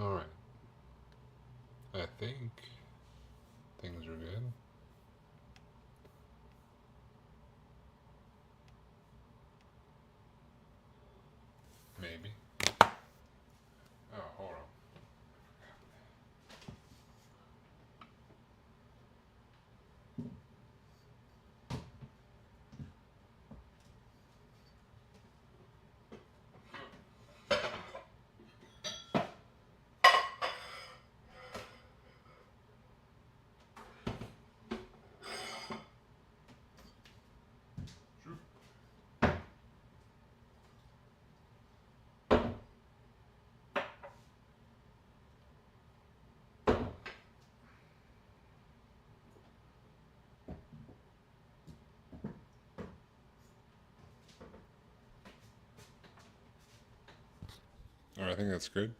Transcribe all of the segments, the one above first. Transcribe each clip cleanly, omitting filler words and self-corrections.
Alright. I think things are good. Maybe. Oh, hold on. Alright, I think that's good.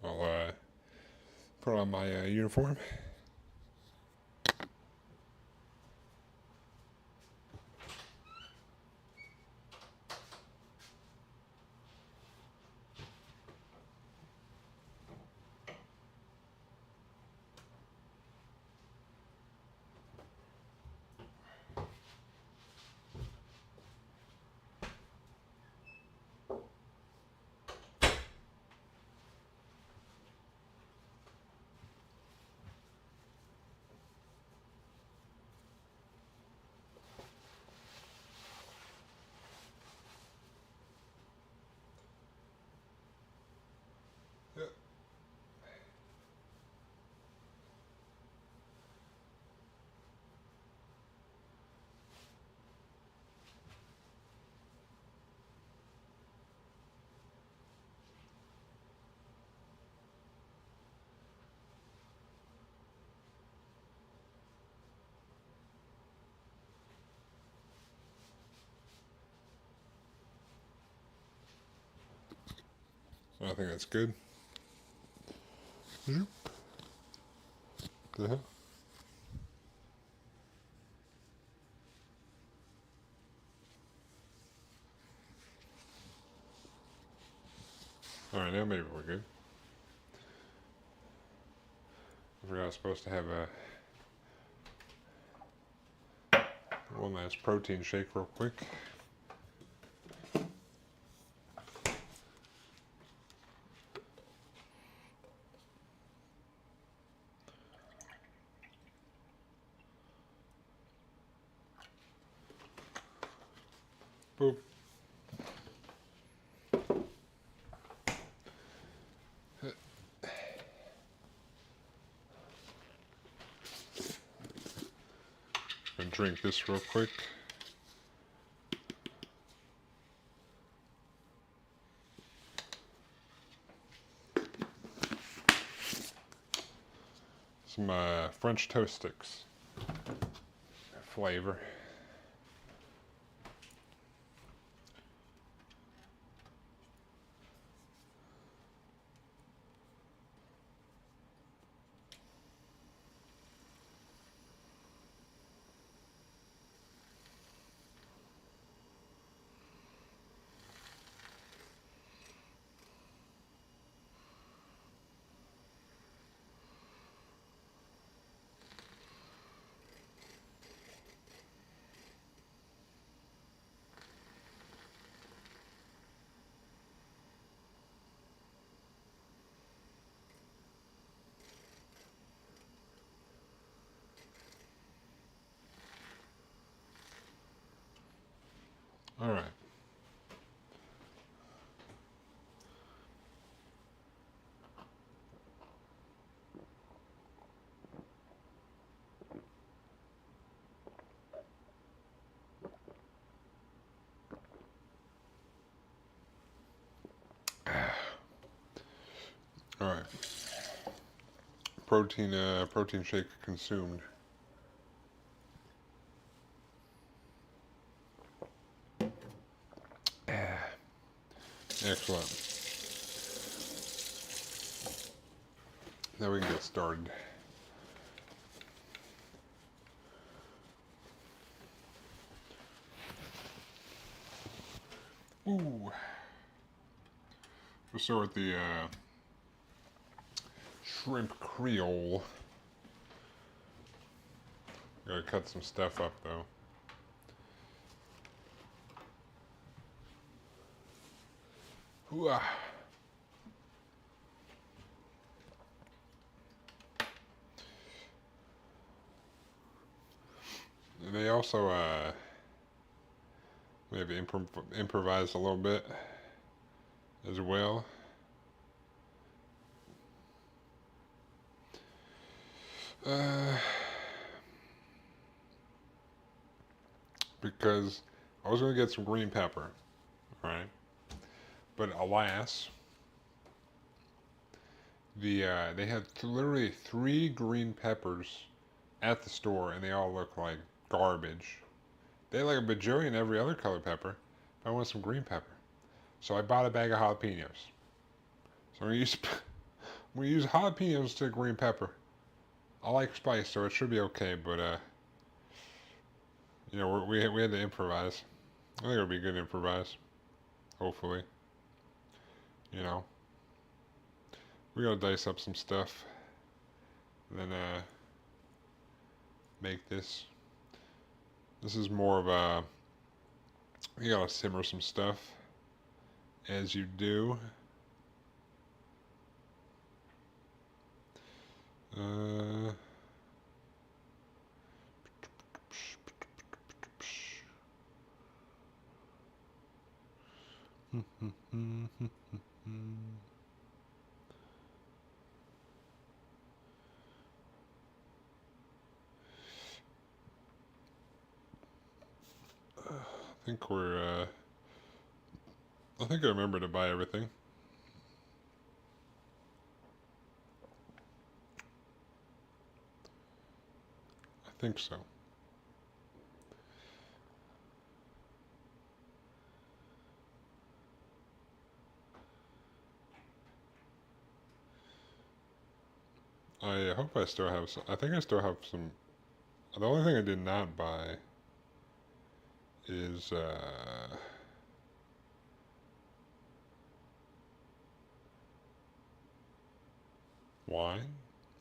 I'll put on my uniform. Yep. I think that's good. Zoop. The hell? Alright, now maybe we're good. I forgot I was supposed to have one last protein shake real quick. Boop. And drink this real quick. Some French toast sticks. Flavor. Alright. Alright. Protein shake consumed. Excellent. Now we can get started. Ooh. We'll start with the shrimp Creole. Gotta cut some stuff up though. Hooah. They also maybe improvise a little bit as well. Because I was going to get some green pepper, right? But alas, they had literally 3 green peppers at the store, and they all look like garbage. They had like a bajillion every other color pepper. I want some green pepper, so I bought a bag of jalapenos. So I'm gonna use jalapenos to green pepper. I like spice, so it should be okay. But you know, we had to improvise. I think it'll be good to improvise. Hopefully, you know, we gotta dice up some stuff, and then make this. This is more of a. You gotta simmer some stuff, as you do. Uh. I think we're, I think I remember to buy everything. I think so. I hope I still have some. I think I still have some. The only thing I did not buy is wine.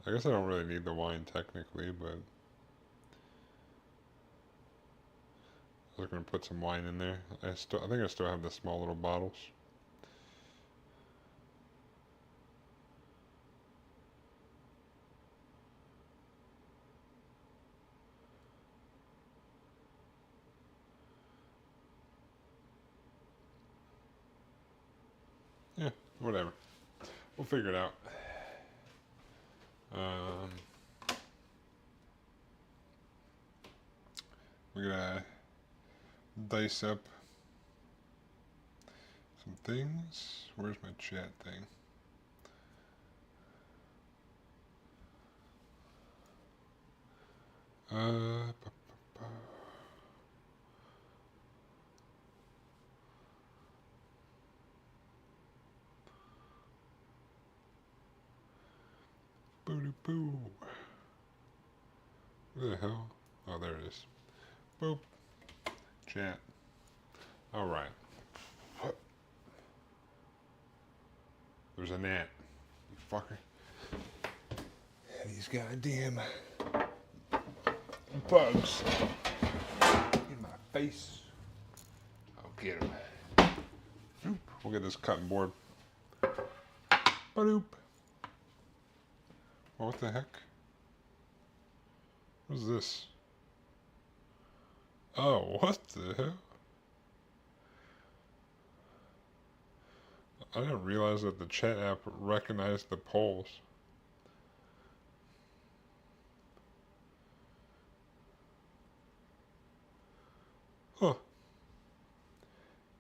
I guess I don't really need the wine technically, but I was gonna put some wine in there. I think I still have the small little bottles. Yeah, whatever. We'll figure it out. We're gonna dice up some things. Where's my chat thing? Uh, Boo boo. Where the hell? Oh, there it is. Boop. Chat. Alright. There's a gnat. You fucker. These goddamn bugs in my face. I'll get them. We'll get this cutting board. Ba-doop. Oh, what the heck? What's this? Oh, what the hell? I didn't realize that the chat app recognized the polls. Huh.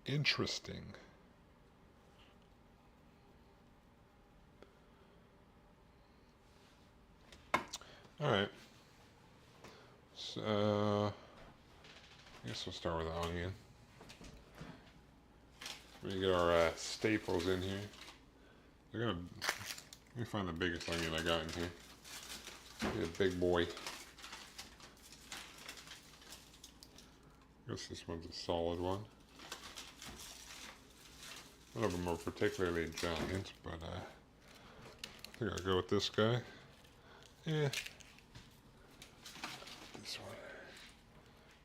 Interesting. Alright. So, I guess we'll start with the onion. We get our staples in here. Let me find the biggest onion I got in here. Get a big boy. I guess this one's a solid one. None of them are particularly giant, but think I'll go with this guy. Yeah. This one.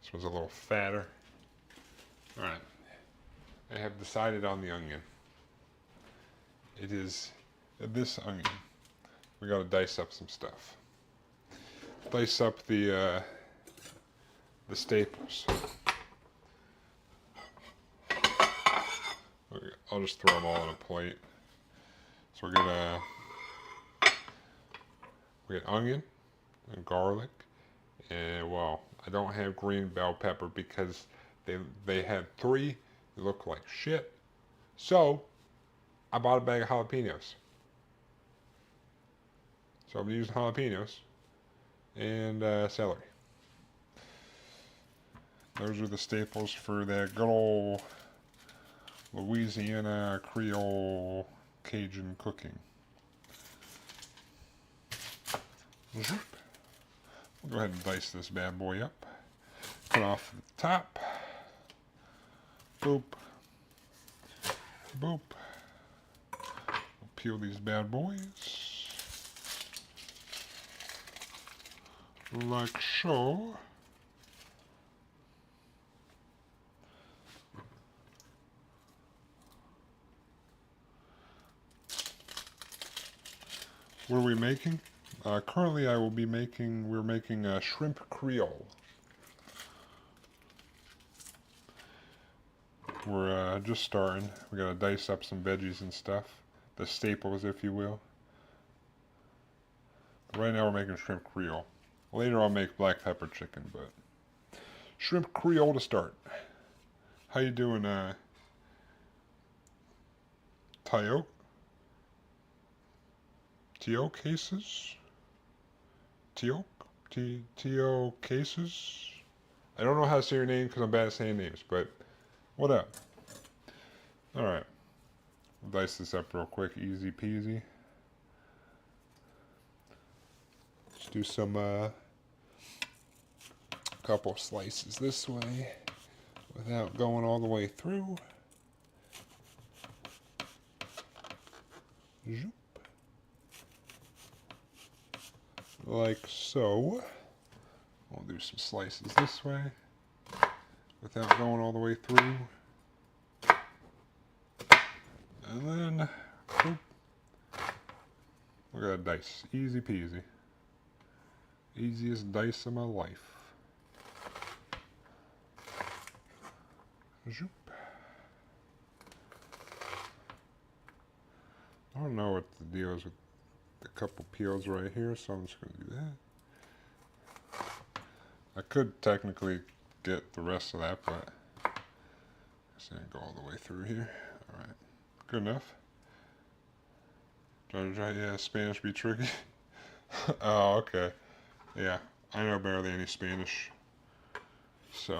This one's a little fatter. Alright. I have decided on the onion. It is this onion. We gotta dice up some stuff. Dice up the staples. Okay, I'll just throw them all on a plate. So we get onion and garlic, and well, I don't have green bell pepper because they had 3. They look like shit. So I bought a bag of jalapenos. So I'm using jalapenos and celery. Those are the staples for that good old Louisiana Creole Cajun cooking. We'll go ahead and dice this bad boy up. Cut off the top. Boop. Boop. We'll peel these bad boys. Like so. What are we making? Currently we're making shrimp Creole. We're just starting. We gotta dice up some veggies and stuff. The staples, if you will. But right now we're making shrimp Creole. Later I'll make black pepper chicken, but shrimp Creole to start. How you doing, Tio? Tio cases? Tio cases? I don't know how to say your name because I'm bad at saying names, but what up? Alright. We'll dice this up real quick, easy peasy. Let's do some couple slices this way without going all the way through. Zoop. Like so. We'll do some slices this way without going all the way through. And then, boop. Look at that dice. Easy peasy. Easiest dice of my life. Zoop. I don't know what the deal is with the couple peels right here, so I'm just going to do that. I could technically get the rest of that, but I guess I didn't go all the way through here. Alright. Good enough. Yeah, Spanish be tricky. Oh, okay. Yeah, I know barely any Spanish, so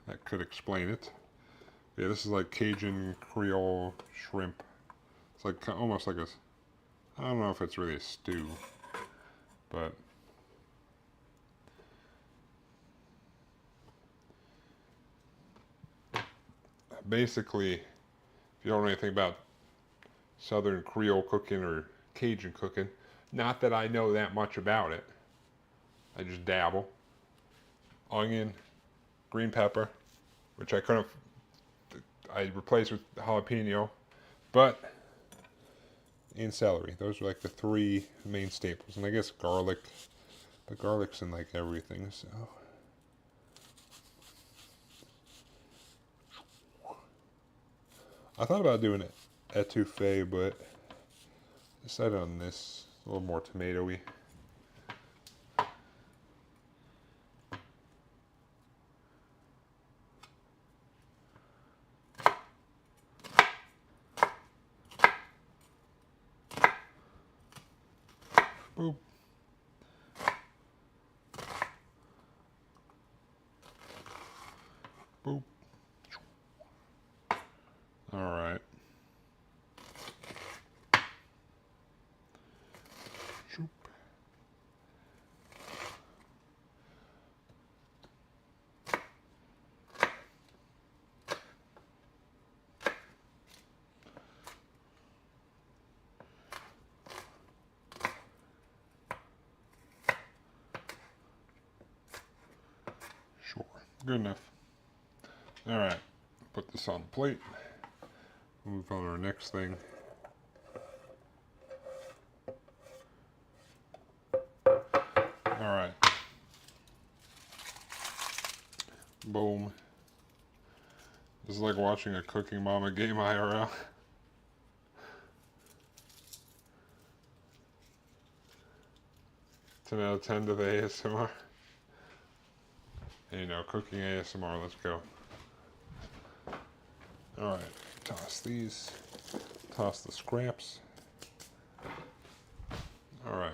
that could explain it. Yeah, this is like Cajun Creole shrimp. It's like almost like I don't know if it's really a stew, but basically, if you don't know anything about Southern Creole cooking or Cajun cooking, not that I know that much about it, I just dabble. Onion, green pepper, which I replaced with jalapeno, but and celery. Those are like the 3 main staples, and I guess garlic, but garlic's in like everything, so. I thought about doing it etouffee, but decided on this, a little more tomatoey. Boop. Boop. All right. Shoop. Good enough. Alright, put this on the plate. Move on to our next thing. Alright. Boom. This is like watching a Cooking Mama game IRL. 10 out of 10 to the ASMR. You know, cooking ASMR, let's go. Alright, toss these. Toss the scraps. Alright.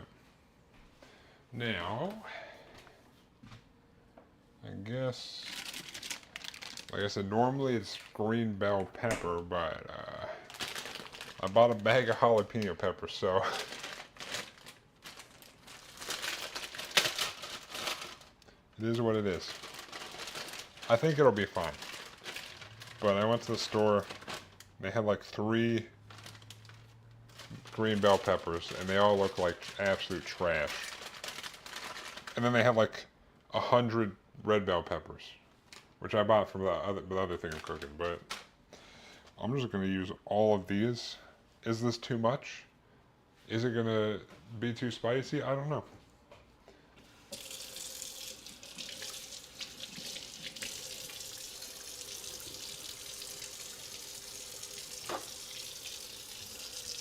Now, I guess, like I said, normally it's green bell pepper, but I bought a bag of jalapeno peppers, so it is what it is. I think it'll be fine. But I went to the store, they had like 3 green bell peppers, and they all look like absolute trash. And then they had like 100 red bell peppers, which I bought from the other thing I'm cooking, but I'm just going to use all of these. Is this too much? Is it going to be too spicy? I don't know.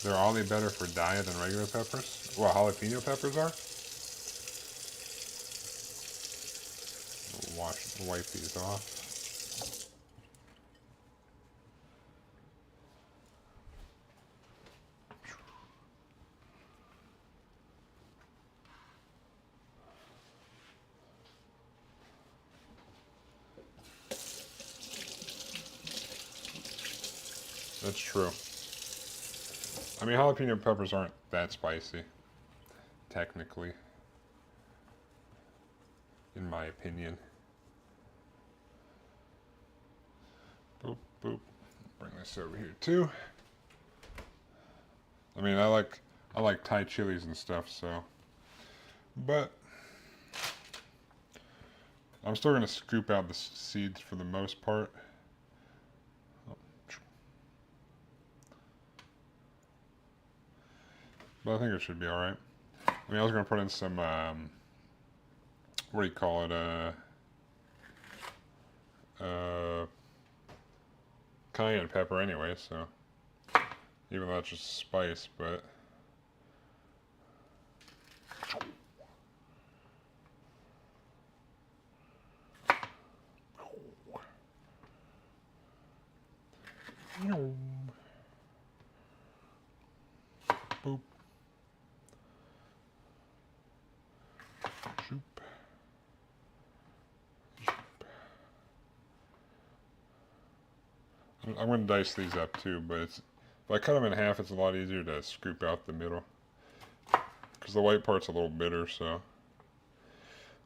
They're all the better for diet than regular peppers? Well, jalapeno peppers are? Wipe these off. That's true. I mean, jalapeno peppers aren't that spicy, technically, in my opinion. Boop, boop. Bring this over here too. I mean, I like Thai chilies and stuff, so. But I'm still gonna scoop out the seeds for the most part. But I think it should be alright. I mean, I was gonna put in some, what do you call it, cayenne pepper anyway, so even though that's just spice, but boop. Shoop. I'm going to dice these up too, but if I cut them in half, it's a lot easier to scoop out the middle. Because the white part's a little bitter, so I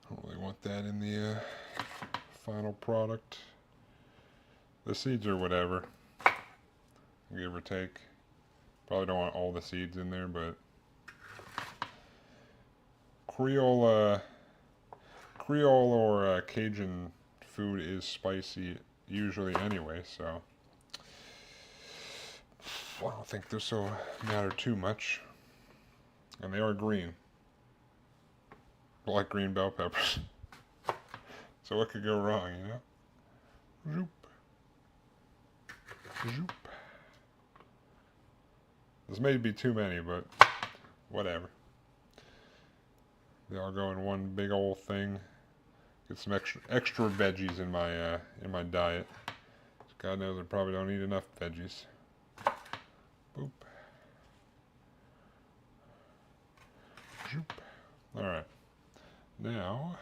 don't really want that in the final product. The seeds are whatever, give or take. Probably don't want all the seeds in there, but Creole or Cajun food is spicy usually anyway, so I don't think this will matter too much. And they are green, like green bell peppers. So what could go wrong, you know? Zoop. Zoop. This may be too many, but whatever. They all go in one big old thing. Get some extra veggies in my diet. God knows I probably don't eat enough veggies. Boop. Zoop. All right. Now,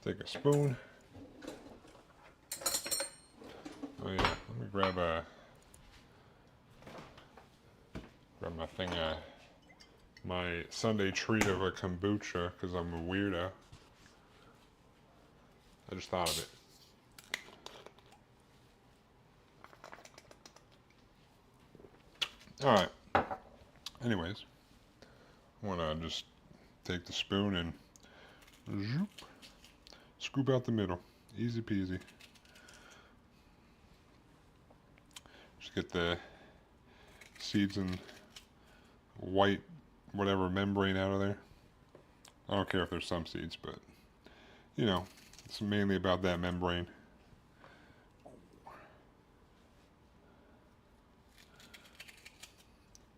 take a spoon. Oh yeah, let me grab my thing, my Sunday treat of a kombucha, because I'm a weirdo. I just thought of it. Alright. Anyways, I want to just take the spoon and Zoop. Scoop out the middle. Easy peasy. Just get the seeds and white whatever membrane out of there. I don't care if there's some seeds, but you know, it's mainly about that membrane.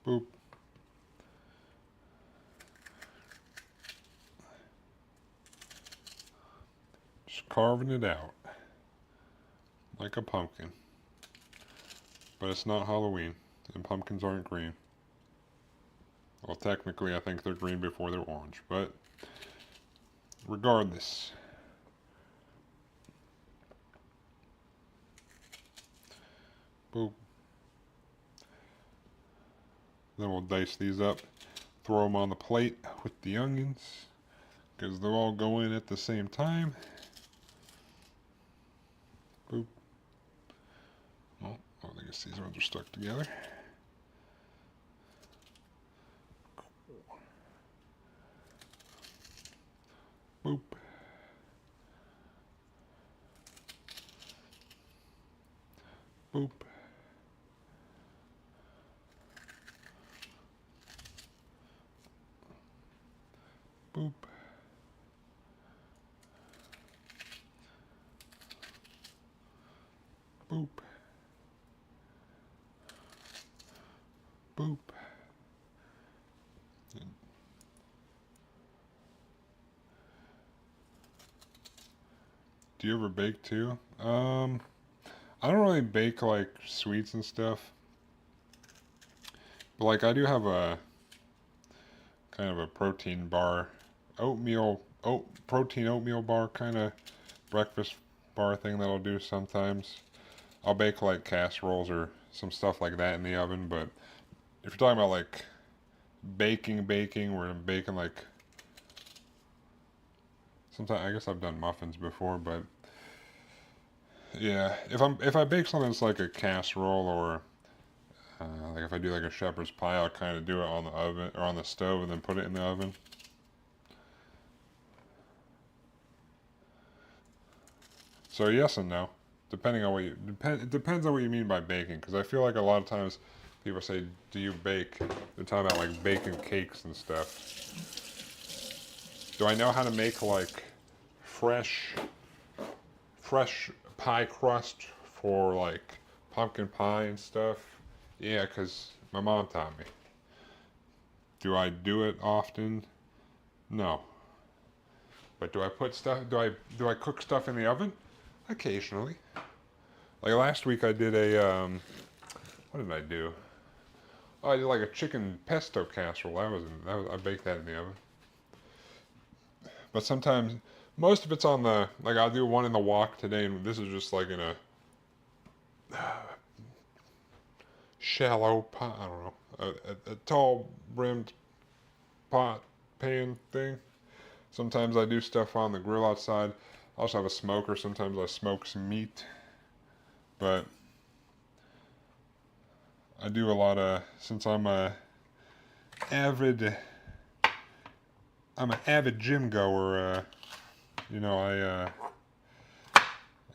Boop. Just carving it out like a pumpkin. But it's not Halloween, and pumpkins aren't green. Well, technically, I think they're green before they're orange, but regardless. Boop. Then we'll dice these up, throw them on the plate with the onions, because they'll all go in at the same time. Boop. Oh, I guess these ones are stuck together. Boop. Boop. Boop. Boop. Boop. Do you ever bake too? I don't really bake like sweets and stuff. But like I do have a kind of a protein bar, protein oatmeal bar kind of breakfast bar thing that I'll do sometimes. I'll bake like casseroles or some stuff like that in the oven, but if you're talking about like baking, where I'm baking like sometimes I guess I've done muffins before, but yeah, if I bake something that's like a casserole or like if I do like a shepherd's pie, I'll kind of do it on the oven or on the stove and then put it in the oven. So yes and no, depending on what you it depends on what you mean by baking. Because I feel like a lot of times people say, "Do you bake?" They're talking about like baking cakes and stuff. Do I know how to make like fresh pie crust for like pumpkin pie and stuff? Yeah, because my mom taught me. Do I do it often? No. But do I put stuff? Do I cook stuff in the oven? Occasionally. Like last week, I did a what did I do? Oh, I did like a chicken pesto casserole. I baked that in the oven. But sometimes, most of it's on the like I'll do one in the wok today, and this is just like in a shallow pot. I don't know, a tall brimmed pot pan thing. Sometimes I do stuff on the grill outside. I also have a smoker. Sometimes I smoke some meat. But I do a lot of, since avid, I'm an avid gym goer, you know, I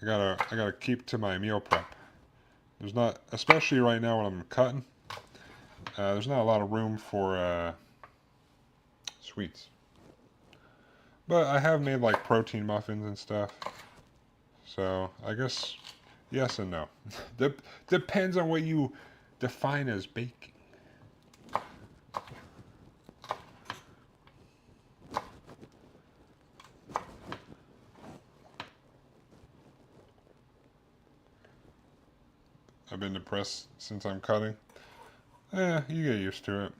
gotta keep to my meal prep. There's not, especially right now when I'm cutting, there's not a lot of room for, sweets. But I have made like protein muffins and stuff. So I guess yes and no. Depends on what you define as baking. I've been depressed since I'm cutting. You get used to it.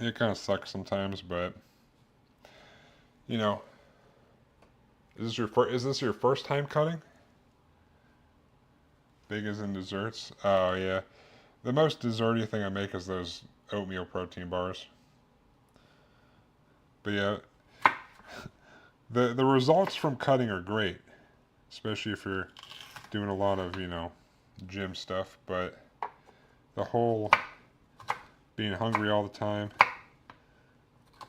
It kind of sucks sometimes, but you know, is this your first time cutting? Big as in desserts? Oh yeah. The most desserty thing I make is those oatmeal protein bars. But yeah, the results from cutting are great, especially if you're doing a lot of, you know, gym stuff, but the whole being hungry all the time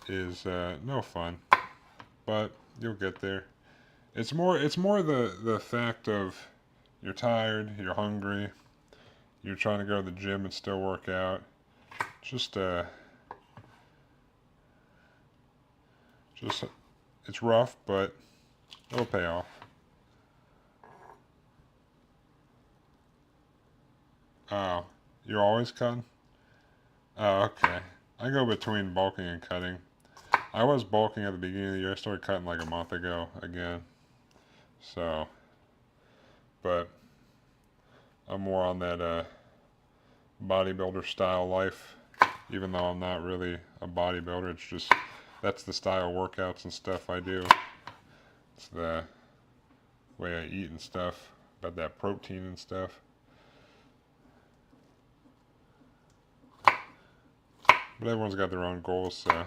is no fun. but you'll get there. It's more the fact of you're tired, you're hungry, you're trying to go to the gym and still work out. Just just it's rough, but it'll pay off. Oh, you're always cutting? Oh, okay. I go between bulking and cutting. I was bulking at the beginning of the year. I started cutting like a month ago again. So, but I'm more on that bodybuilder style life, even though I'm not really a bodybuilder. It's just that's the style workouts and stuff I do. It's the way I eat and stuff, about that protein and stuff. But everyone's got their own goals, so.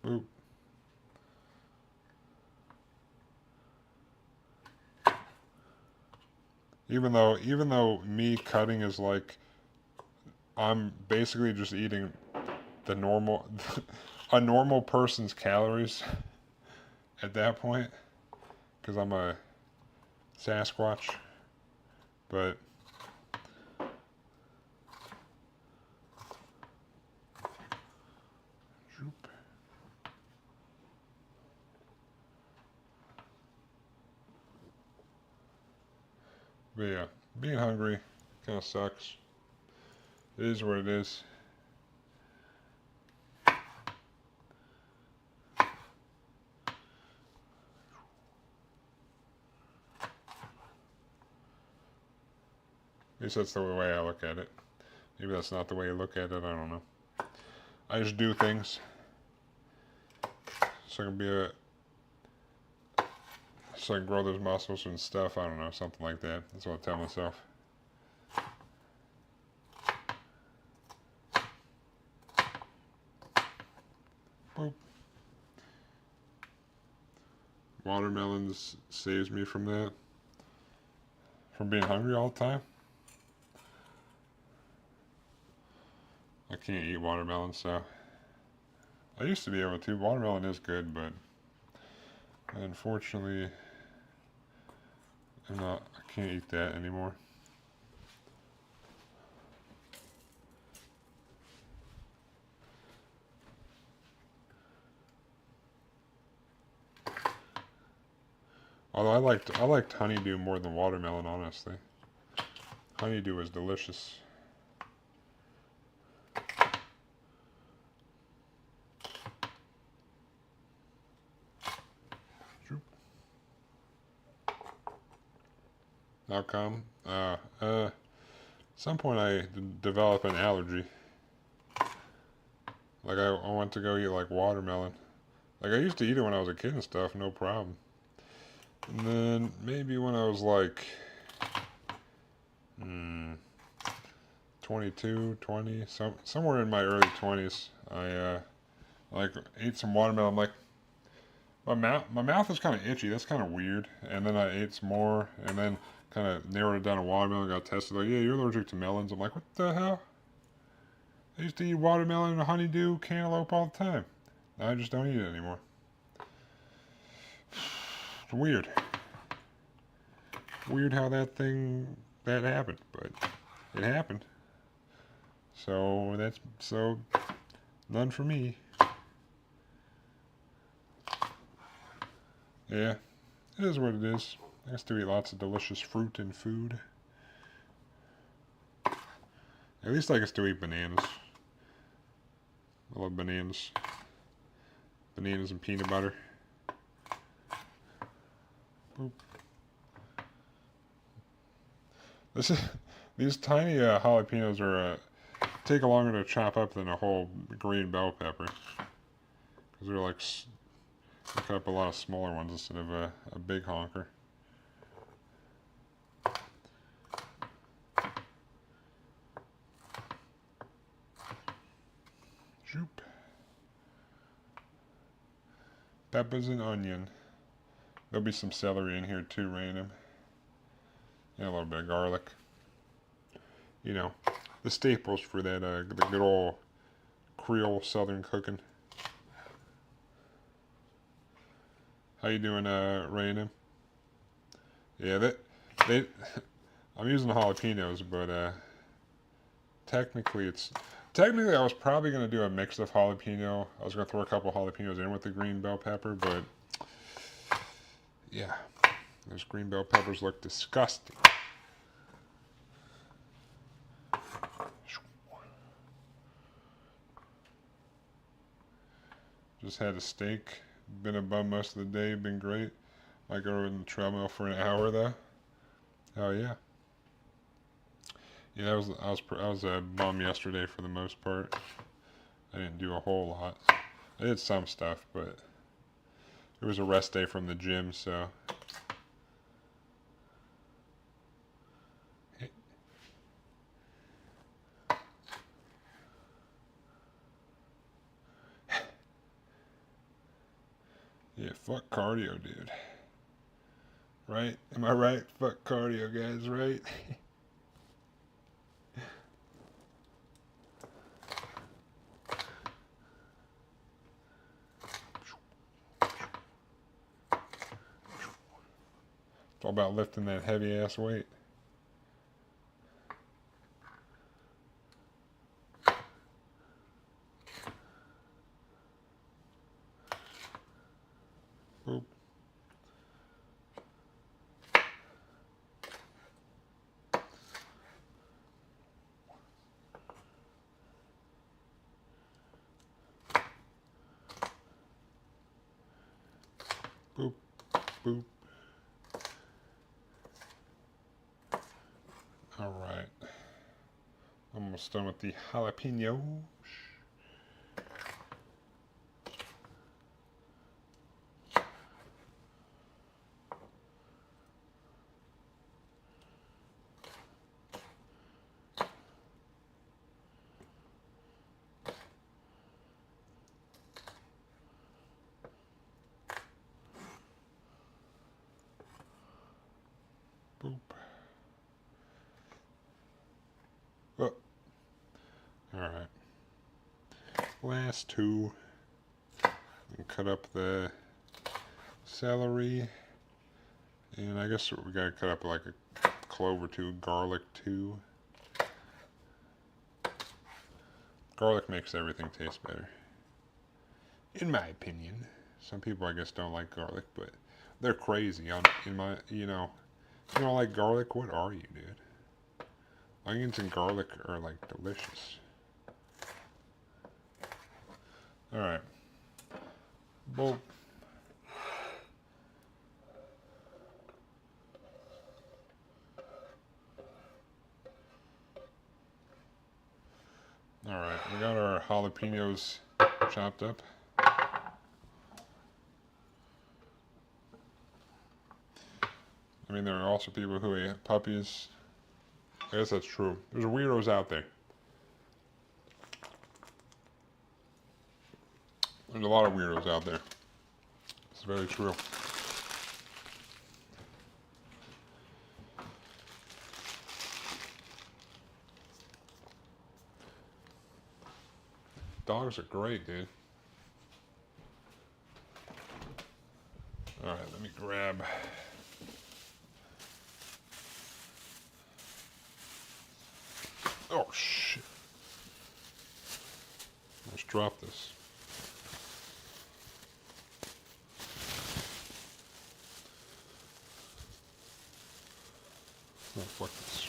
Boop. Even though me cutting is like I'm basically just eating the normal a normal person's calories at that point because I'm a Sasquatch, but yeah, being hungry kind of sucks. It is what it is. At least that's the way I look at it. Maybe that's not the way you look at it. I don't know. I just do things so I can be a so I can grow those muscles and stuff. I don't know, something like that. That's what I tell myself. Boop. Watermelons saves me from that. From being hungry all the time. I can't eat watermelon, so I used to be able to. Watermelon is good, but unfortunately, I can't eat that anymore. Although I liked honeydew more than watermelon, honestly. Honeydew is delicious. How come? At some point I developed an allergy. Like I went to go eat like watermelon. Like I used to eat it when I was a kid and stuff, no problem. And then maybe when I was like 22, 20, somewhere in my early 20s, I like ate some watermelon. I'm like my mouth is kind of itchy. That's kind of weird. And then I ate some more, and then kind of narrowed it down to watermelon. Got tested. Like, yeah, you're allergic to melons. I'm like, what the hell? I used to eat watermelon and honeydew, cantaloupe all the time. Now I just don't eat it anymore. It's weird. Weird how that happened, but it happened. So none for me. Yeah, it is what it is. I used to eat lots of delicious fruit and food. At least I can still eat bananas. I love bananas. Bananas and peanut butter. Boop. These tiny jalapenos are take longer to chop up than a whole green bell pepper. Because they're like, I cut up a lot of smaller ones instead of a big honker. Shoop. Peppers and onion. There'll be some celery in here too, random. And a little bit of garlic. You know, the staples for that, the good old Creole Southern cooking. How you doing, random? Yeah, I'm using jalapenos, but technically I was probably gonna do a mix of jalapeno. I was gonna throw a couple jalapenos in with the green bell pepper, but yeah, those green bell peppers look disgusting. Just had a steak. Been a bum most of the day. Been great. I go in the treadmill for an hour though. Oh yeah. Yeah, I was a bum yesterday for the most part. I didn't do a whole lot. I did some stuff, but it was a rest day from the gym, so. Yeah, fuck cardio, dude. Right? Am I right? Fuck cardio, guys, right? It's all about lifting that heavy ass weight. Boop. Boop. Boop. Alright. Almost done with the jalapenos. Boop. Oh. Alright. Last two. And cut up the celery. And I guess we gotta cut up like a clove or two, garlic too. Garlic makes everything taste better. In my opinion. Some people I guess don't like garlic, but they're crazy. In my, you know, if you don't like garlic, what are you, dude? Onions and garlic are like delicious. Alright. Boop. Alright, we got our jalapenos chopped up. I mean, there are also people who eat puppies. I guess that's true. There's weirdos out there. There's a lot of weirdos out there. It's very true. Dogs are great, dude. Alright, let me grab. Oh, shit. Let's drop this. Oh, fuck this.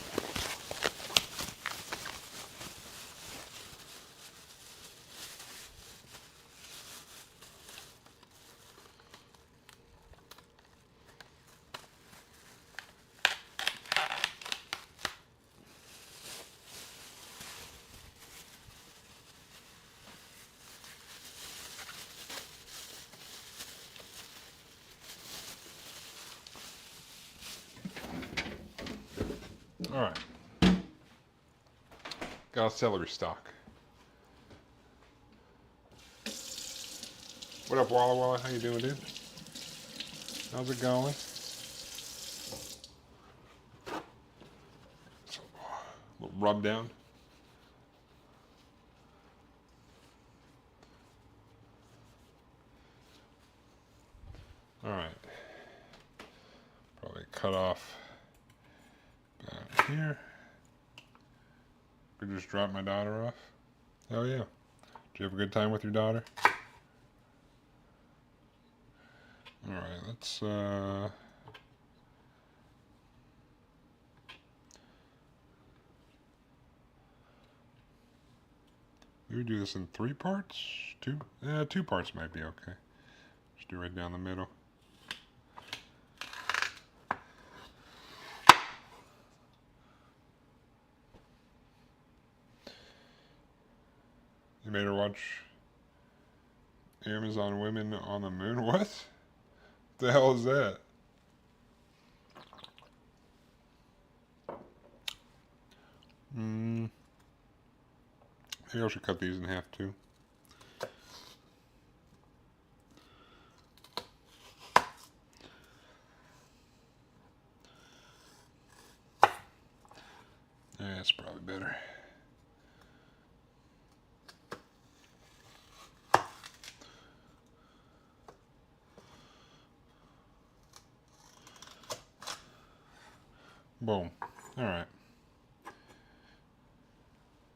Alright. Got a celery stalk. What up, Walla Walla? How you doing, dude? How's it going? Little rub down. Alright. Probably cut off back here. Could just drop my daughter off. Hell yeah. Did you have a good time with your daughter? Alright, let's maybe do this in 3 parts? 2? Yeah, 2 parts might be okay. Just do right down the middle. You made her watch Amazon Women on the Moon? What? The hell is that? Maybe I should cut these in half too. Yeah, that's probably better. Boom. Alright.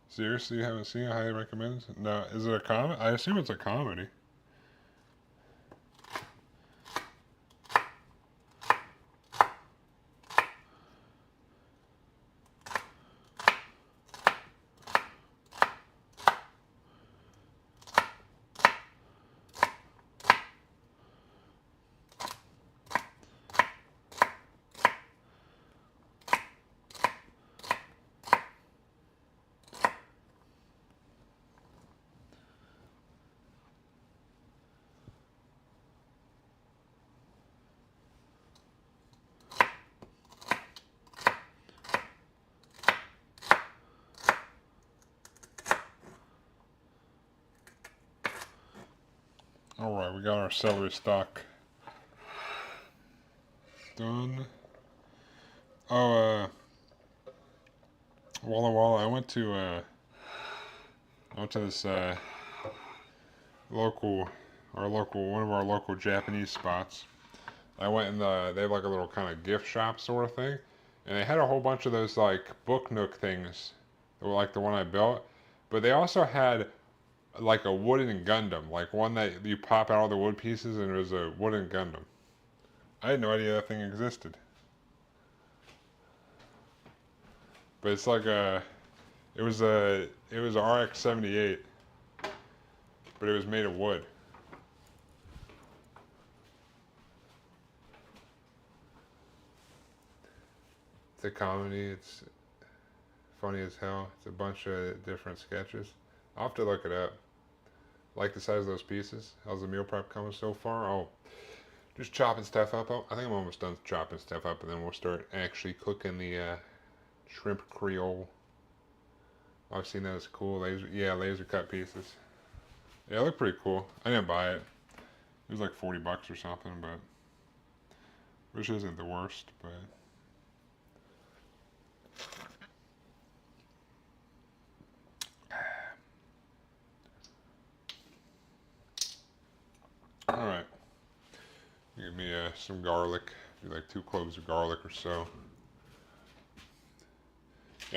Seriously, you haven't seen it? I highly recommend it. No, is it a comedy? I assume it's a comedy. Alright, we got our celery stock done. Oh, Walla Walla, I went to this, one of our local Japanese spots. I went in they have like a little kind of gift shop sort of thing. And they had a whole bunch of those like book nook things that were like the one I built. But they also had like a wooden Gundam, like one that you pop out all the wood pieces and it was a wooden Gundam. I had no idea that thing existed. But it's like it was a RX-78, but it was made of wood. It's a comedy. It's funny as hell. It's a bunch of different sketches. I'll have to look it up. Like the size of those pieces. How's the meal prep coming so far? Oh, just chopping stuff up. I think I'm almost done chopping stuff up, and then we'll start actually cooking the shrimp Creole. I've seen that as cool. Laser cut pieces. Yeah, they look pretty cool. I didn't buy it. It was like 40 bucks or something, but which isn't the worst, but all right. Give me some garlic, maybe like 2 cloves of garlic or so.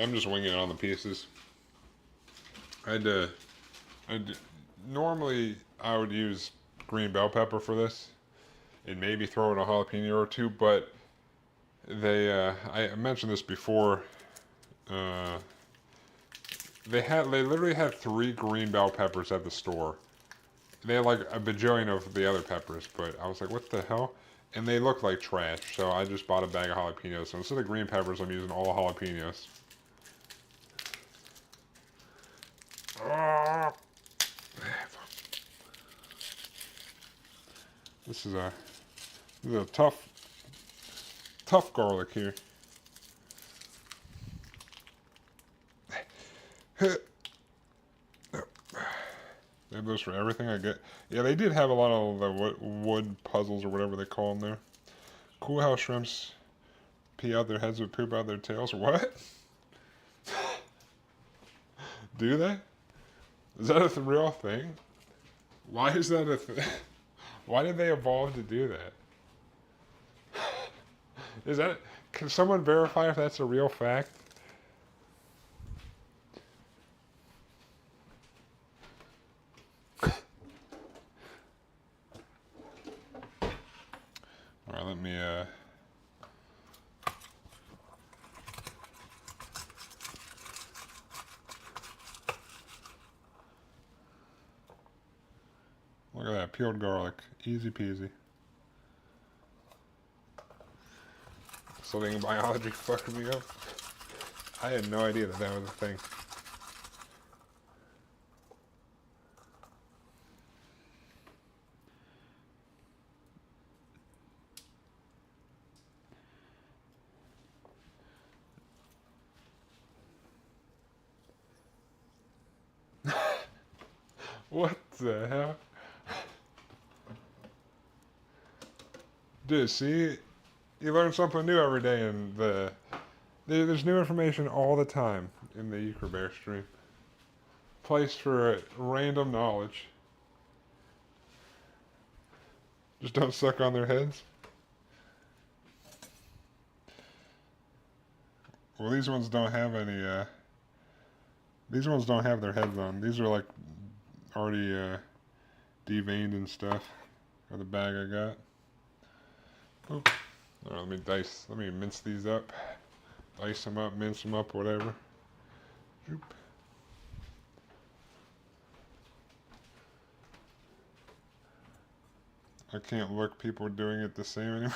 I'm just winging it on the pieces. Normally I would use green bell pepper for this, and maybe throw in a jalapeno or 2, but I mentioned this before. They literally had 3 green bell peppers at the store. They had like a bajillion of the other peppers, but I was like, what the hell? And they look like trash, so I just bought a bag of jalapenos. So instead of green peppers, I'm using all jalapenos. This is a tough garlic here. They have those for everything I get. Yeah, they did have a lot of the wood puzzles or whatever they call them there. Cool how shrimps pee out their heads but poop out their tails. What? Do they? Is that a real thing? Why is that a thing? Why did they evolve to do that? Is that? Can someone verify if that's a real fact? All right, let me. Look at that peeled garlic, easy peasy. Studying biology fucking me up. I had no idea that that was a thing. What the hell? Dude, see? You learn something new every day, and there's new information all the time in the Bear stream. Place for random knowledge. Just don't suck on their heads. Well, these ones don't have any, these ones don't have their heads on. These are like already deveined and stuff. Or the bag I got. Oop. Alright, let me mince these up. Dice them up, mince them up, whatever. Oop. I can't look people doing it the same anymore.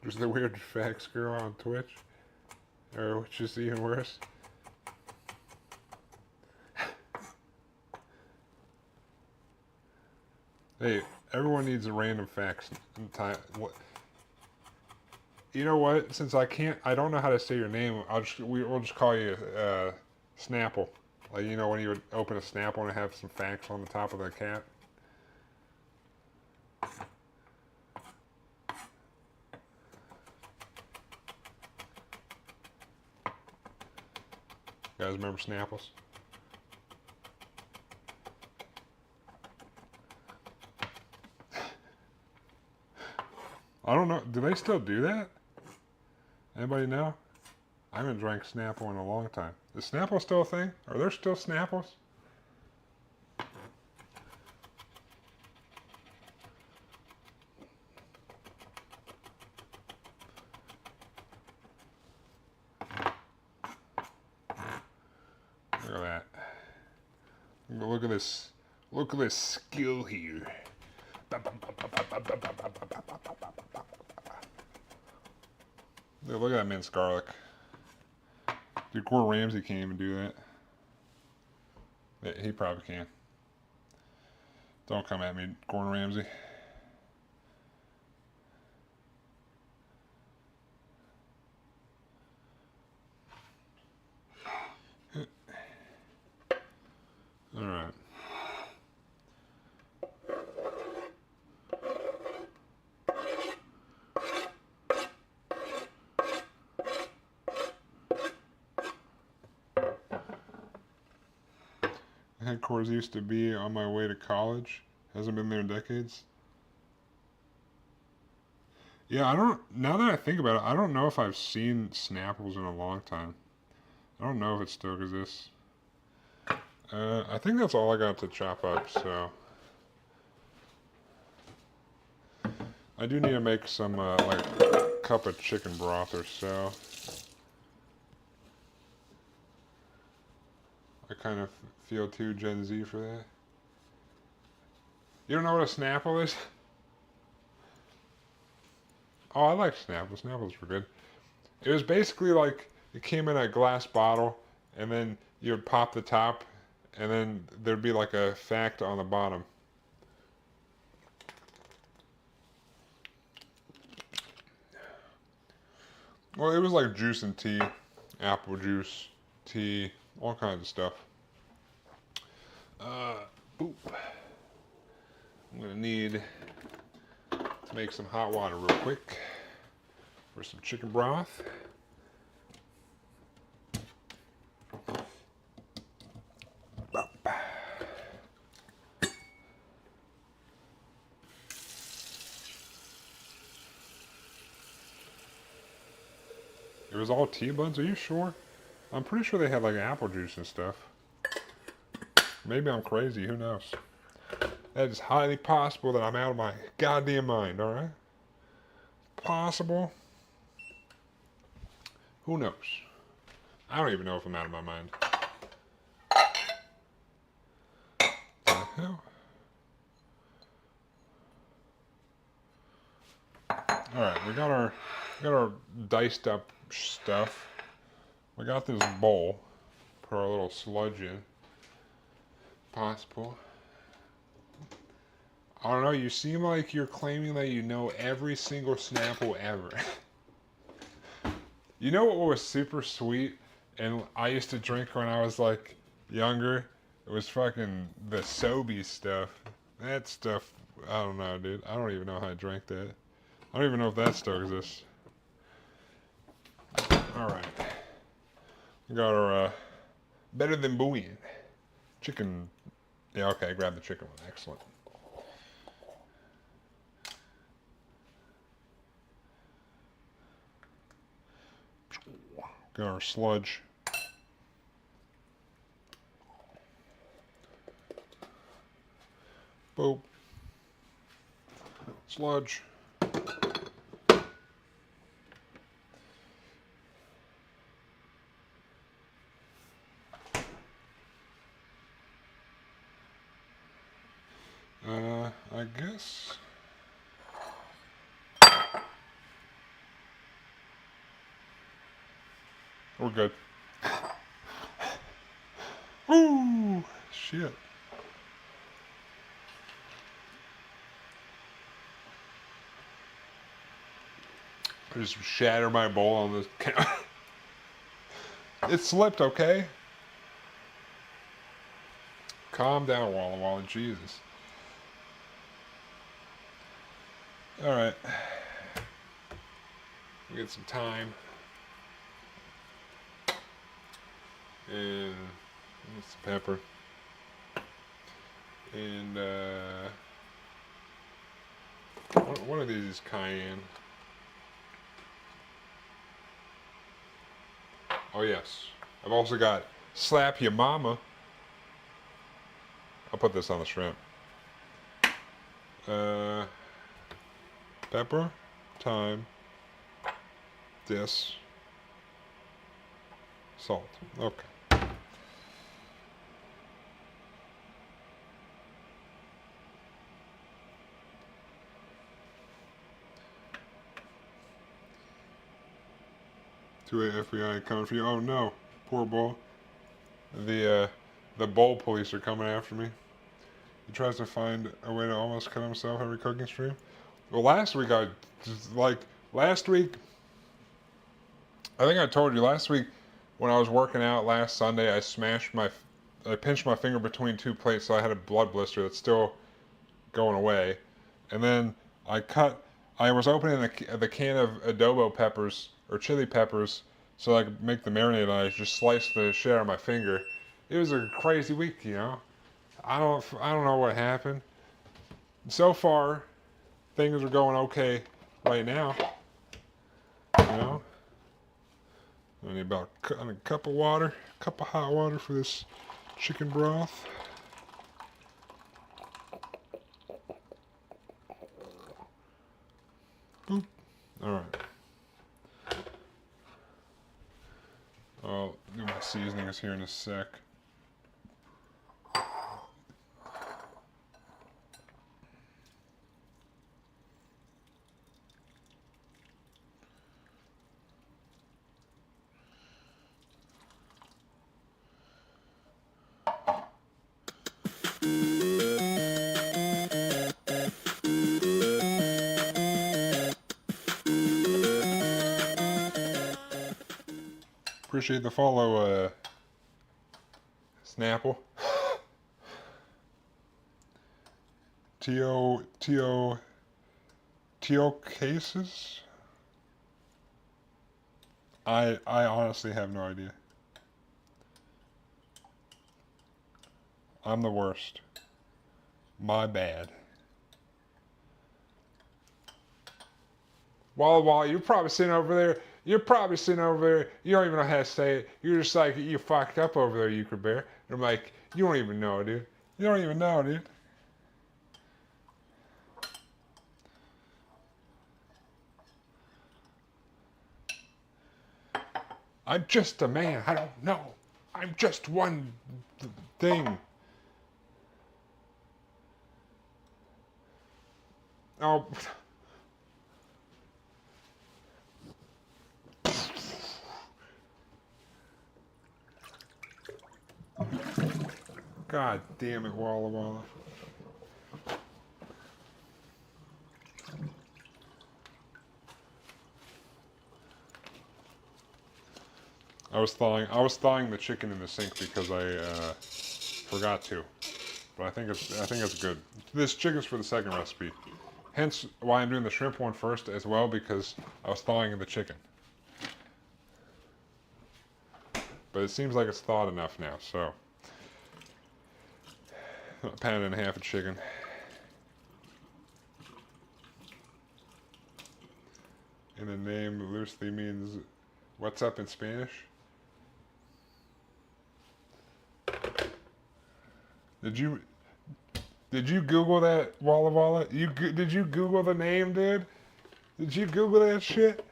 There's the weird facts girl on Twitch. Or which is even worse. Hey, everyone needs a random facts time. What? You know what? Since I don't know how to say your name. We'll just call you Snapple. Like, you know when you would open a Snapple and have some facts on the top of the cap. You guys remember Snapples? I don't know. Do they still do that? Anybody know? I haven't drank Snapple in a long time. Is Snapple still a thing? Are there still Snapples? Look at that. Look at this. Look at this skill here. Look at that minced garlic. Dude, Gordon Ramsay can't even do that. He probably can. Don't come at me, Gordon Ramsay. Alright. Headquarters used to be on my way to college. Hasn't been there in decades. Yeah, now that I think about it, I don't know if I've seen Snapples in a long time. I don't know if it still exists. I think that's all I got to chop up, so. I do need to make some, like, a cup of chicken broth or so. kind of feel too Gen Z for that. You don't know what a Snapple is? Oh, I like Snapples. Snapples were good. It was basically like it came in a glass bottle, and then you would pop the top, and then there'd be like a fact on the bottom. Well, it was like juice and tea, apple juice, tea, all kinds of stuff. Boop. I'm gonna need to make some hot water real quick for some chicken broth. It was all tea buds, are you sure? I'm pretty sure they had like apple juice and stuff. Maybe I'm crazy, who knows? That is highly possible that I'm out of my goddamn mind, alright? Possible. Who knows? I don't even know if I'm out of my mind. The hell? Alright, we got our diced up stuff. We got this bowl. Put our little sludge in. Possible. I don't know, you seem like you're claiming that you know every single Snapple ever. You know what was super sweet and I used to drink when I was like younger? It was fucking the Sobe stuff. That stuff, I don't know, dude. I don't even know how I drank that. I don't even know if that still exists. Alright. We got our better than bouillon. Chicken. Yeah, okay, grab the chicken one. Excellent. Got our sludge. Boop. Sludge. I guess. We're good. Ooh, shit. I just shattered my bowl on this counter. It slipped, okay? Calm down, Walla Walla, Jesus. Alright. We get some thyme. And some pepper. And one of these is cayenne. Oh yes. I've also got Slap Your Mama. I'll put this on the shrimp. Pepper, thyme, this, salt. Okay. Two FBI coming for you. Oh no, poor bull. The bowl police are coming after me. He tries to find a way to almost cut himself every cooking stream. Well, last week I think I told you last week when I was working out last Sunday, I pinched my finger between two plates, so I had a blood blister that's still going away. And then I was opening the can of adobo peppers or chili peppers so I could make the marinade, and I just sliced the shit out of my finger. It was a crazy week, you know. I don't know what happened. So far, things are going okay right now. You know. I need about a cup of water, a cup of hot water for this chicken broth. Boop. All right. I'll do my seasonings here in a sec. Appreciate the follow, Snapple. Teo cases? I honestly have no idea. I'm the worst. My bad. Walla, you're probably sitting over there. You're probably sitting over there. You don't even know how to say it. You're just like, you fucked up over there, Euchre Bear. And I'm like, you don't even know, dude. You don't even know, dude. I'm just a man. I don't know. I'm just one thing. Oh. God damn it, Walla Walla. I was thawing the chicken in the sink because I forgot to, but I think it's good. This chicken's for the second recipe, hence why I'm doing the shrimp one first as well, because I was thawing the chicken. But it seems like it's thawed enough now, so a pound and a half of chicken. And the name loosely means "what's up" in Spanish. Did you Google that, Walla Walla? Did you Google the name, dude? Did you Google that shit?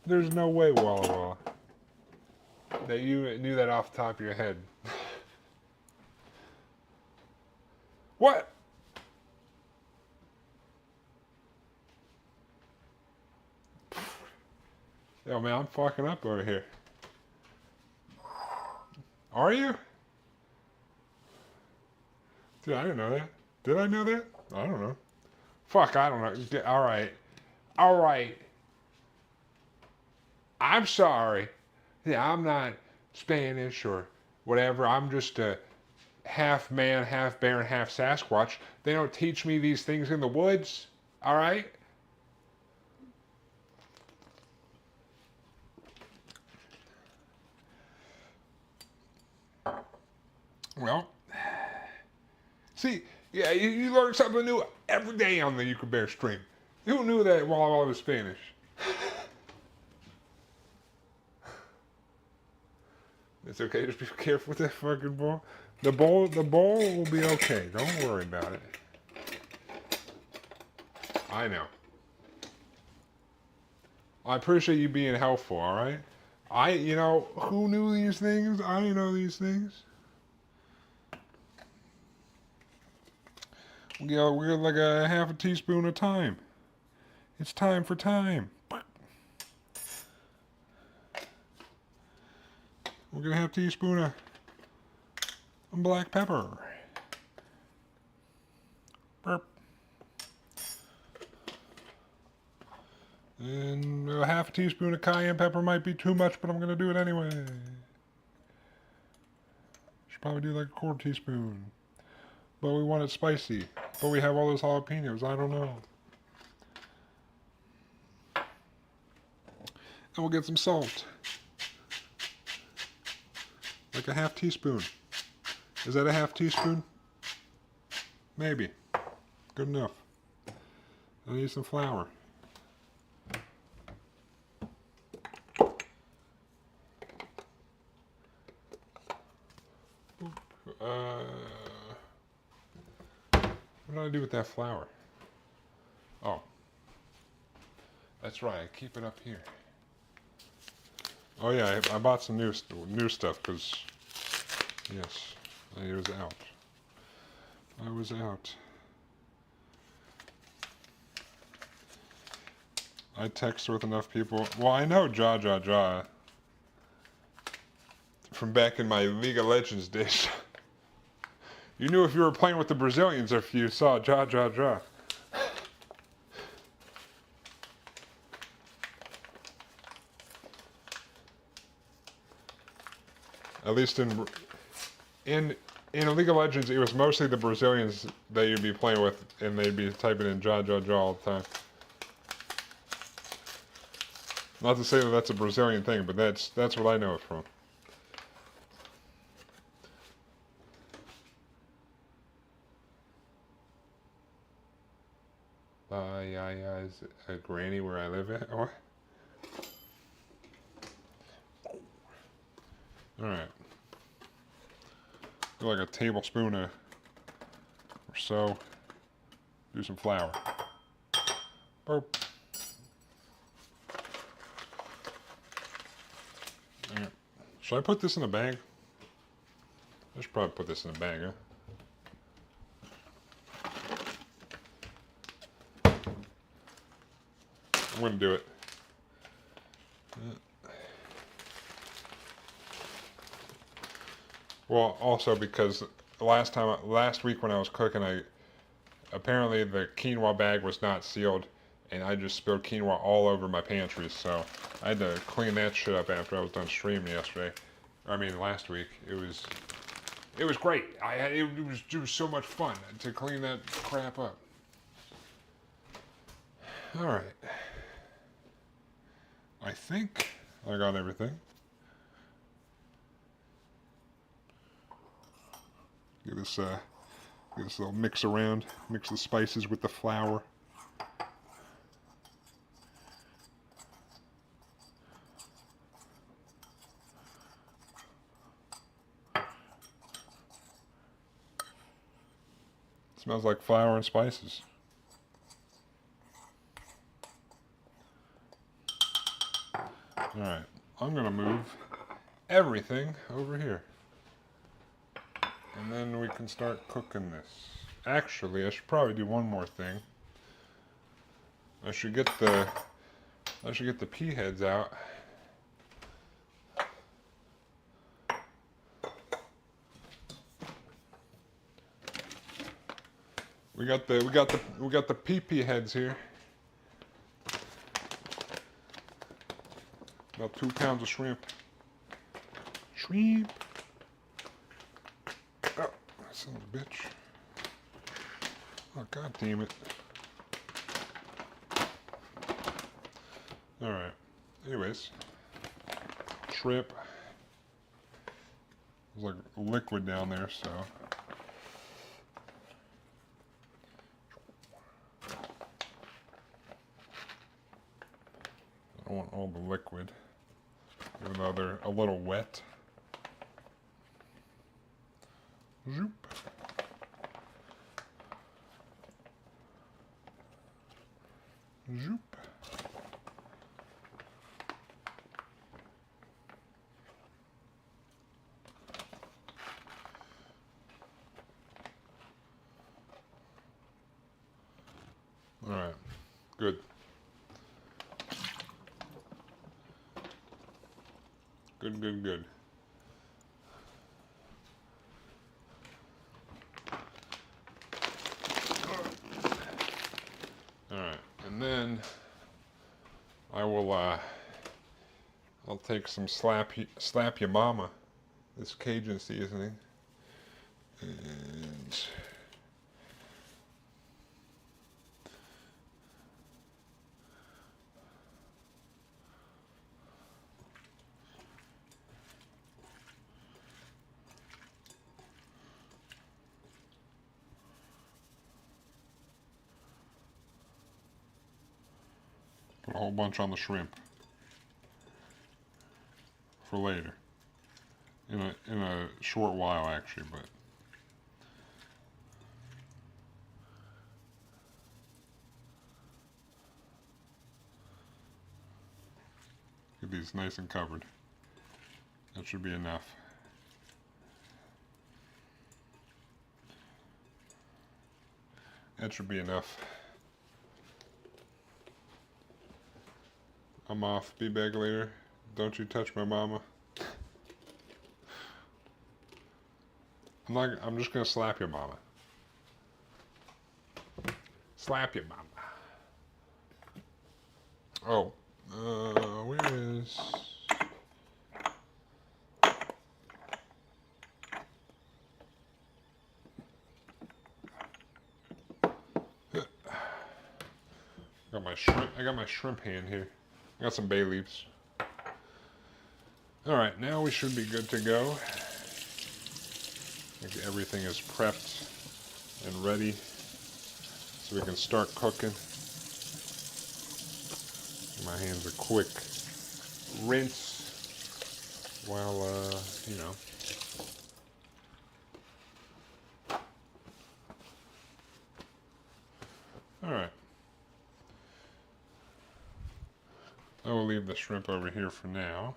There's no way, Walla Walla, that you knew that off the top of your head. What? Yo, man, I'm fucking up over here. Are you? Dude, I didn't know that. Did I know that? I don't know. Fuck, I don't know. Alright. Alright. I'm sorry. Yeah, I'm not Spanish or whatever. I'm just a half man, half bear, and half Sasquatch. They don't teach me these things in the woods. Alright? Well, see, yeah, you learn something new every day on the Euchre Bear stream. Who knew that Walla Walla was Spanish? It's okay, just be careful with that fucking ball. The bowl will be okay. Don't worry about it. I know. I appreciate you being helpful, alright? Who knew these things? I didn't know these things. We're like a half a teaspoon of thyme. It's time for thyme. We're gonna have a teaspoon of black pepper. Burp. And a half a teaspoon of cayenne pepper might be too much, but I'm gonna do it anyway. Should probably do like a quarter teaspoon. But we want it spicy. But we have all those jalapenos. I don't know. And we'll get some salt. Like a half teaspoon. Is that a half teaspoon? Maybe. Good enough. I need some flour. What did I do with that flour? Oh. That's right, I keep it up here. Oh yeah, I bought some new stuff because, yes, I was out. I was out. I text with enough people. Well, I know Ja Ja Ja from back in my League of Legends days. You knew if you were playing with the Brazilians if you saw Ja Ja Ja. At least in in League of Legends, it was mostly the Brazilians that you'd be playing with, and they'd be typing in "ja ja ja" all the time. Not to say that that's a Brazilian thing, but that's what I know it from. Yeah, is it a granny where I live at? Or all right, do like a tablespoon or so. Do some flour. Burp. Right. Should I put this in a bag? I should probably put this in a bag, huh? I'm gonna do it. Well, also because last week when I was cooking, apparently the quinoa bag was not sealed, and I just spilled quinoa all over my pantry. So I had to clean that shit up after I was done streaming yesterday. I mean, last week. It was great. It was so much fun to clean that crap up. All right. I think I got everything. Get this little mix around. Mix the spices with the flour. Smells like flour and spices. Alright, I'm gonna move everything over here. And then we can start cooking this. Actually, I should probably do one more thing. I should get the pea heads out. We got the pea heads here. About 2 pounds of shrimp. Shrimp. Oh, son of a bitch. Oh, god damn it. Alright. Anyways. Shrimp. There's like liquid down there, so. I don't want all the liquid, even though they're a little wet. Zoop. Zoop. All right, good. Good. All right, and then I will I'll take some slap your mama, this Cajun seasoning, and put a whole bunch on the shrimp for later. In a short while, actually, but. Get these nice and covered. That should be enough. That should be enough. I'm off. Be back later. Don't you touch my mama. I'm just gonna slap your mama. Slap your mama. Oh, where is? Got my shrimp. I got my shrimp hand here. I got some bay leaves. All right, now we should be good to go. I think everything is prepped and ready, so we can start cooking. My hands a quick rinse while, you know. All right. I will leave the shrimp over here for now.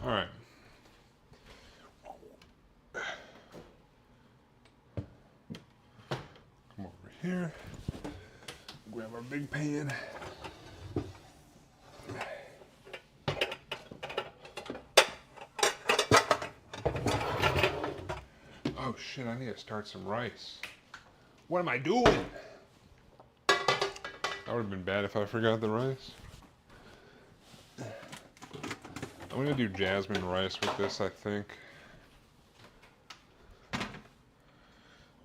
All right. Come over here. Grab our big pan. Oh shit, I need to start some rice. What am I doing? That would have been bad if I forgot the rice. I'm gonna do jasmine rice with this, I think. I'm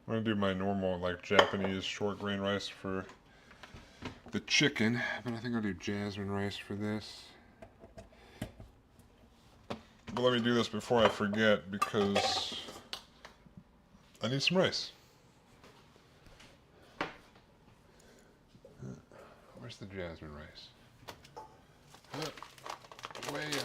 gonna do my normal, like, Japanese short grain rice for the chicken, but I think I'll do jasmine rice for this. But let me do this before I forget, because I need some rice. Where's the jasmine rice? Way up here.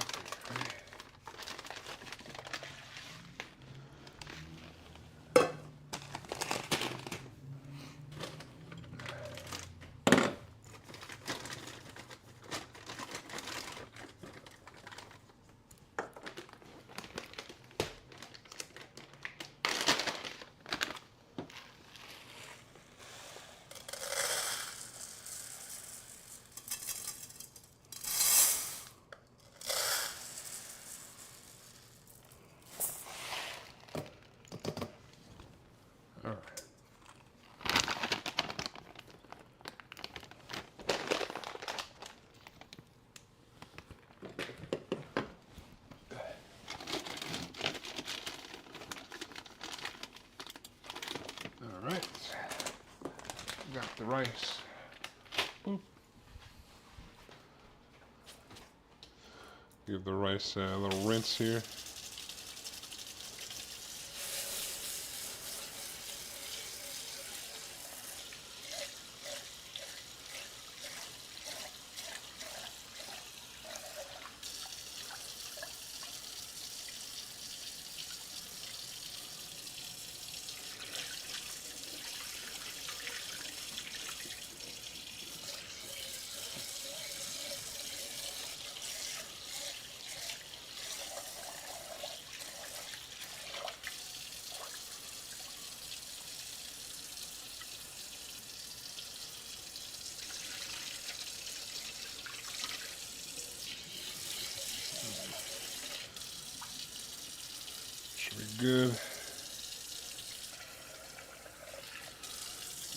Alright, got the rice. Boop. Give the rice a little rinse here. Should be good.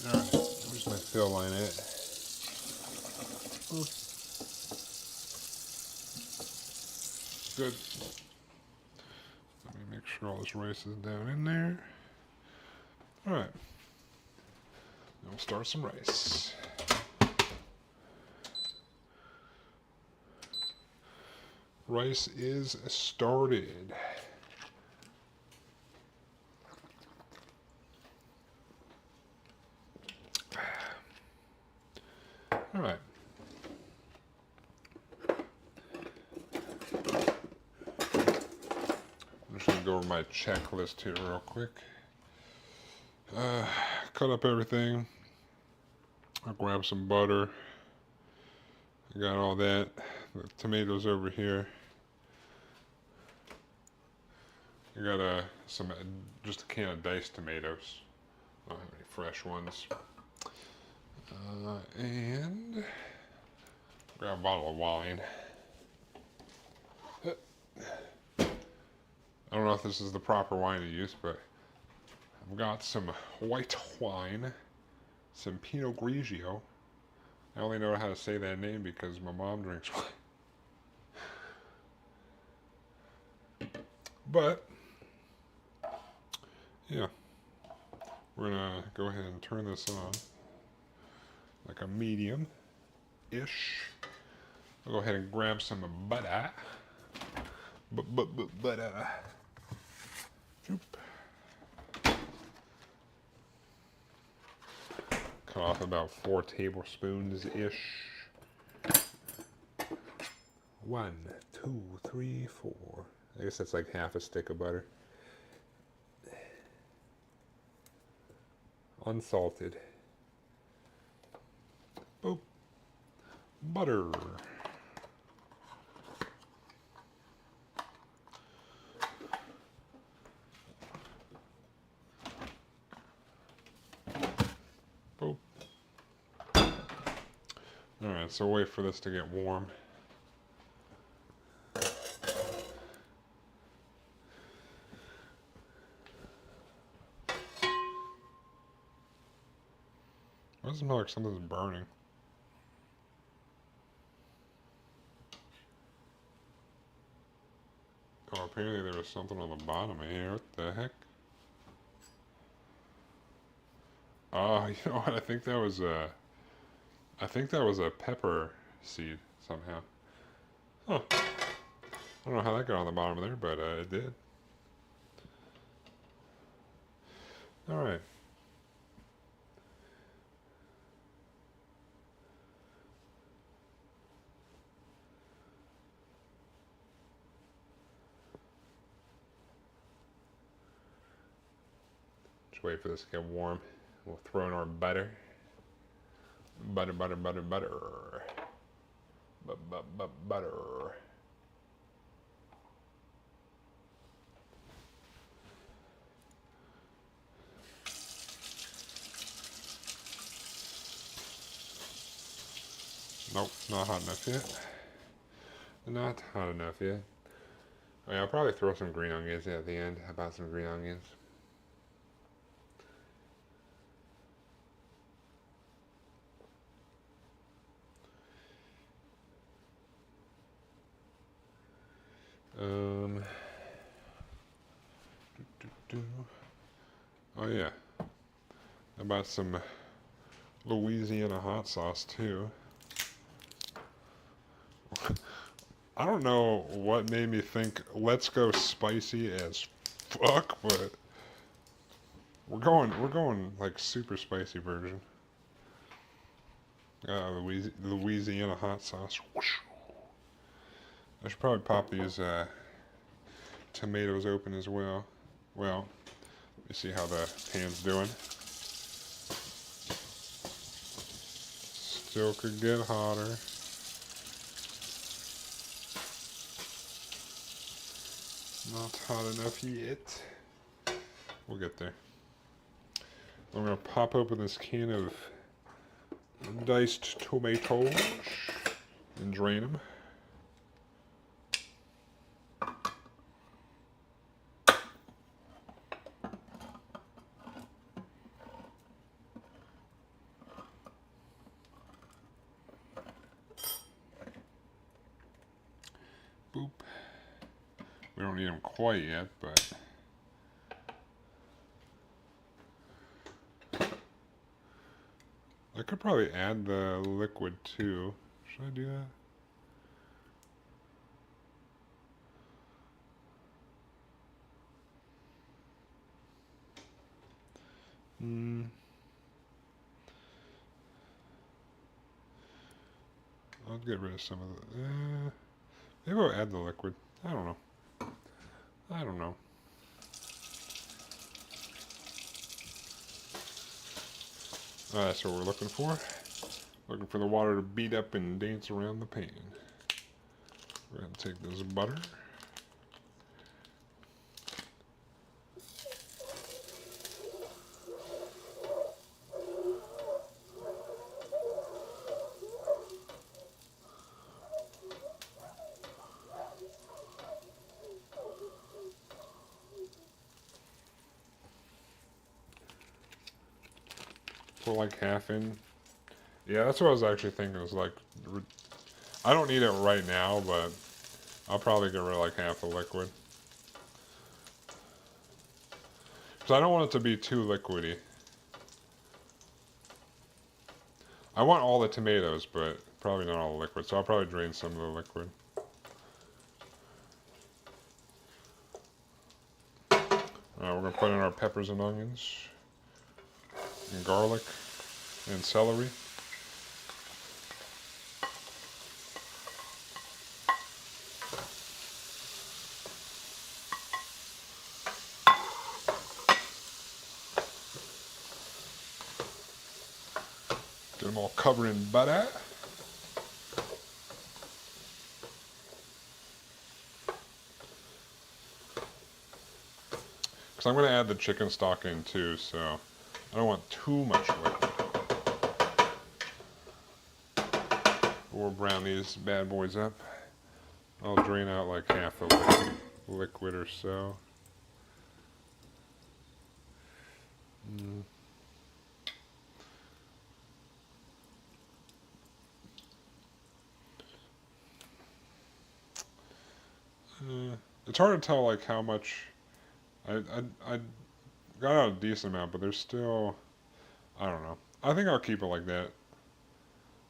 Alright, where's my fill line at? Good. Let me make sure all this rice is down in there. Alright. Now we'll start some rice. Rice is started. All right. I'm just gonna go over my checklist here real quick. Cut up everything. I'll grab some butter. I got all that. The tomatoes over here. I got just a can of diced tomatoes. I don't have any fresh ones. And grab a bottle of wine. I don't know if this is the proper wine to use, but I've got some white wine, some Pinot Grigio. I only know how to say that name because my mom drinks wine. But, yeah, we're gonna go ahead and turn this on like a medium-ish. I'll go ahead and grab some butter. Butter. Cut off about 4 tablespoons-ish. 1, 2, 3, 4. I guess that's like half a stick of butter. Unsalted. Boop. Butter. Boop. Alright, so wait for this to get warm. Why does it smell like something's burning? Oh, apparently there was something on the bottom of here. What the heck? Oh, you know what? I think that was a pepper seed somehow. Huh. I don't know how that got on the bottom of there, but it did. Alright. Just wait for this to get warm. We'll throw in our butter. Butter. Butter. Nope, not hot enough yet. Not hot enough yet. Oh, yeah, I'll probably throw some green onions at the end. How about some green onions? Oh yeah, I bought some Louisiana hot sauce too. I don't know what made me think let's go spicy as fuck, but we're going like super spicy version. Louisiana hot sauce. I should probably pop these tomatoes open as well. Well, let me see how the pan's doing. Still could get hotter. Not hot enough yet. We'll get there. I'm gonna pop open this can of diced tomatoes and drain them. Boop. We don't need them quite yet, but I could probably add the liquid too. Should I do that? I'll get rid of some of the. Maybe I'll add the liquid. I don't know. That's what we're looking for. Looking for the water to beat up and dance around the pan. We're going to take this butter. Put like half in. Yeah, that's what I was actually thinking. Was like, I don't need it right now, but I'll probably get rid of like half the liquid. Because I don't want it to be too liquidy. I want all the tomatoes, but probably not all the liquid. So I'll probably drain some of the liquid. Alright, we're going to put in our peppers and onions. And garlic. And celery. Get them all covered in butter. Because I'm going to add the chicken stock in too, so I don't want too much liquid. We'll brown these bad boys up. I'll drain out like half the liquid or so. It's hard to tell like how much. I got out a decent amount, but there's still, I don't know. I think I'll keep it like that.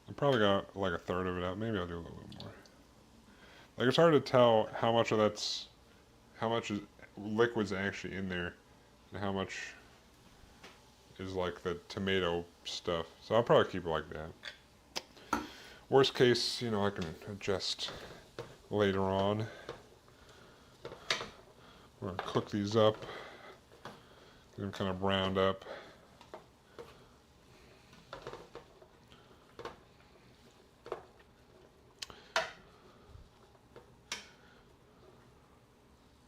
I probably got like a third of it out. Maybe I'll do a little bit more. Like it's hard to tell how much of how much liquid's actually in there, and how much is like the tomato stuff. So I'll probably keep it like that. Worst case, I can adjust later on. We're gonna cook these up, get them kind of browned up.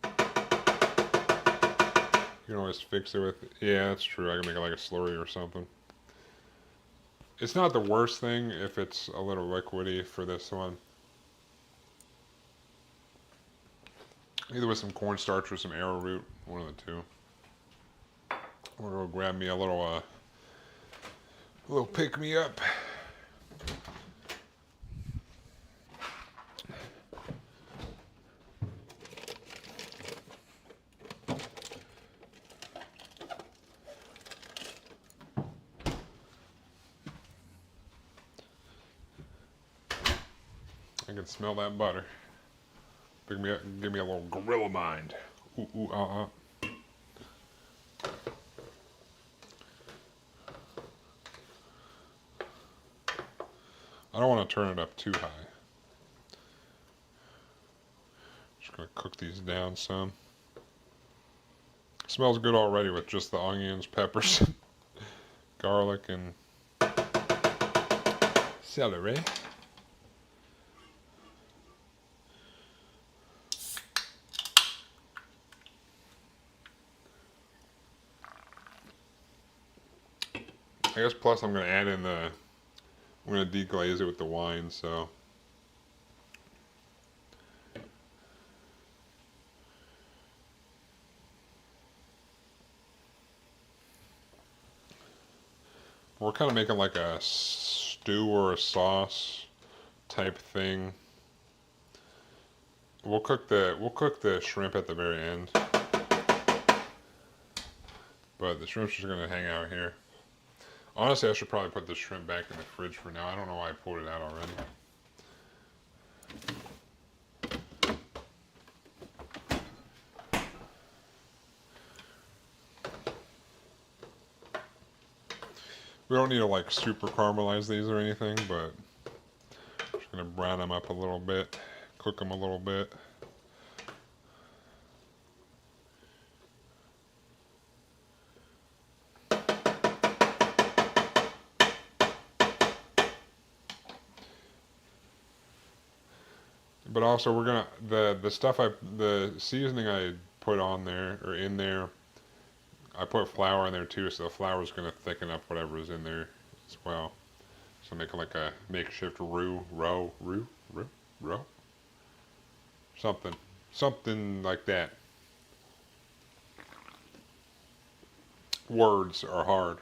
You can always fix it with, yeah, that's true. I can make it like a slurry or something. It's not the worst thing if it's a little liquidy for this one. Either with some cornstarch or some arrowroot, one of the two. I'm gonna go grab me a little pick me up. I can smell that butter. Pick me up and give me a little gorilla mind. Ooh, ooh, I don't want to turn it up too high. Just gonna cook these down some. Smells good already with just the onions, peppers, garlic, and celery. I guess plus I'm going to add in I'm going to deglaze it with the wine, so. We're kind of making like a stew or a sauce type thing. We'll cook the shrimp at the very end. But the shrimp's just going to hang out here. Honestly, I should probably put the shrimp back in the fridge for now. I don't know why I pulled it out already. We don't need to like super caramelize these or anything, but I'm just gonna brown them up a little bit, cook them a little bit. But also we're gonna the seasoning I put on there or in there, I put flour in there too, so the flour is gonna thicken up whatever is in there as well. So make it like a makeshift roux, something like that. Words are hard.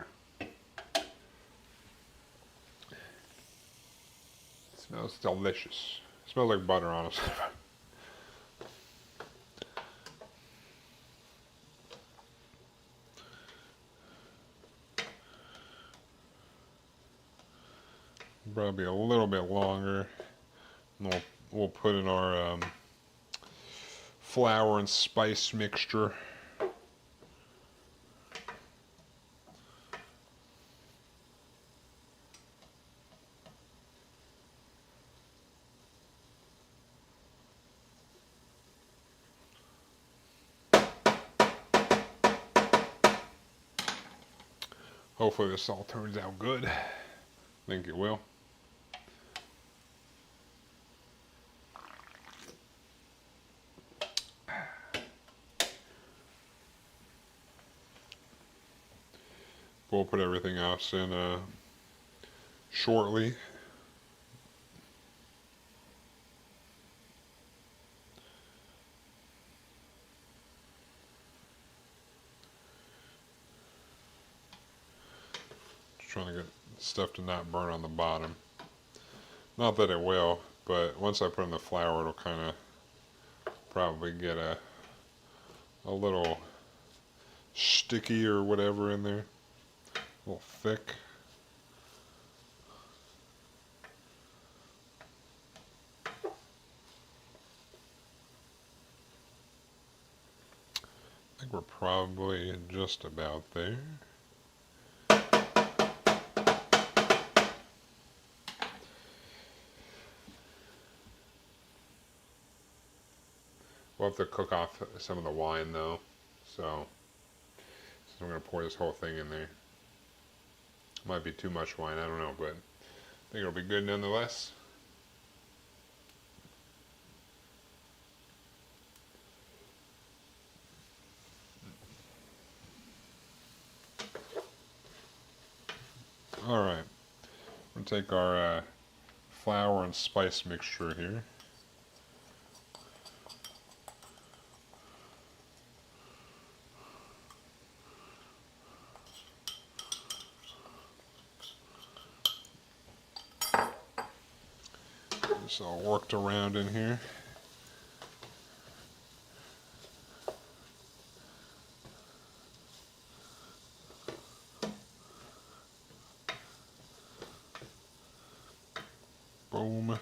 Smells delicious. Smells like butter, honestly. Probably a little bit longer. And we'll put in our flour and spice mixture. Hopefully this all turns out good. I think it will. We'll put everything else in shortly. Just trying to get stuff to not burn on the bottom. Not that it will, but once I put in the flour, it'll kind of probably get a little sticky or whatever in there. A little thick. I think we're probably just about there. We'll have to cook off some of the wine though, so I'm going to pour this whole thing in there. Might be too much wine, I don't know, but I think it'll be good nonetheless. Alright, we'll take our flour and spice mixture here. This all worked around in here. Boom.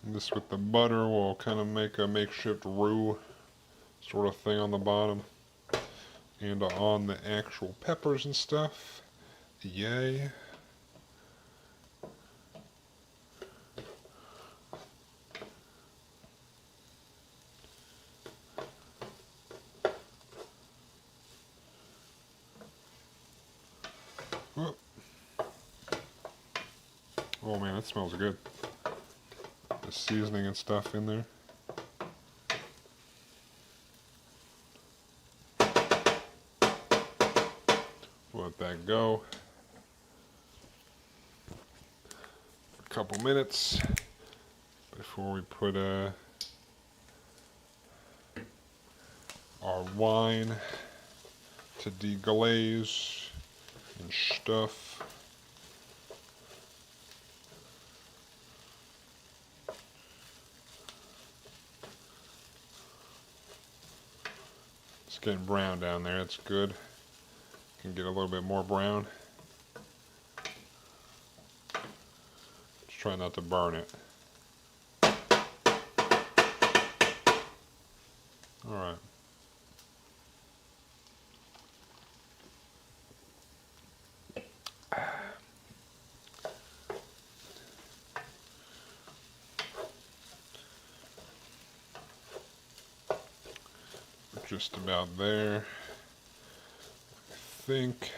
And this with the butter will kind of make a makeshift roux sort of thing on the bottom. And on the actual peppers and stuff. Yay. Oh man, that smells good. The seasoning and stuff in there. Let that go. A couple minutes before we put our wine to deglaze and stuff. It's getting brown down there, that's good. Can get a little bit more brown. Just try not to burn it. Alright. Just about there, I think.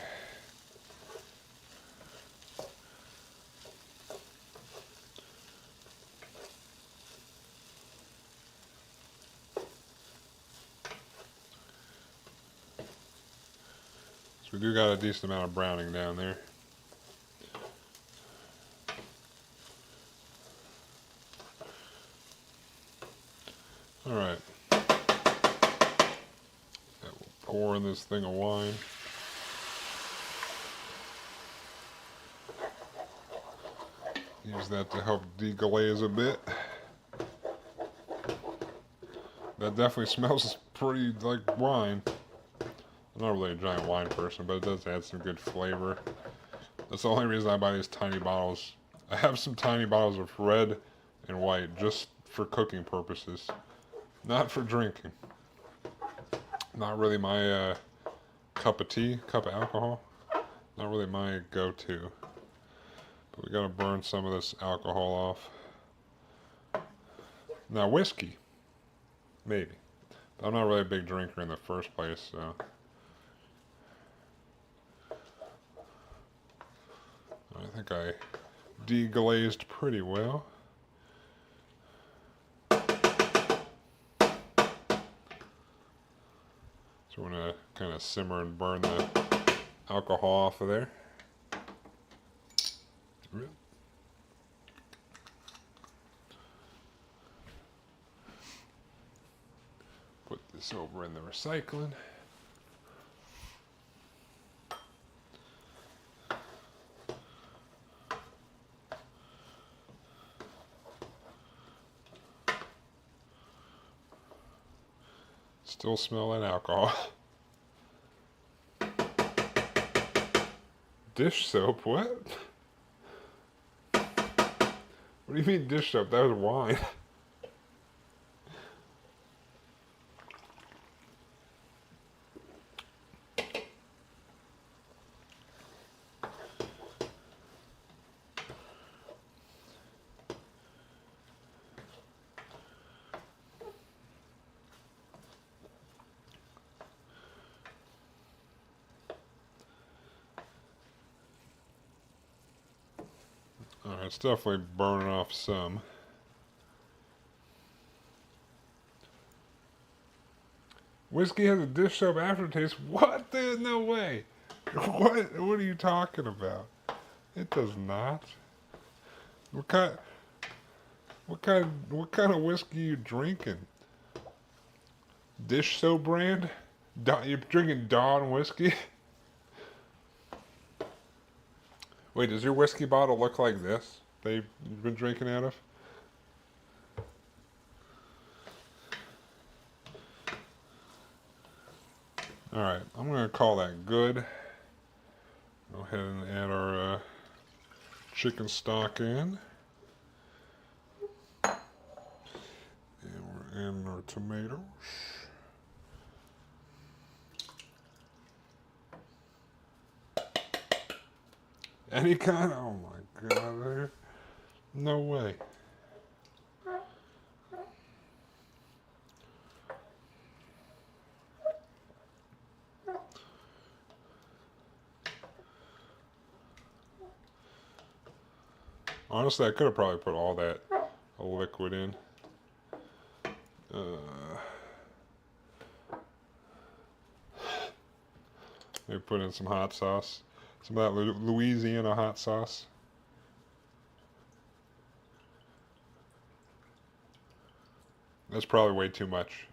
So we do got a decent amount of browning down there. All right. Pour in this thing of wine. Use that to help deglaze a bit. That definitely smells pretty like wine. I'm not really a giant wine person, but it does add some good flavor. That's the only reason I buy these tiny bottles. I have some tiny bottles of red and white just for cooking purposes, not for drinking. Not really my cup of tea, cup of alcohol. Not really my go-to. But we gotta burn some of this alcohol off. Now whiskey, maybe. But I'm not really a big drinker in the first place, so. I think I deglazed pretty well. So we're gonna kind of simmer and burn the alcohol off of there. Put this over in the recycling. Still smell that alcohol. Dish soap? What? What do you mean dish soap? That was wine. Alright, it's definitely burning off some. Whiskey has a dish soap aftertaste? What? There's no way. What are you talking about? It does not. What kind of whiskey are you drinking? Dish soap brand? You're drinking Dawn whiskey? Wait, does your whiskey bottle look like this that you've been drinking out of? Alright, I'm going to call that good. Go ahead and add our chicken stock in. And we're adding our tomatoes. Any kind? Oh my god, no way. Honestly, I could have probably put all that liquid in. Maybe put in some hot sauce. Some of that Louisiana hot sauce. That's probably way too much.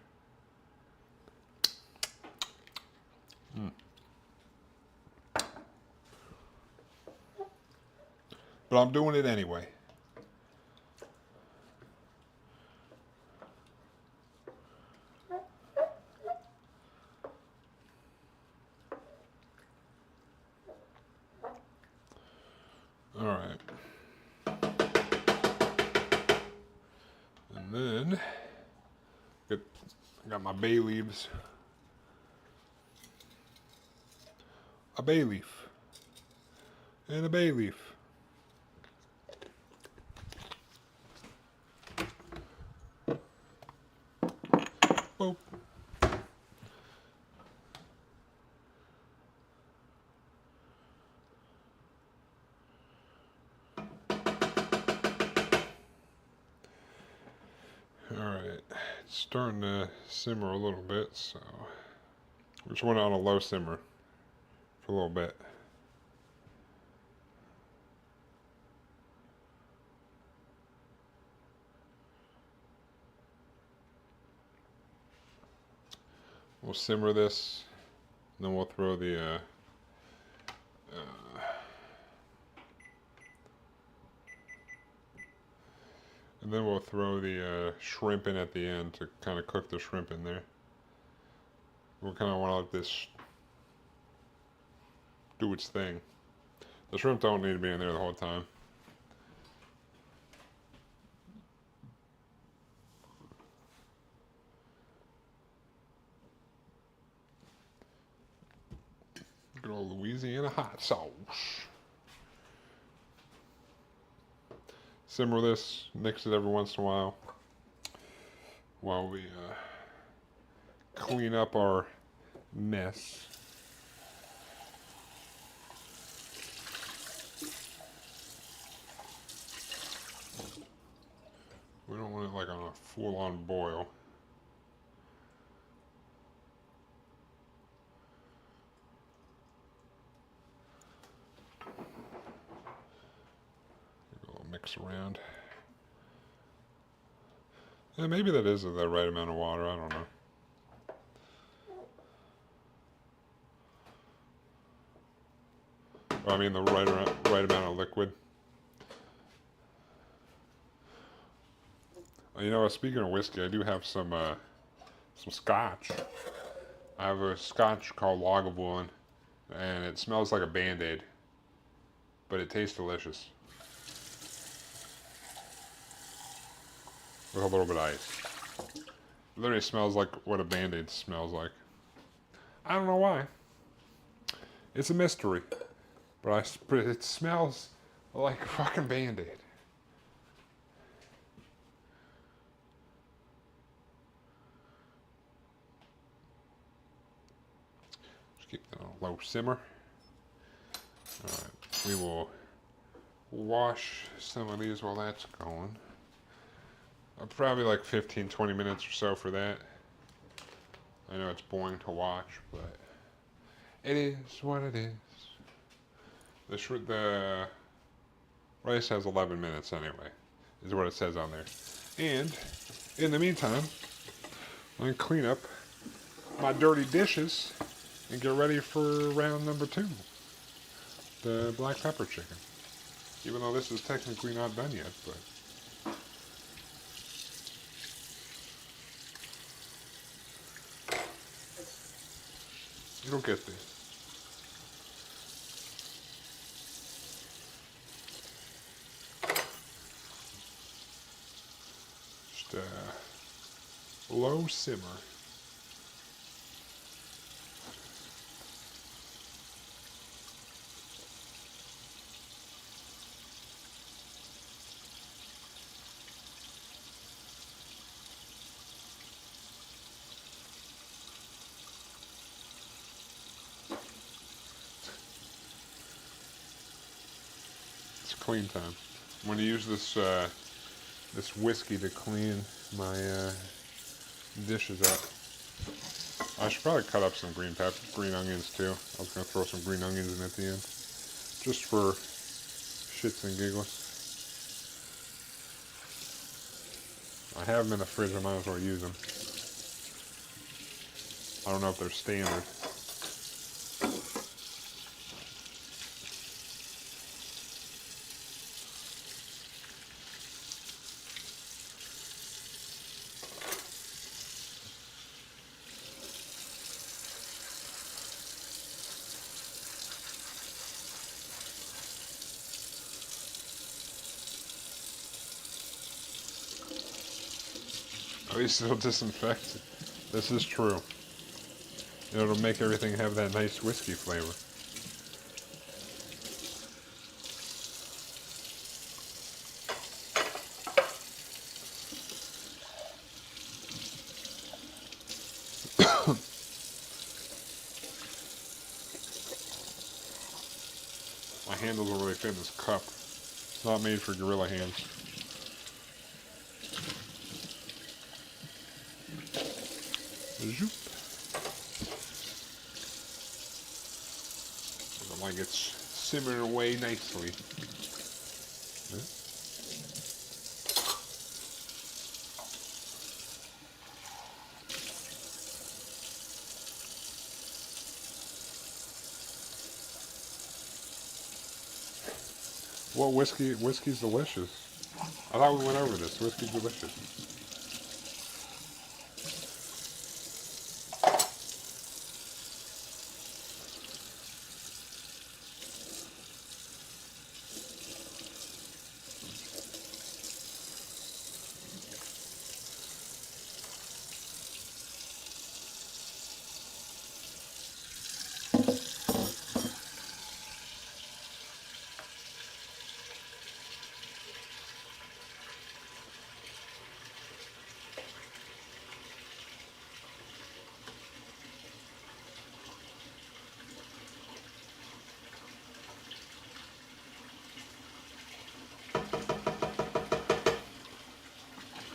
But I'm doing it anyway. All right. And then I got my bay leaves. A bay leaf. And a bay leaf. Boop. Alright, it's starting to simmer a little bit, so we just went on a low simmer for a little bit. We'll simmer this, and then we'll throw the And then we'll throw the shrimp in at the end to kind of cook the shrimp in there. We'll kind of want to let this do its thing. The shrimp don't need to be in there the whole time. Good old Louisiana hot sauce. Simmer this, mix it every once in a while we clean up our mess. We don't want it like on a full-on boil. A little mix around. Yeah, maybe that is the right amount of water. I don't know. I mean the right amount of liquid. You know, speaking of whiskey, I do have some scotch. I have a scotch called Lagavulin, and it smells like a Band-Aid, but it tastes delicious. With a little bit of ice. It literally smells like what a Band-Aid smells like. I don't know why. It's a mystery, but it smells like a fucking Band-Aid. Keep that on a low simmer. Alright, we will wash some of these while that's going. Probably like 15-20 minutes or so for that. I know it's boring to watch, but it is what it is. The rice has 11 minutes anyway, is what it says on there. And in the meantime, I'm going to clean up my dirty dishes and get ready for round number 2, the black pepper chicken. Even though this is technically not done yet, but it'll get there. Just low simmer. Clean time. I'm going to use this this whiskey to clean my dishes up. I should probably cut up some green onions too. I was going to throw some green onions in at the end, just for shits and giggles. I have them in the fridge. I might as well use them. I don't know if they're standard. At least it'll disinfect it. This is true. It'll make everything have that nice whiskey flavor. My handles will really fit in this cup. It's not made for gorilla hands. Zoop. Like it's simmering away nicely. Well, whiskey's delicious. I thought we went over this. Whiskey delicious.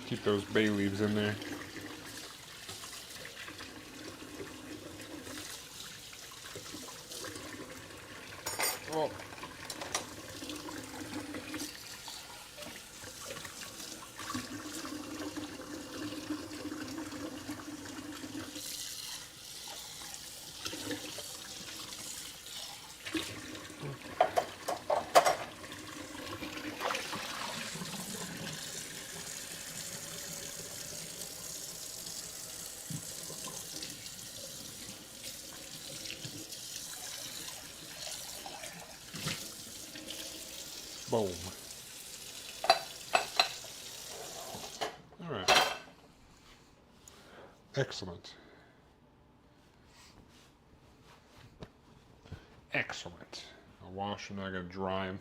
Keep those bay leaves in there. Oh. Boom. All right. Excellent. Excellent. I'll wash them. I gotta dry them.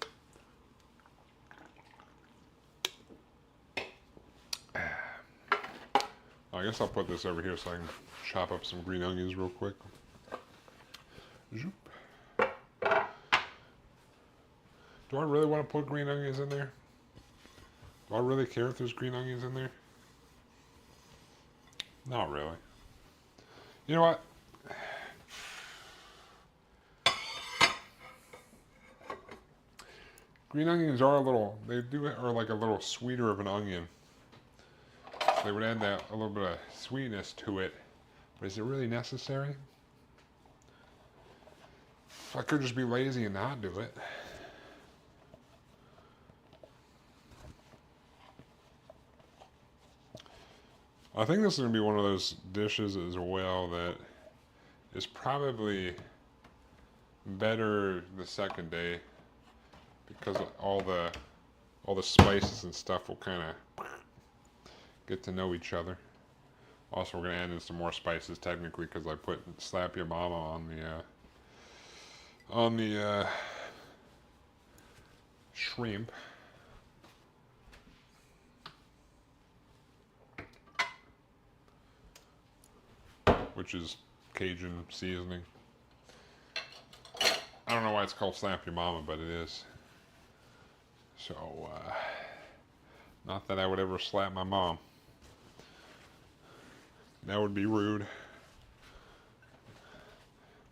I guess I'll put this over here so I can chop up some green onions real quick. Zoop. Do I really want to put green onions in there? Do I really care if there's green onions in there? Not really. You know what? Green onions are are like a little sweeter of an onion. They would add that a little bit of sweetness to it. But is it really necessary? I could just be lazy and not do it. I think this is going to be one of those dishes as well that is probably better the second day because all the spices and stuff will kind of get to know each other. Also, we're going to add in some more spices technically because I put Slap Your Mama on the shrimp. Which is Cajun seasoning. I don't know why it's called Slap Your Mama, but it is. So, not that I would ever slap my mom. That would be rude.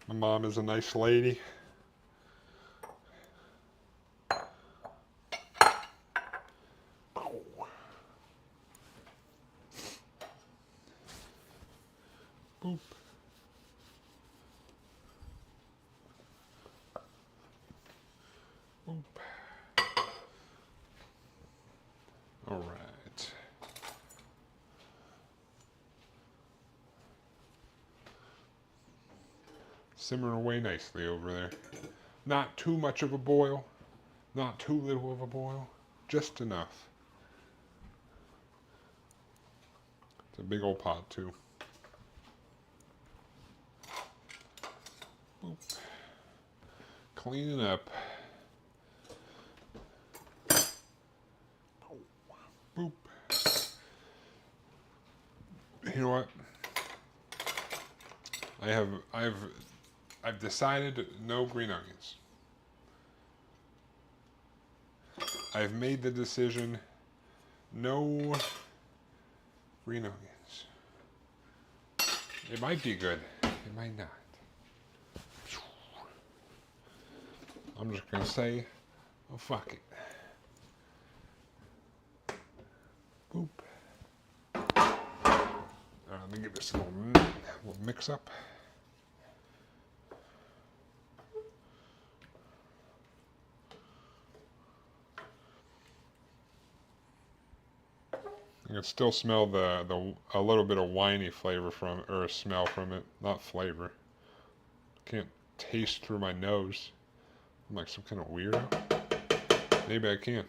My mom is a nice lady. Boop. Boop. All right. Simmering away nicely over there. Not too much of a boil, not too little of a boil, just enough. It's a big old pot too. Boop. Cleaning up. Boop. You know what? I've decided no green onions. I've made the decision no green onions. It might be good. It might not. I'm just gonna say, oh fuck it. Boop. Let me give this a little mix up. I can still smell the a little bit of winey flavor from it, or a smell from it, not flavor. Can't taste through my nose. I'm like some kind of weirdo. Maybe I can.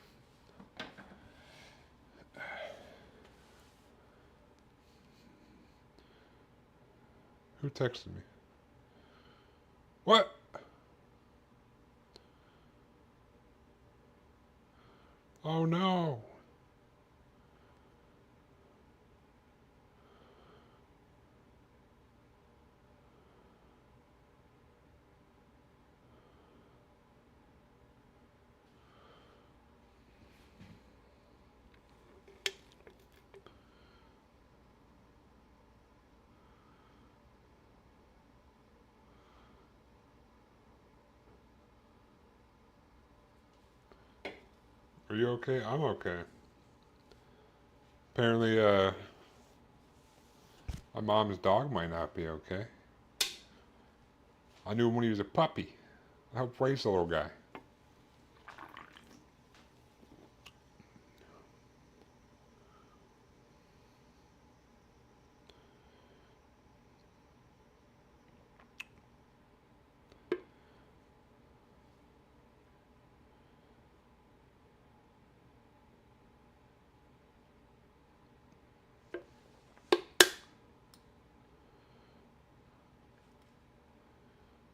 Who texted me? What? Oh no. Are you okay? I'm okay. Apparently, my mom's dog might not be okay. I knew him when he was a puppy. I helped raise the little guy.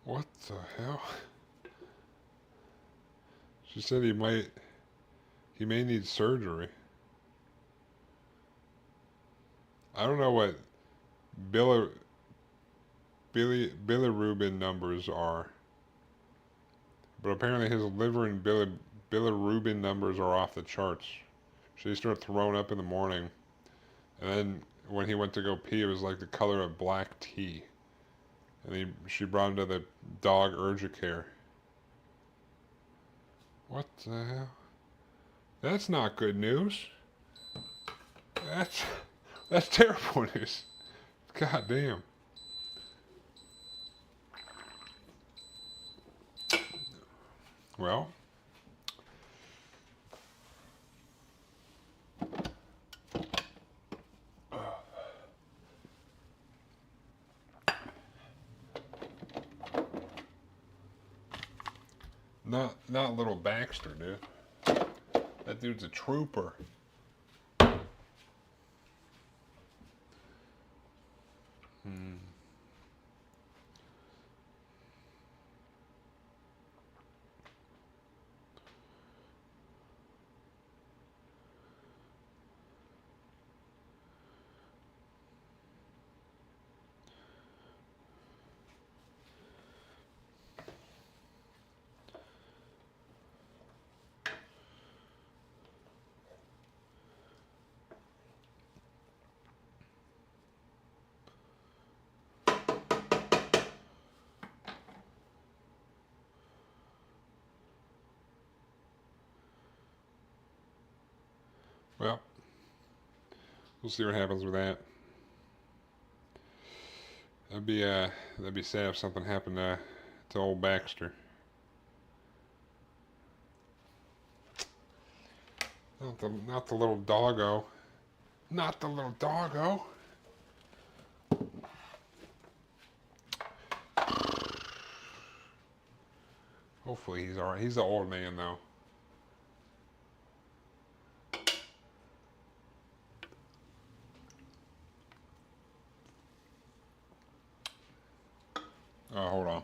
What the hell? She said he may need surgery. I don't know what Bill, bilirubin numbers are, but apparently his liver and bilirubin numbers are off the charts. She started throwing up in the morning, and then when he went to go pee, it was like the color of black tea. And she brought him to the dog urgent care. What the hell? That's not good news. That's that's terrible news. God damn. Well, not little Baxter, dude. That dude's a trooper. Hmm. Well, we'll see what happens with that. That'd be sad if something happened to old Baxter. Not the little doggo. Not the little doggo. Hopefully he's alright. He's the old man though. Hold on.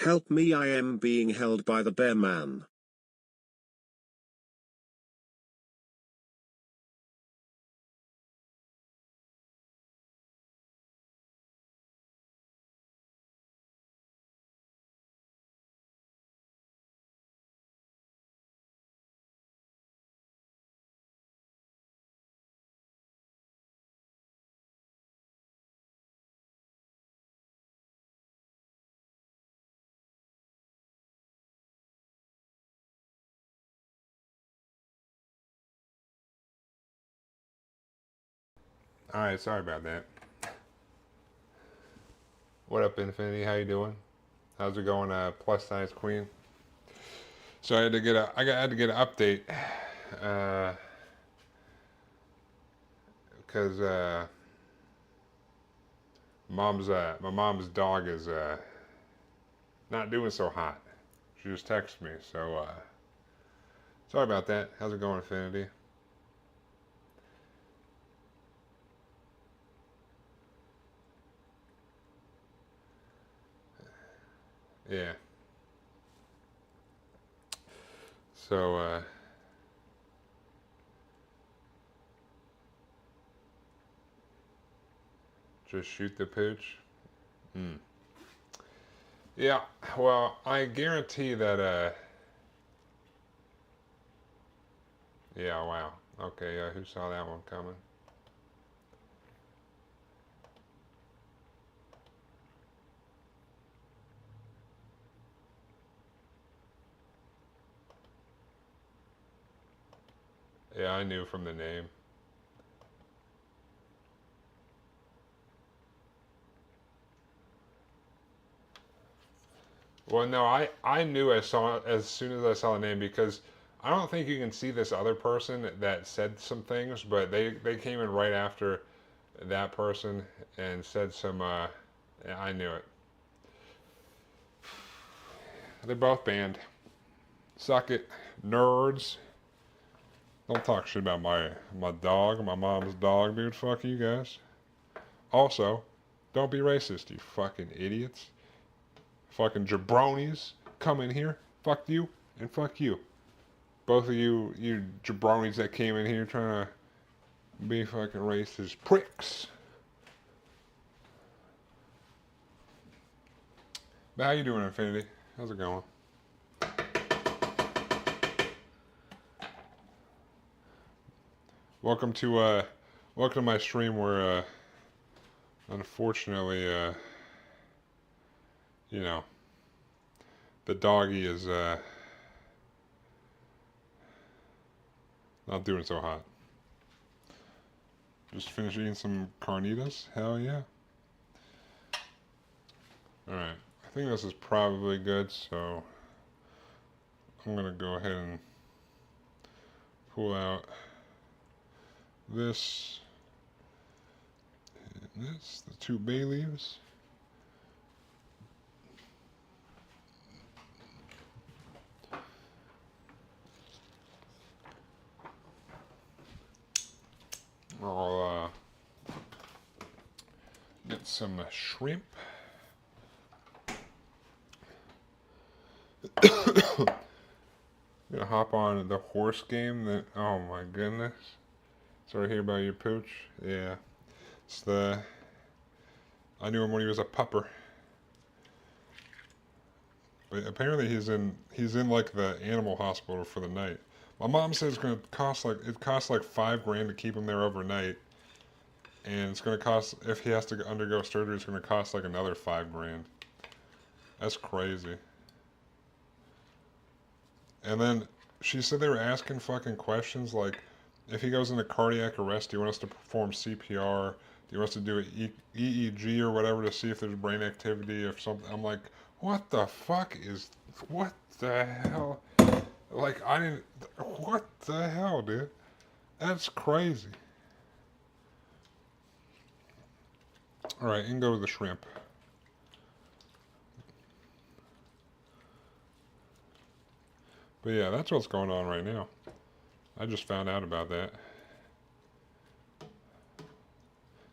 Help me, I am being held by the bear man. All right, sorry about that. What up, Infinity? How you doing? How's it going, plus size queen? So I had to get had to get an update, because my mom's dog is not doing so hot. She just texted me, so sorry about that. How's it going, Infinity? Yeah. So just shoot the pooch. Hmm. Yeah. Well, I guarantee that. Yeah. Wow. Okay. Who saw that one coming? Yeah, I knew from the name. Well, no, I knew I saw it as soon as I saw the name because I don't think you can see this other person that said some things, but they came in right after that person and said some. Yeah, I knew it. They're both banned. Suck it, nerds. Don't talk shit about my dog, my mom's dog, dude. Fuck you guys. Also, don't be racist, you fucking idiots. Fucking jabronis. Come in here. Fuck you and fuck you. Both of you jabronis that came in here trying to be fucking racist pricks. But how you doing, Infinity? How's it going? Welcome to welcome to my stream where unfortunately you know the doggy is not doing so hot. Just finished eating some carnitas. Hell yeah. All right. I think this is probably good, so I'm gonna go ahead and pull out this and this, the two bay leaves. I'll get some shrimp. Gonna hop on the horse game. That oh my goodness. Sorry to hear about your pooch. Yeah, it's the I knew him when he was a pupper. But apparently he's in like the animal hospital for the night. My mom says it's gonna cost like it costs like $5 grand to keep him there overnight, and it's gonna cost if he has to undergo surgery, it's gonna cost like another $5 grand. That's crazy. And then she said they were asking fucking questions like, if he goes into cardiac arrest, do you want us to perform CPR? Do you want us to do an EEG or whatever to see if there's brain activity or something? I'm like, what the fuck is, what the hell? Like, I didn't, what the hell, dude? That's crazy. All right, and go to the shrimp. But yeah, that's what's going on right now. I just found out about that.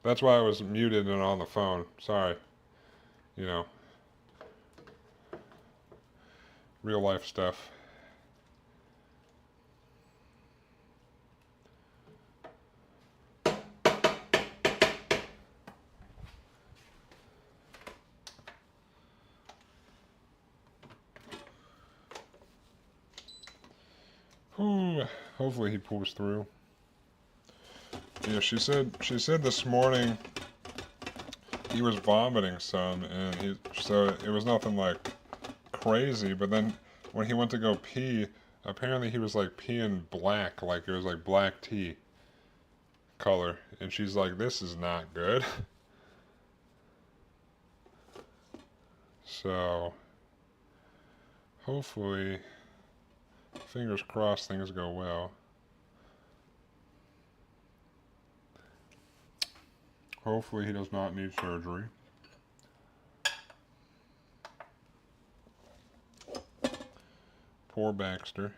That's why I was muted and on the phone. Sorry. You know. real life stuff. Ooh, hopefully he pulls through. Yeah, she said this morning he was vomiting some, and so it was nothing like crazy. But then when he went to go pee, apparently he was like peeing black, like it was like black tea color, and she's like, "This is not good." So hopefully, fingers crossed, things go well. Hopefully he does not need surgery. Poor Baxter.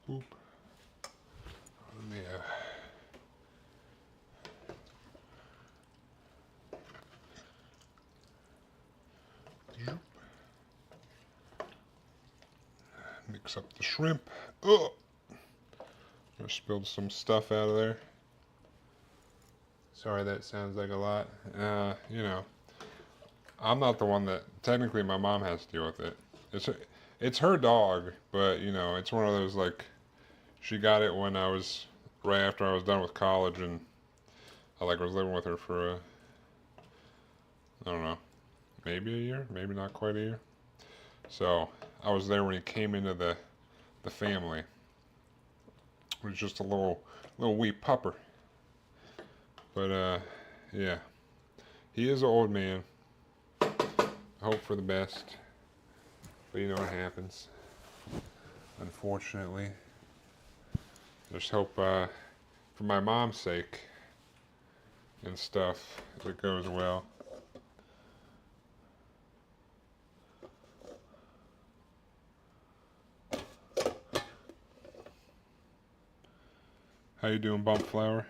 Oop. Yeah. Mix up the shrimp. Oh, I spilled some stuff out of there. Sorry, that sounds like a lot. You know, I'm not the one that. Technically, my mom has to deal with it. It's her dog, but you know, it's one of those like, she got it when I was right after I was done with college, and I like was living with her for I don't know, maybe a year, maybe not quite a year. So I was there when he came into the family. It was just a little wee pupper. But yeah, he is an old man. I hope for the best, but you know what happens. Unfortunately, just hope for my mom's sake and stuff it goes well. How you doing, Bump Flower?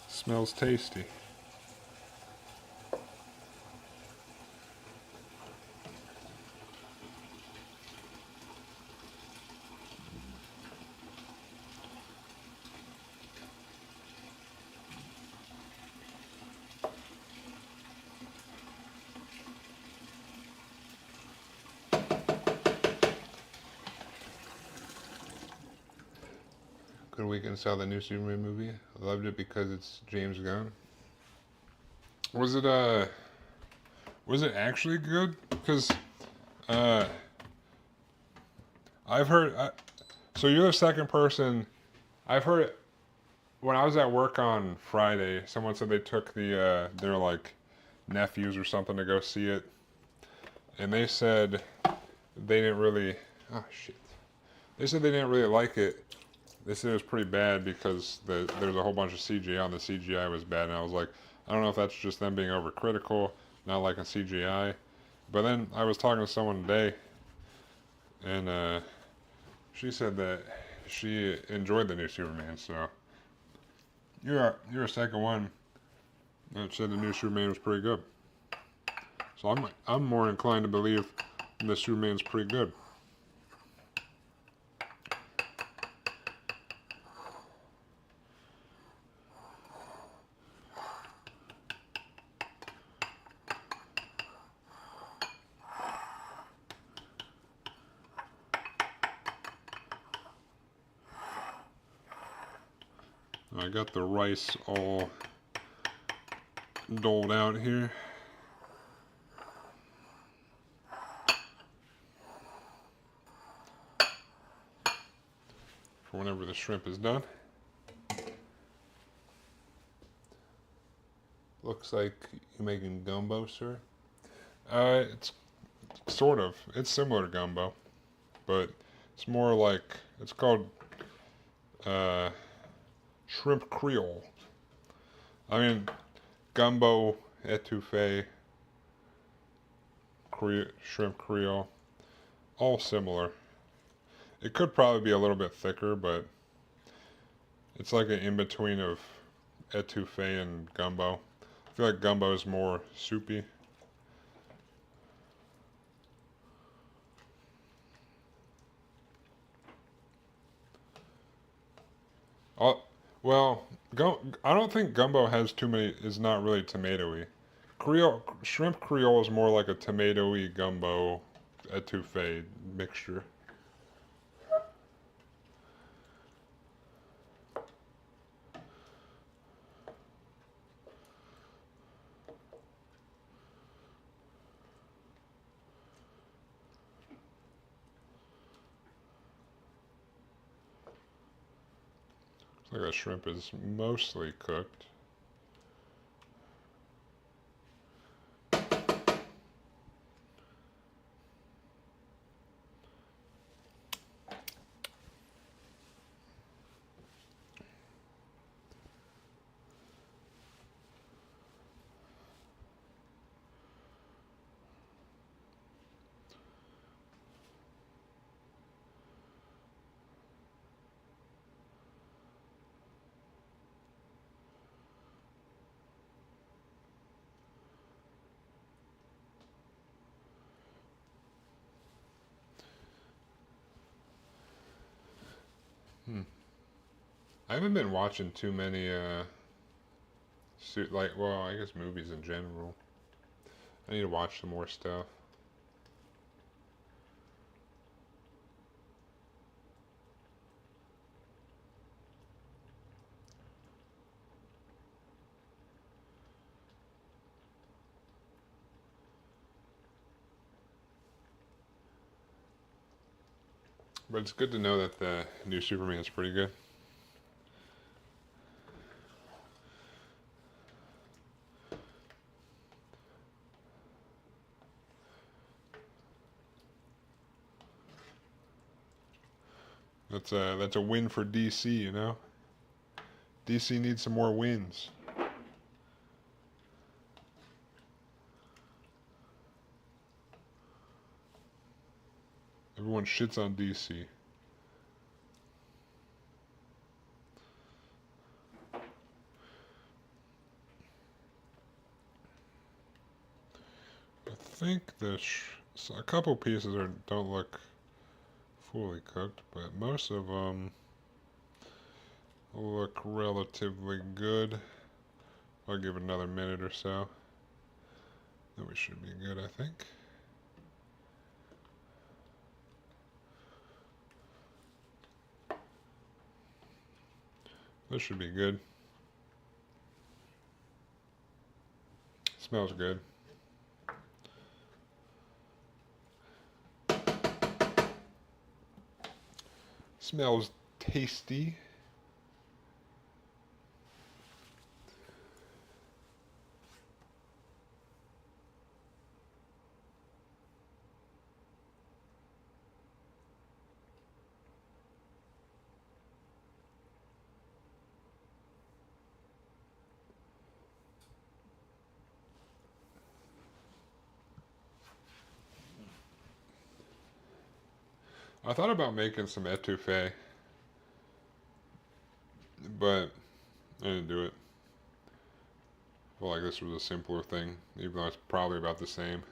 Smells tasty. Good weekend, saw the new Superman movie. I loved it because it's James Gunn. Was it was it actually good? Because uh I've heard so you're the second person I've heard. when I was at work on Friday, someone said they took their like nephews or something to go see it, and they said they didn't really. Oh shit! They said they didn't really like it. They said it was pretty bad because there's a whole bunch of CGI and the CGI was bad, and I was like, I don't know if that's just them being overcritical, not liking CGI. But then I was talking to someone today, and she said that she enjoyed the new Superman. So you're a second one that said the new Superman was pretty good. So I'm more inclined to believe the Superman's pretty good. I got the rice all doled out here. For whenever the shrimp is done. Looks like you're making gumbo, sir. It's sort of. It's similar to gumbo, but it's more like it's called uh, shrimp Creole. I mean, gumbo, etouffee, shrimp Creole, all similar. It could probably be a little bit thicker, but it's like an in between of etouffee and gumbo. I feel like gumbo is more soupy. Oh, well, I don't think gumbo has too many. Is not really tomatoey. Creole shrimp Creole is more like a tomatoey gumbo etouffee mixture. Looks like that shrimp is mostly cooked. Hmm. I haven't been watching too many well, I guess movies in general. I need to watch some more stuff. But it's good to know that the new Superman is pretty good. That's a win for DC, you know? DC needs some more wins. Everyone shits on DC. I think a couple pieces don't look fully cooked, but most of them look relatively good. I'll give it another minute or so. Then we should be good, I think. This should be good. Smells good. Smells tasty. I thought about making some etouffee, but I didn't do it. I feel like this was a simpler thing, even though it's probably about the same.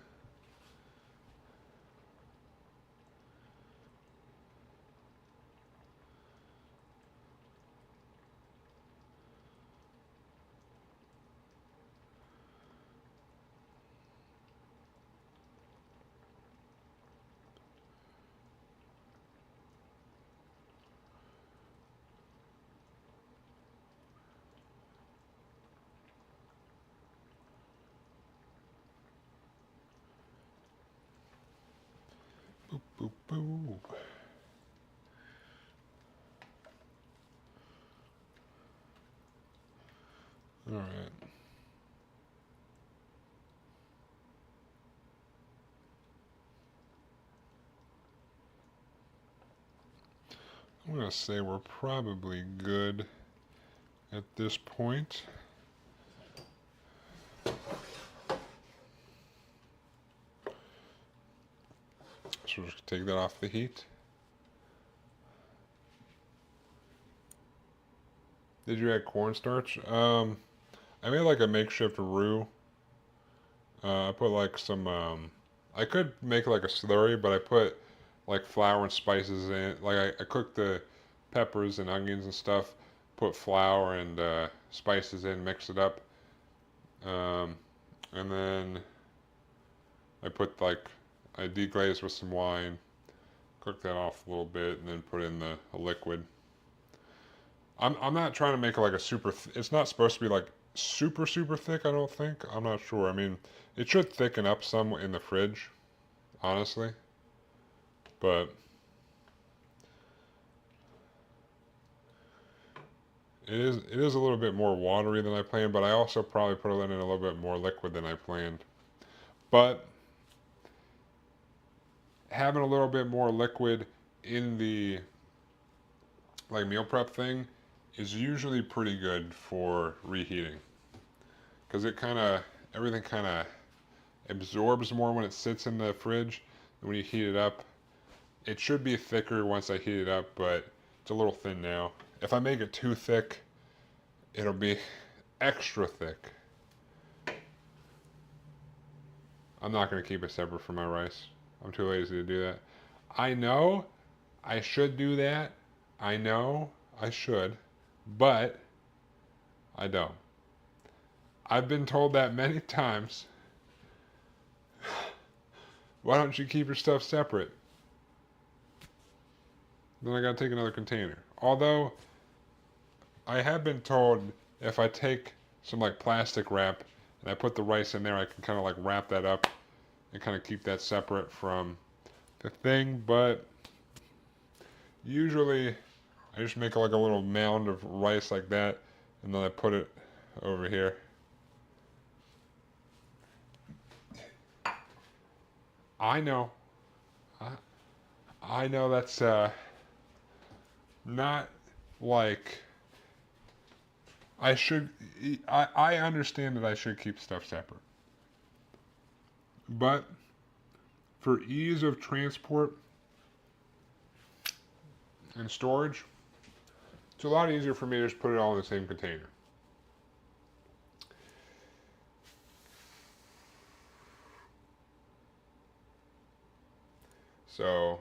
Boop, boop, boop. All right. I'm going to say we're probably good at this point. So we're just take that off the heat. Did you add cornstarch? I made like a makeshift roux. I put like some. I could make like a slurry, but I put like flour and spices in it. Like I cooked the peppers and onions and stuff. Put flour and spices in, mix it up, um, and then I put like I deglazed with some wine. Cook that off a little bit, and then put in the liquid. I'm not trying to make it like a super. It's not supposed to be like super super thick. I don't think. I'm not sure. I mean, it should thicken up some in the fridge, honestly. But it is a little bit more watery than I planned. But I also probably put it in a little bit more liquid than I planned. But having a little bit more liquid in the like meal prep thing is usually pretty good for reheating because it kind of everything kind of absorbs more when it sits in the fridge. And when you heat it up, it should be thicker once I heat it up, but it's a little thin now. If I make it too thick, it'll be extra thick. I'm not going to keep it separate from my rice. I'm too lazy to do that. I know I should do that. I know I should, but I don't. I've been told that many times. Why don't you keep your stuff separate? Then I gotta take another container. Although I have been told if I take some like plastic wrap and I put the rice in there, I can kind of like wrap that up and kind of keep that separate from the thing. But usually I just make like a little mound of rice like that, and then I put it over here. I know, I, I know that's not like I should. I understand that I should keep stuff separate, but for ease of transport and storage, it's a lot easier for me to just put it all in the same container. So,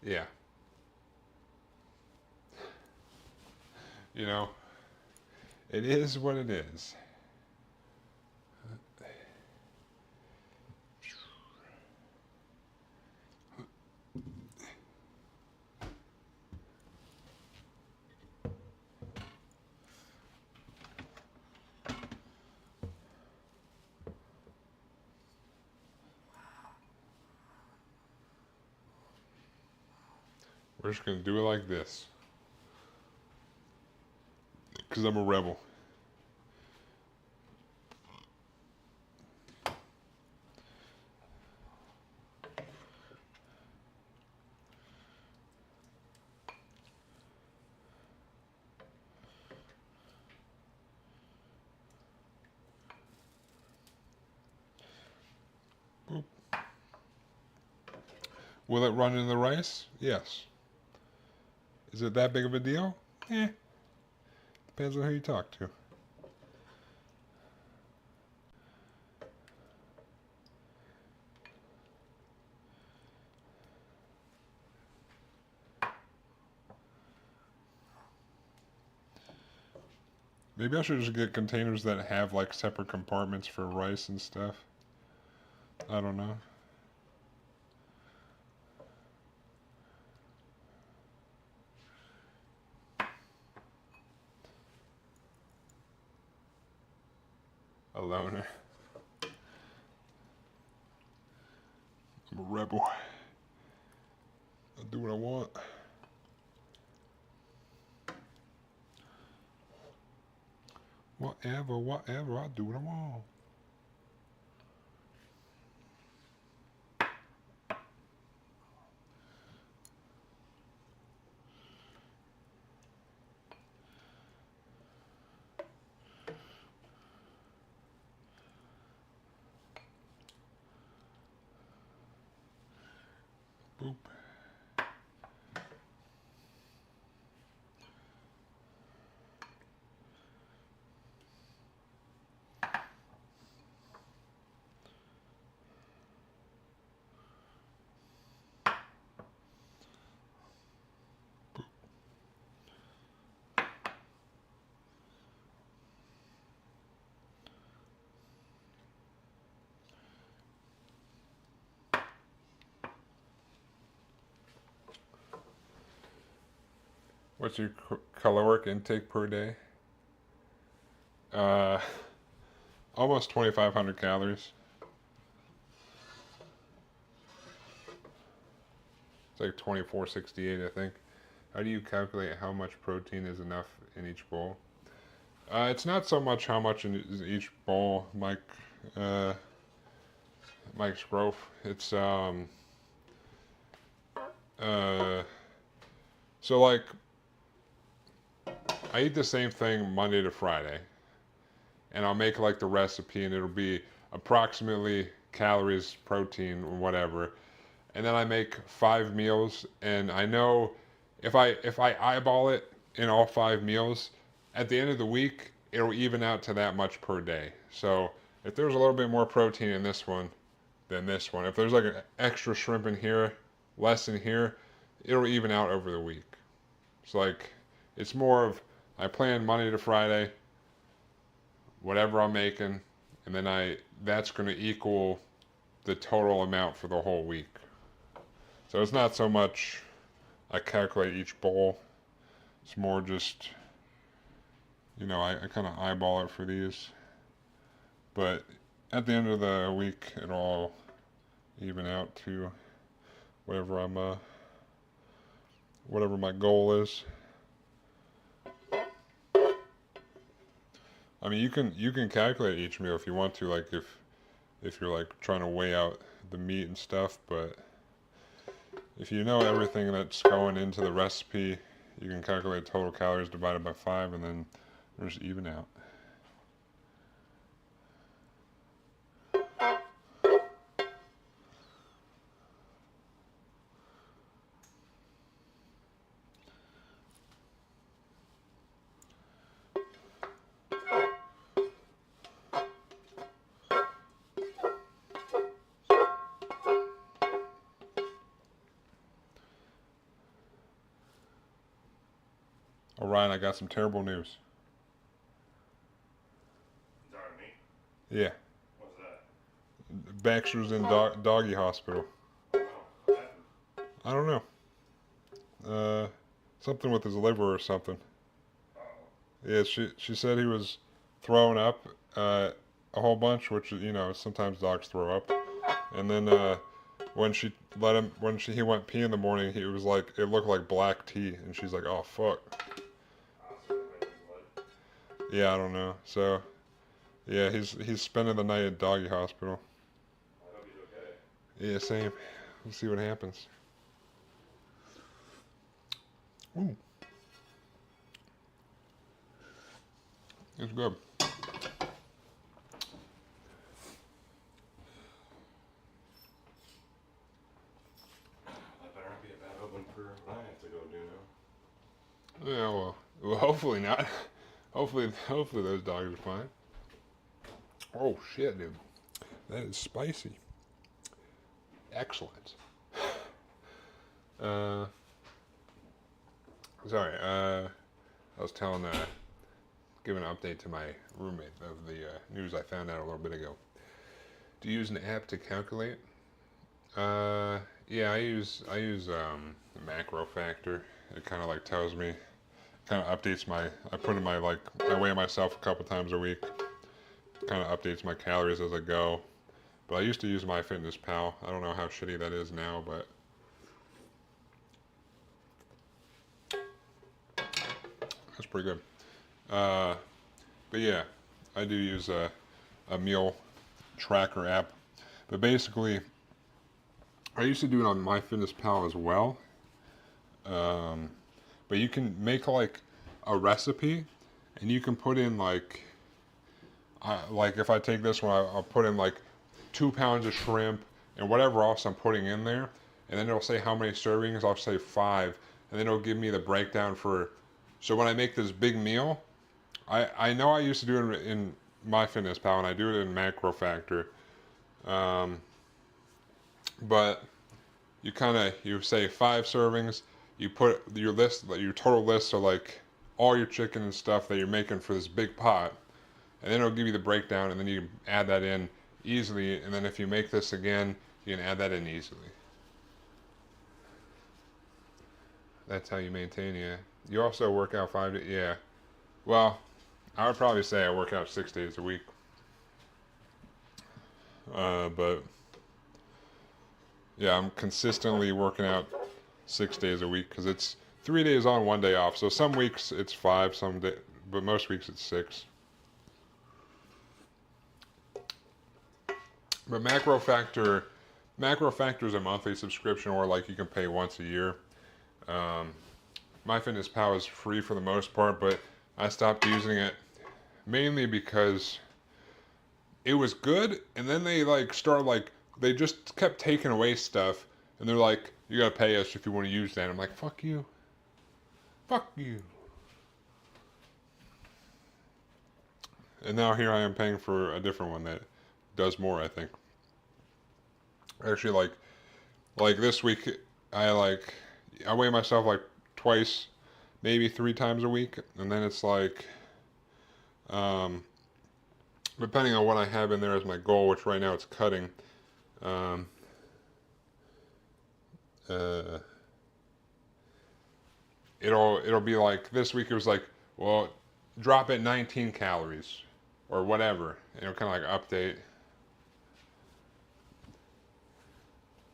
yeah, you know, it is what it is. We're just gonna do it like this, because I'm a rebel. Will it run in the rice? Yes. Is it that big of a deal? Eh. Depends on who you talk to. Maybe I should just get containers that have like separate compartments for rice and stuff. I don't know. A loner. I'm a rebel. I'll do what I want. Whatever, whatever, I'll do what I want. Boop. What's your caloric intake per day? Uh, Almost 2,500 calories. It's like 2468, I think. How do you calculate how much protein is enough in each bowl? It's not so much how much in each bowl, Mike Scrofe. It's uh, so like I eat the same thing Monday to Friday, and I'll make like the recipe, and it'll be approximately calories, protein, whatever. And then I make 5 meals, and I know if I eyeball it in all 5 meals, at the end of the week it'll even out to that much per day. So if there's a little bit more protein in this one than this one, if there's like an extra shrimp in here, less in here, it'll even out over the week. It's like it's more of I plan Monday to Friday, whatever I'm making, and then I that's going to equal the total amount for the whole week. So it's not so much I calculate each bowl. It's more just, I kind of eyeball it for these. But at the end of the week, it'll all even out to whatever whatever my goal is. I mean, you can calculate each meal if you want to, like if you're like trying to weigh out the meat and stuff, but if you know everything that's going into the recipe, you can calculate total calories divided by 5 and then just even out. All right, I got some terrible news. Darn me. Yeah, What's that? Baxter's in doggy hospital. Oh, what happened? I don't know. Something with his liver or something. Uh-oh. Yeah, she said he was throwing up a whole bunch, which sometimes dogs throw up. And then when she let him, he went pee in the morning, he was like it looked like black tea, and she's like, oh fuck. So maybe blood. Yeah, I don't know. So yeah, he's spending the night at doggy hospital. I hope he's okay. Yeah, same. We'll see what happens. Ooh, it's good. Yeah, well, hopefully not. Hopefully those dogs are fine. Oh shit, dude, that is spicy. Excellent. Uh, sorry. I was giving an update to my roommate of the news I found out a little bit ago. Do you use an app to calculate? Yeah, I use macro factor. It kind of like tells me, kind of updates my. I put in my like I weigh myself a couple times a week. Kind of updates my calories as I go. But I used to use MyFitnessPal. I don't know how shitty that is now, but that's pretty good. Uh, but yeah, I do use a meal tracker app. But basically, I used to do it on MyFitnessPal as well. Um, but you can make like a recipe, and you can put in like if I take this one, I'll put in like 2 pounds of shrimp and whatever else I'm putting in there, and then it'll say how many servings. I'll say 5, and then it'll give me the breakdown for. So when I make this big meal, I know I used to do it in MyFitnessPal, and I do it in Macro Factor. Um, but you say 5 servings. You put your total list, so like all your chicken and stuff that you're making for this big pot, and then it'll give you the breakdown, and then you add that in easily. And then if you make this again, you can add that in easily. That's how you maintain, yeah. You also work out 5 days, yeah. Well, I would probably say I work out 6 days a week. But yeah, I'm consistently working out 6 days a week because it's 3 days on, 1 day off. So some weeks it's 5, but most weeks it's 6. But Macro Factor is a monthly subscription, or like you can pay once a year. Um, MyFitnessPal is free for the most part, but I stopped using it mainly because it was good, and then they just kept taking away stuff, and they're like, you gotta pay us if you want to use that. I'm like, fuck you. And now here I am paying for a different one that does more, I think. Actually, like this week, I weigh myself like twice, maybe 3 times a week, and then it's like, um, depending on what I have in there as my goal, which right now it's cutting. Um, uh, it'll be like this week. It was like, well, drop it 19 calories or whatever. And it'll kind of like update.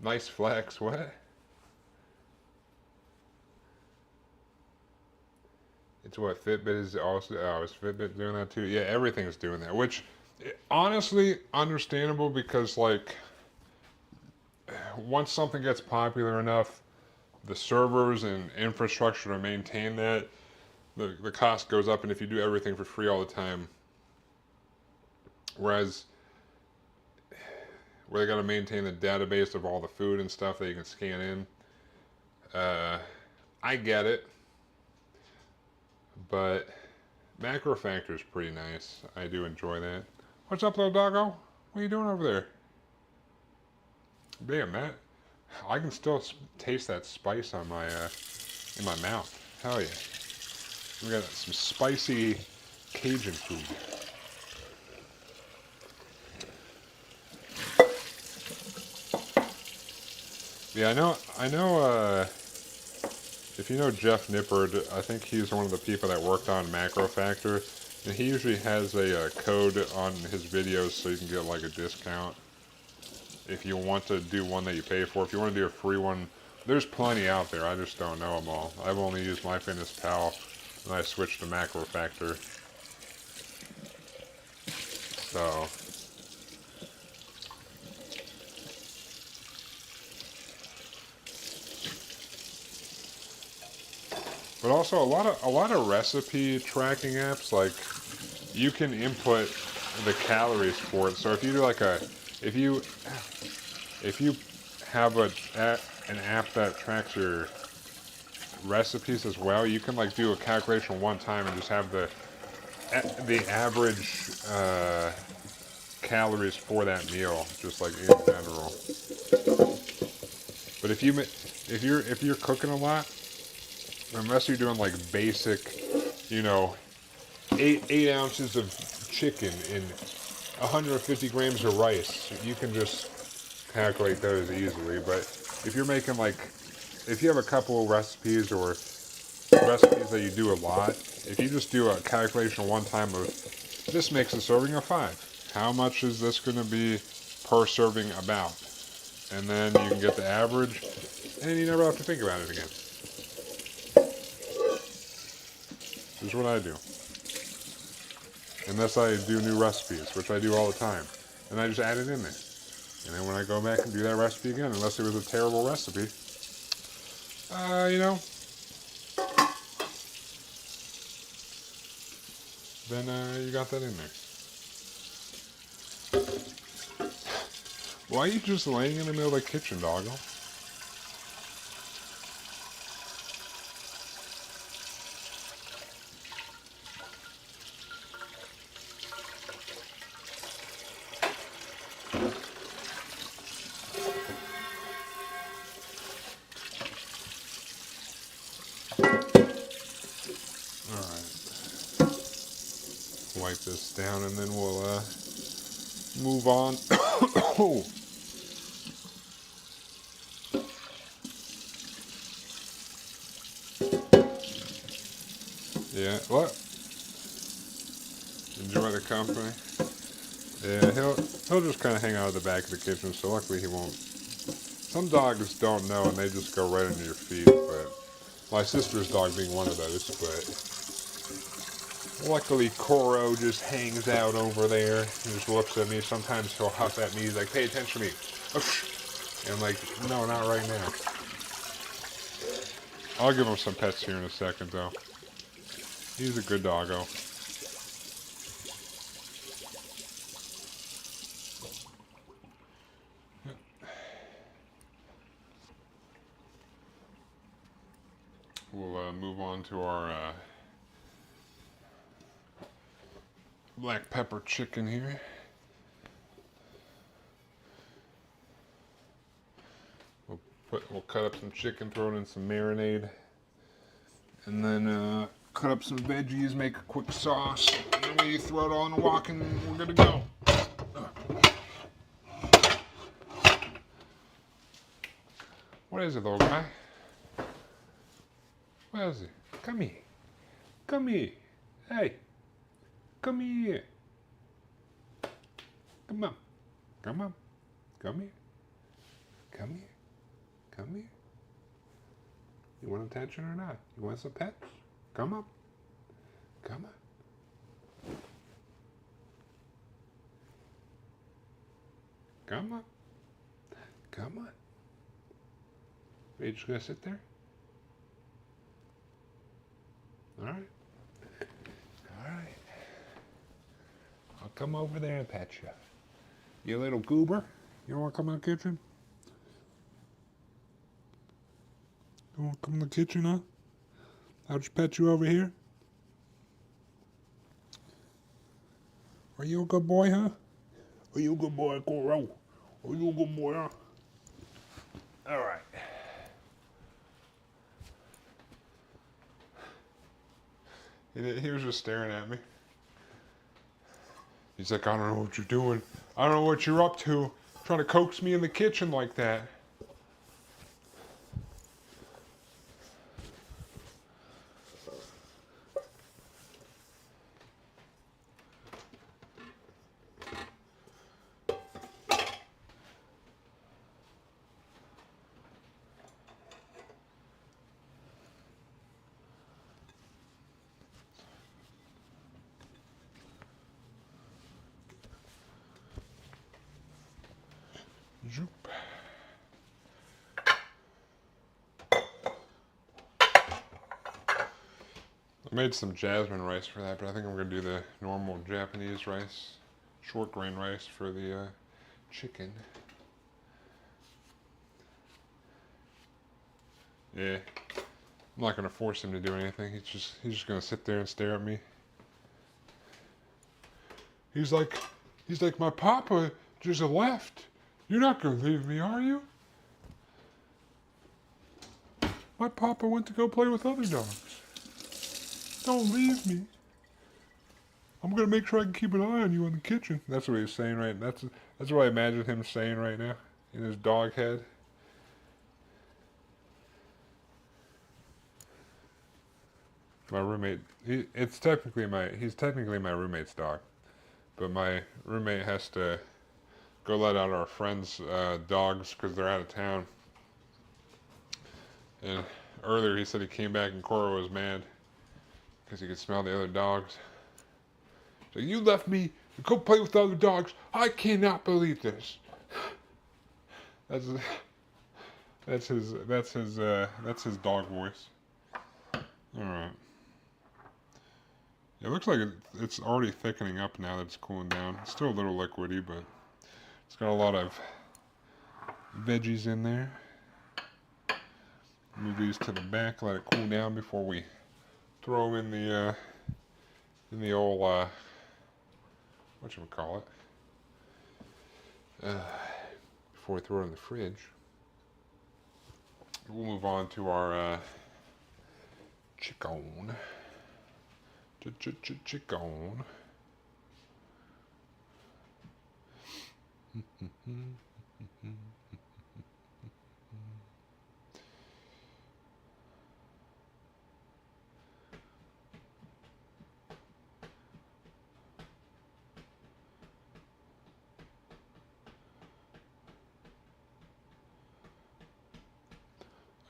Nice flex. What? It's what Fitbit is also. Oh, is Fitbit doing that too? Yeah, everything's doing that. Which, honestly, understandable because like, once something gets popular enough, the servers and infrastructure to maintain that, the cost goes up. And if you do everything for free all the time, whereas where they got to maintain the database of all the food and stuff that you can scan in, I get it. But Macro Factor is pretty nice. I do enjoy that. What's up, little doggo? What are you doing over there? Damn, that I can still taste that spice on my in my mouth. Hell yeah! We got some spicy Cajun food. Yeah, I know. If you know Jeff Nippard, I think he's one of the people that worked on Macro Factor, and he usually has a code on his videos so you can get like a discount if you want to do one that you pay for. If you want to do a free one, there's plenty out there. I just don't know them all. I've only used MyFitnessPal, and I switched to Macro Factor. So, but also a lot of recipe tracking apps, like you can input the calories for it. So if you do like if you have an app that tracks your recipes as well, you can like do a calculation one time and just have the average calories for that meal, just like in general. But if you're cooking a lot, unless you're doing like basic, you know, 8 ounces of chicken and 150 grams of rice, you can just calculate those easily. But if you're making like, if you have a couple of recipes or recipes that you do a lot, if you just do a calculation one time of this makes a serving of 5, how much is this going to be per serving about? And then you can get the average, and you never have to think about it again. This is what I do. Unless I do new recipes, which I do all the time. And I just add it in there. And then when I go back and do that recipe again, unless it was a terrible recipe, you know, then you got that in there. Why are you just laying in the middle of the kitchen, doggo? Wipe this down and then we'll move on. Oh. Yeah, what? Enjoy the company. Yeah, he'll just kind of hang out at the back of the kitchen, so luckily he won't. Some dogs don't know and they just go right under your feet, but my sister's dog being one of those, but luckily Coro just hangs out over there and just looks at me. Sometimes he'll huff at me, he's like, pay attention to me. And I'm like, no, not right now. I'll give him some pets here in a second, though. He's a good doggo. We'll move on to our black pepper chicken here. We'll cut up some chicken, throw it in some marinade, and then cut up some veggies, make a quick sauce, and then we throw it all in the wok and we're good to go. What is it, little guy? What is it? Come here. Come here. Hey. Come here. Come on. Come on. Come here. Come here. Come here. You want attention or not? You want some pets? Come up. Come on. Come on. Come on. Are you just gonna sit there? Alright. Alright. I'll come over there and pet you. You little goober. You don't want to come in the kitchen? You want to come in the kitchen, huh? I'll just pet you over here. Are you a good boy, huh? Are you a good boy, Coro? Are you a good boy, huh? Alright. He was just staring at me. He's like, I don't know what you're doing. I don't know what you're up to. Trying to coax me in the kitchen like that. Zoop. I made some jasmine rice for that, but I think I'm going to do the normal Japanese rice, short grain rice for the chicken. Yeah. I'm not gonna force him to do anything. He's just gonna sit there and stare at me. He's like my papa just left. You're not gonna leave me, are you? My papa went to go play with other dogs. Don't leave me. I'm gonna make sure I can keep an eye on you in the kitchen. That's what he's saying right. That's what I imagine him saying right now in his dog head. My roommate, he's technically my roommate's dog, but my roommate has to go let out our friends' dogs because they're out of town. And earlier he said he came back and Cora was mad because he could smell the other dogs. So you left me to go play with other dogs. I cannot believe this. That's his dog voice. All right. It looks like it's already thickening up now that it's cooling down. It's still a little liquidy, but it's got a lot of veggies in there. Move these to the back, let it cool down before we throw them in the old whatchamacallit, before we throw it in the fridge. We'll move on to our chicken. Chicken.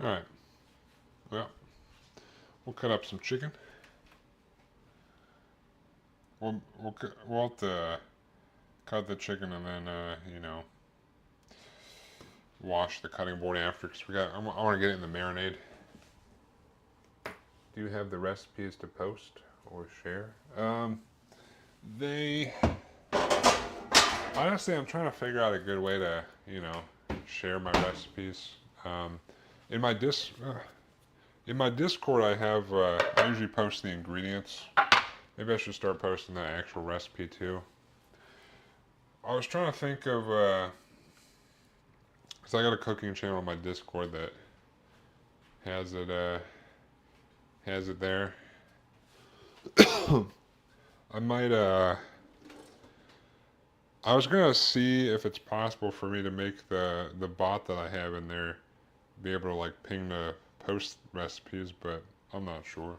All right. Well, we'll cut up some chicken. We'll have to cut the chicken and then wash the cutting board after because I want to get it in the marinade. Do you have the recipes to post or share? They honestly, I'm trying to figure out a good way to share my recipes. In my Discord, I have I usually post the ingredients. Maybe I should start posting the actual recipe too. I was trying to think of, cause I got a cooking channel on my Discord that has it there. I might, I was gonna see if it's possible for me to make the bot that I have in there be able to like ping the post recipes, but I'm not sure.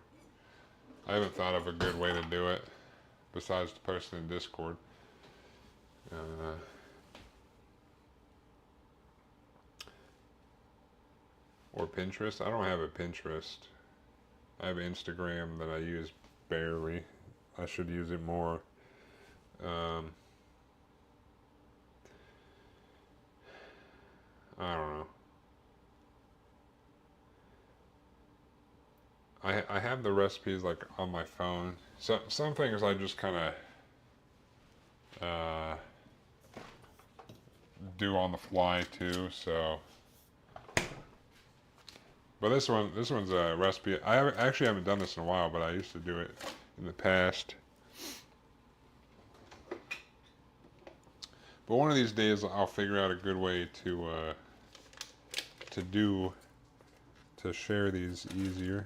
I haven't thought of a good way to do it besides posting in Discord. Or Pinterest. I don't have a Pinterest. I have Instagram that I use barely. I should use it more. I don't know. I have the recipes like on my phone. So some things I just kind of do on the fly too. So, but this one's a recipe. Actually haven't done this in a while, but I used to do it in the past. But one of these days I'll figure out a good way to share these easier.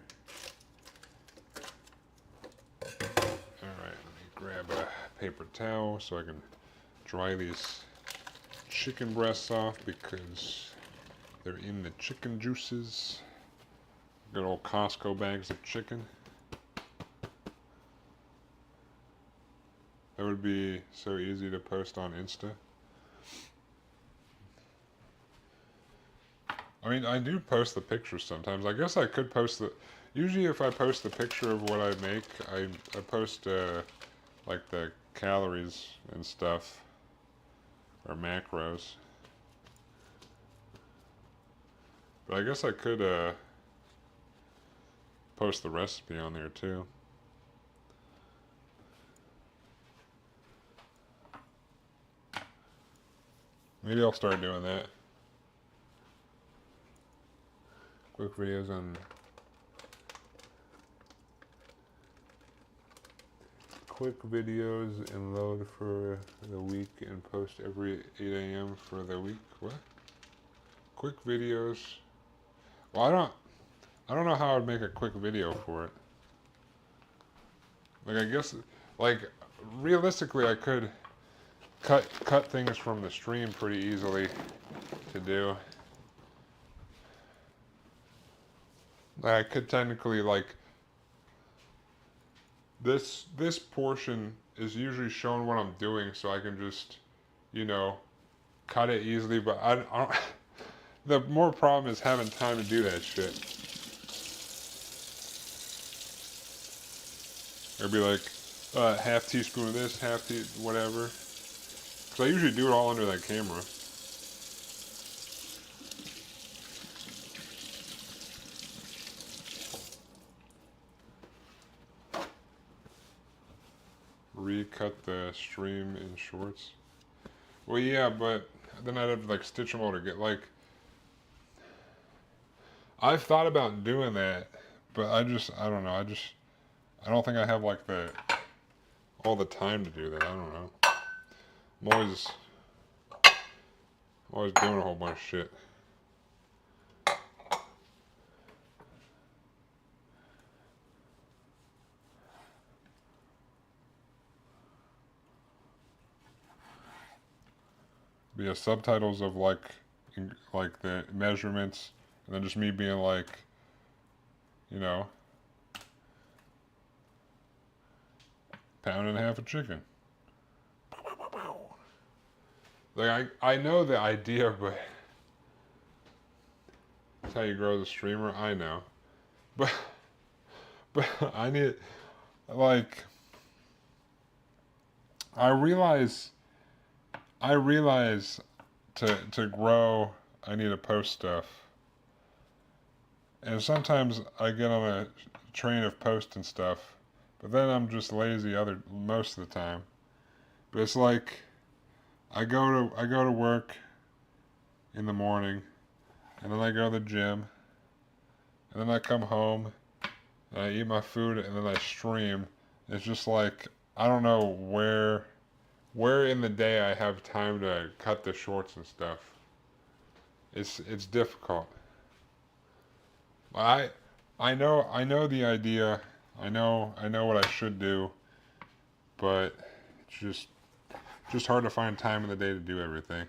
Alright, let me grab a paper towel so I can dry these chicken breasts off because they're in the chicken juices. Good old Costco bags of chicken. That would be so easy to post on Insta. I mean, I do post the pictures sometimes. I guess I could post the... Usually if I post the picture of what I make, I post, like, the calories and stuff. Or macros. But I guess I could, post the recipe on there, too. Maybe I'll start doing that. Quick videos on quick videos and load for the week and post every 8 a.m. for the week. What? Quick videos. Well, I don't know how I would make a quick video for it. Like, I guess, like, realistically, I could cut things from the stream pretty easily to do. I could technically, like, this portion is usually shown what I'm doing, so I can just, you know, cut it easily. But I don't. The more problem is having time to do that shit. It'd be like half teaspoon of this, whatever. Because I usually do it all under that camera. Recut the stream in shorts. Well, yeah, but then I'd have to like stitch them all to get like. I've thought about doing that, but I don't know. I don't think I have like all the time to do that. I don't know. I'm always doing a whole bunch of shit. But yeah, subtitles of like the measurements, and then just me being like, you know, pound and a half of chicken. Like I know the idea, but that's how you grow the streamer. I know, but I need like I realize to grow I need to post stuff, and sometimes I get on a train of posting stuff, but then I'm just lazy most of the time. But it's like I go to work in the morning, and then I go to the gym, and then I come home, and I eat my food, and then I stream. It's just like I don't know where in the day I have time to cut the shorts and stuff. It's difficult. I I know the idea. I know what I should do, but it's just hard to find time in the day to do everything,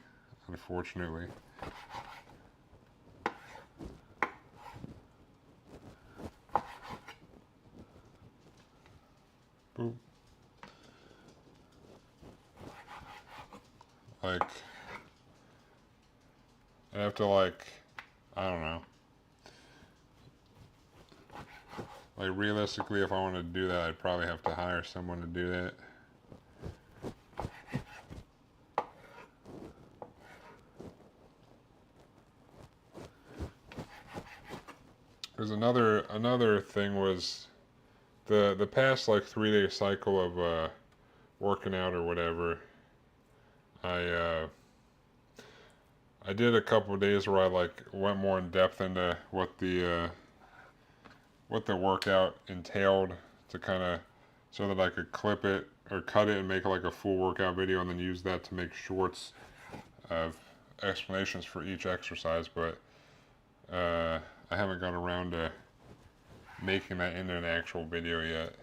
unfortunately. Boop. Like I have to like I don't know. Like realistically, if I wanted to do that, I'd probably have to hire someone to do that. There's another thing was the past like 3 day cycle of working out or whatever. I uh, I did a couple of days where I like went more in depth into what the workout entailed to kind of so that I could clip it or cut it and make like a full workout video and then use that to make shorts of explanations for each exercise. But I haven't got around to making that into an actual video yet.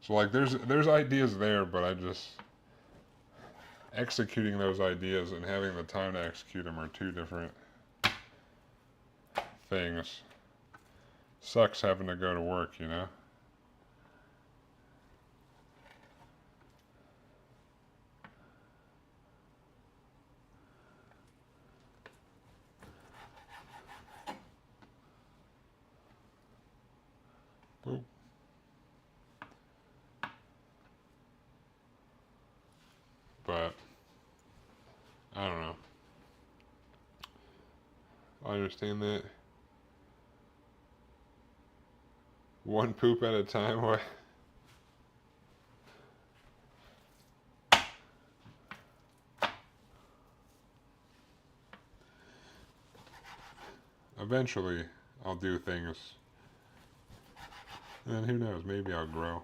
So like there's ideas there, but I just executing those ideas and having the time to execute them are two different things. Sucks having to go to work, you know? Boop. But I don't know. I understand that. One poop at a time. What? Eventually, I'll do things And who knows, maybe I'll grow.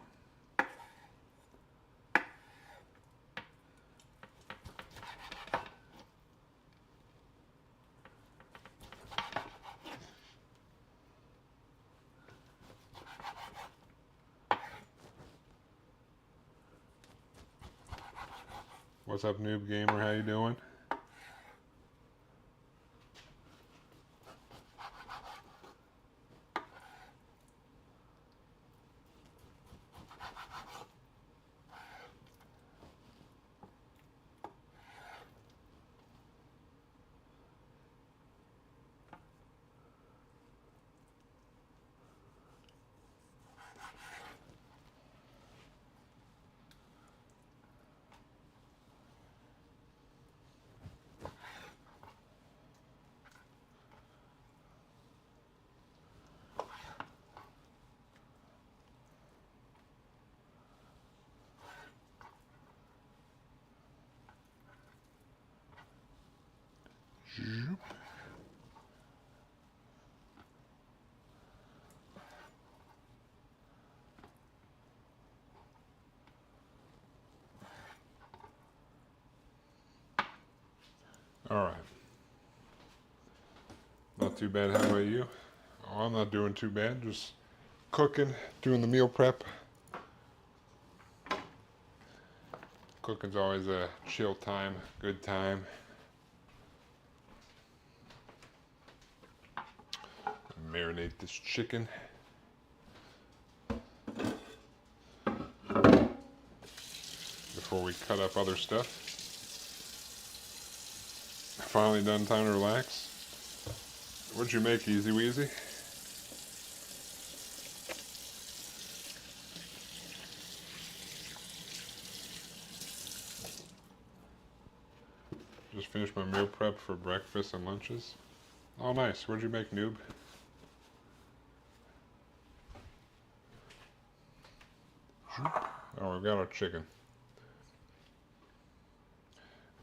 What's up, Noob Gamer? How you doing? All right. Not too bad. How about you? Oh, I'm not doing too bad. Just cooking, doing the meal prep. Cooking's always a chill time, good time. Marinate this chicken. Before we cut up other stuff. Finally done, time to relax. What'd you make, Easy Weezy? Just finished my meal prep for breakfast and lunches. Oh, nice. What'd you make, Noob? Oh, we've got our chicken.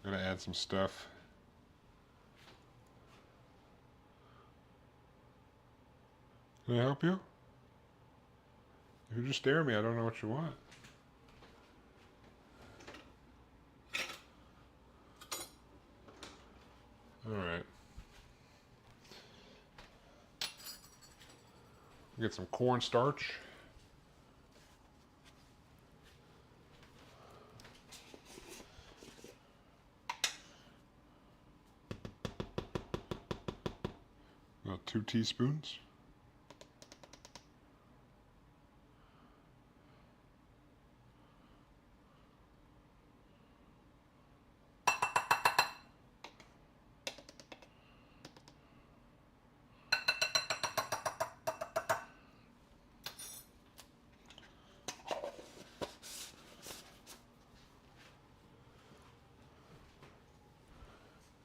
Gonna add some stuff. Can I help you? If you just stare at me, I don't know what you want. Alright. Get some cornstarch. About 2 teaspoons.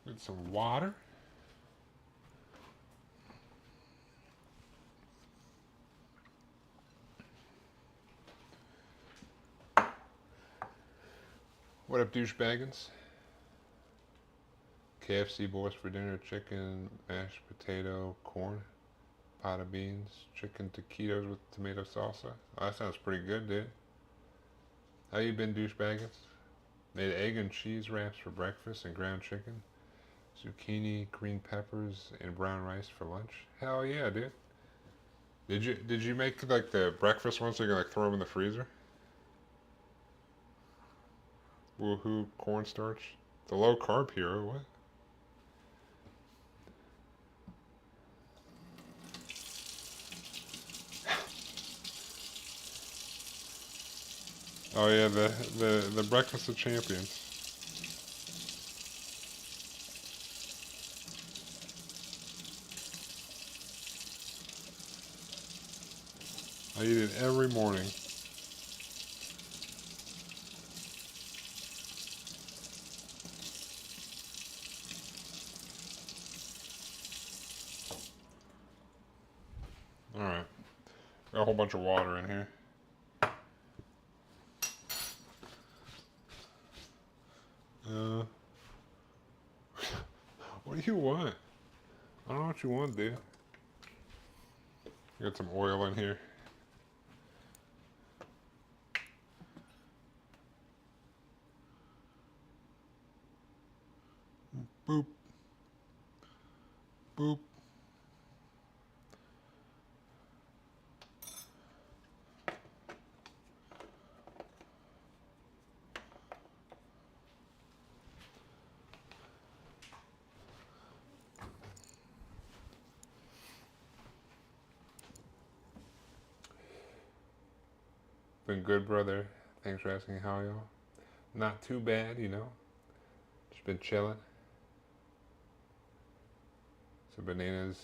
Get some water. What up, douchebaggins? KFC boys for dinner, chicken, mashed potato, corn, pot of beans, chicken taquitos with tomato salsa. Oh, that sounds pretty good, dude. How you been, douchebaggins? Made egg and cheese wraps for breakfast and ground chicken. Zucchini, green peppers, and brown rice for lunch. Hell yeah, dude. Did you make like the breakfast ones so you can like throw them in the freezer? Woohoo, cornstarch. The low carb hero, what? Oh yeah, the breakfast of champions. I eat it every morning. Alright. Got a whole bunch of water in here. What do you want? I don't know what you want, dude. Got some oil in here. Boop. Boop. Been good, brother. Thanks for asking how y'all. Not too bad, you know. Just been chilling. Some bananas.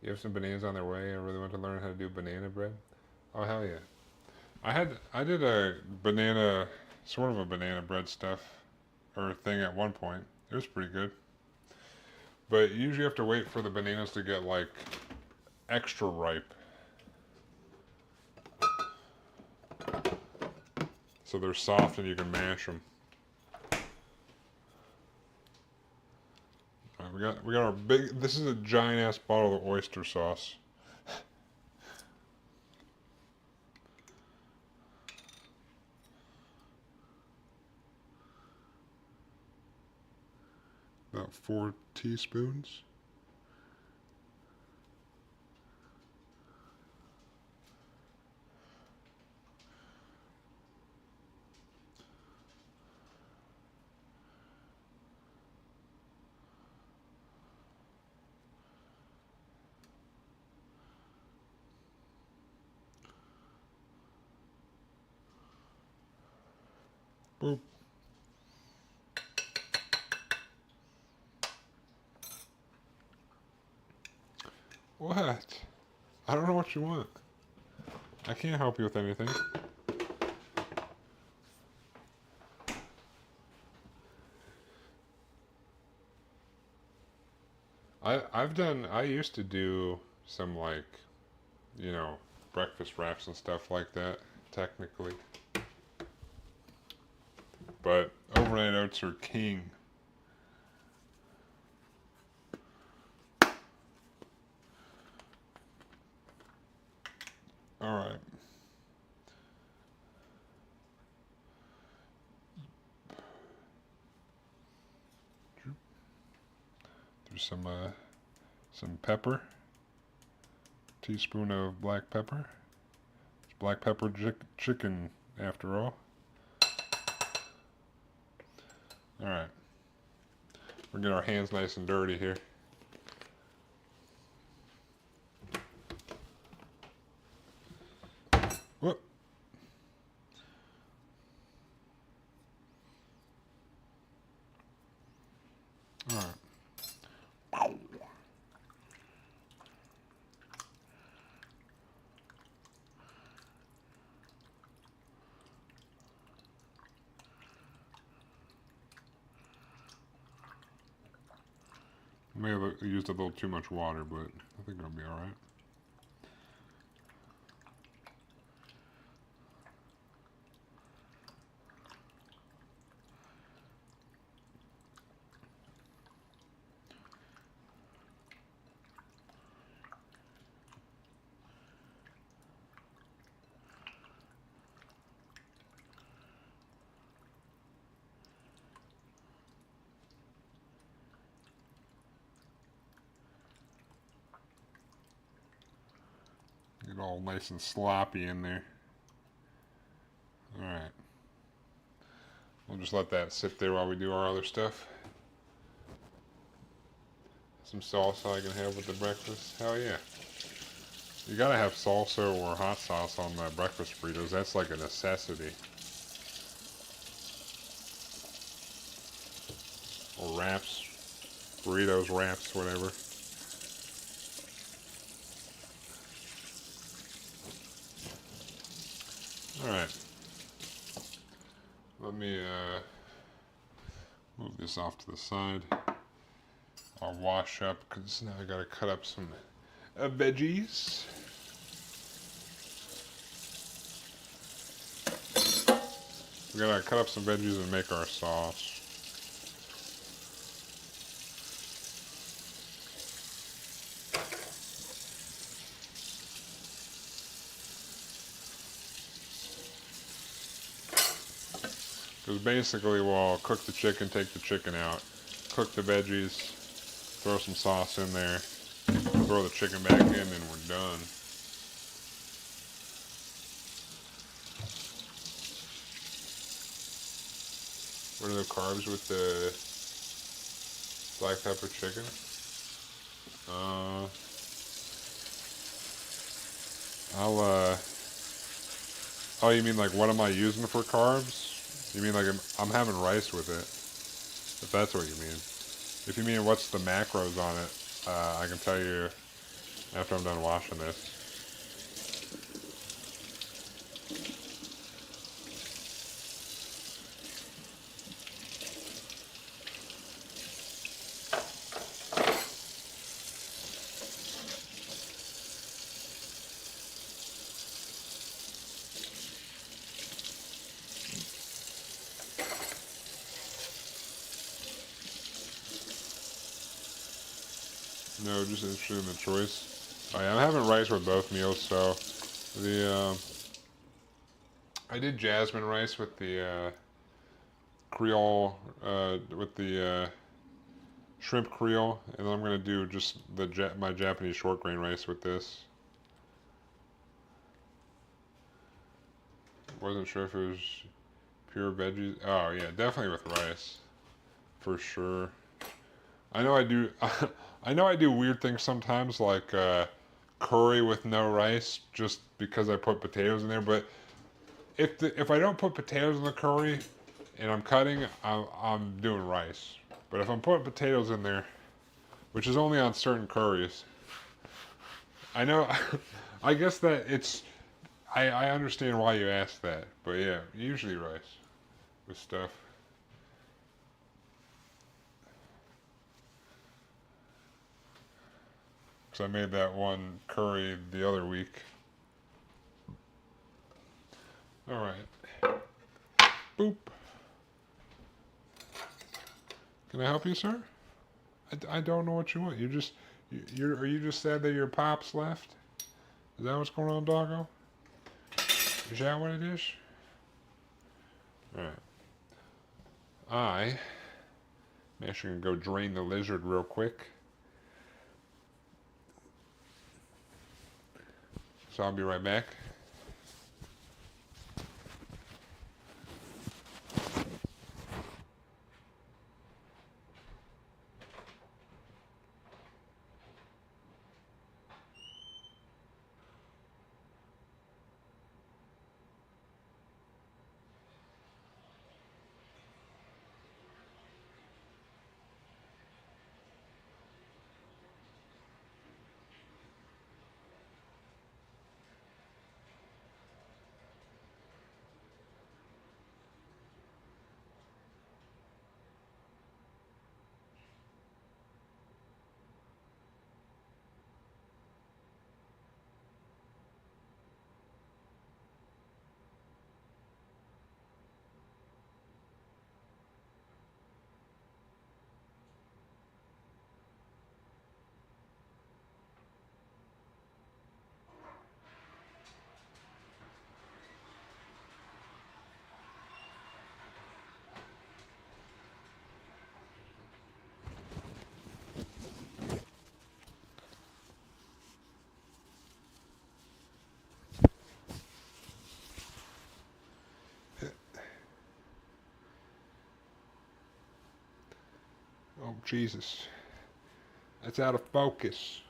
You have some bananas on their way. I really want to learn how to do banana bread. Oh hell yeah! I did a banana, sort of a banana bread stuff or thing at one point. It was pretty good. But you usually have to wait for the bananas to get like extra ripe, so they're soft and you can mash them. All right, we got our big. This is a giant ass bottle of oyster sauce. About 4 teaspoons. Boop. What? I don't know what you want. I can't help you with anything. I used to do some like, you know, breakfast wraps and stuff like that, technically. But overnight oats are king. Alright. There's some pepper. Teaspoon of black pepper. It's black pepper chicken after all. Alright. We're getting our hands nice and dirty here. Whoop. Alright. May have used a little too much water, but I think it'll be alright. Get all nice and sloppy in there. Alright. We'll just let that sit there while we do our other stuff. Some salsa I can have with the breakfast. Hell yeah. You gotta have salsa or hot sauce on the breakfast burritos. That's like a necessity. Or wraps. Burritos, wraps, whatever. Alright. Let me move this off to the side. I'll wash up because now I gotta cut up some veggies. We gotta cut up some veggies and make our sauce. Because basically we'll cook the chicken, take the chicken out, cook the veggies, throw some sauce in there, throw the chicken back in, and we're done. What are the carbs with the black pepper chicken? Oh, you mean like what am I using for carbs? You mean like I'm having rice with it, if that's what you mean. If you mean what's the macros on it, I can tell you after I'm done washing this. No, just interested in the choice. Oh, yeah, I'm having rice with both meals, so I did jasmine rice with the Creole, with the shrimp Creole, and then I'm gonna do just my Japanese short grain rice with this. Wasn't sure if it was pure veggies. Oh yeah, definitely with rice, for sure. I know I do. I know I do weird things sometimes, like curry with no rice, just because I put potatoes in there. But if I don't put potatoes in the curry, and I'm cutting, I'm doing rice. But if I'm putting potatoes in there, which is only on certain curries, I know. I guess that it's. I understand why you asked that, but yeah, usually rice with stuff. Because I made that one curry the other week. All right. Boop. Can I help you, sir? I don't know what you want. Are you just sad that your pops left? Is that what's going on, doggo? Is that what it is? All right. I'm actually gonna go drain the lizard real quick. So I'll be right back. Oh Jesus, that's out of focus.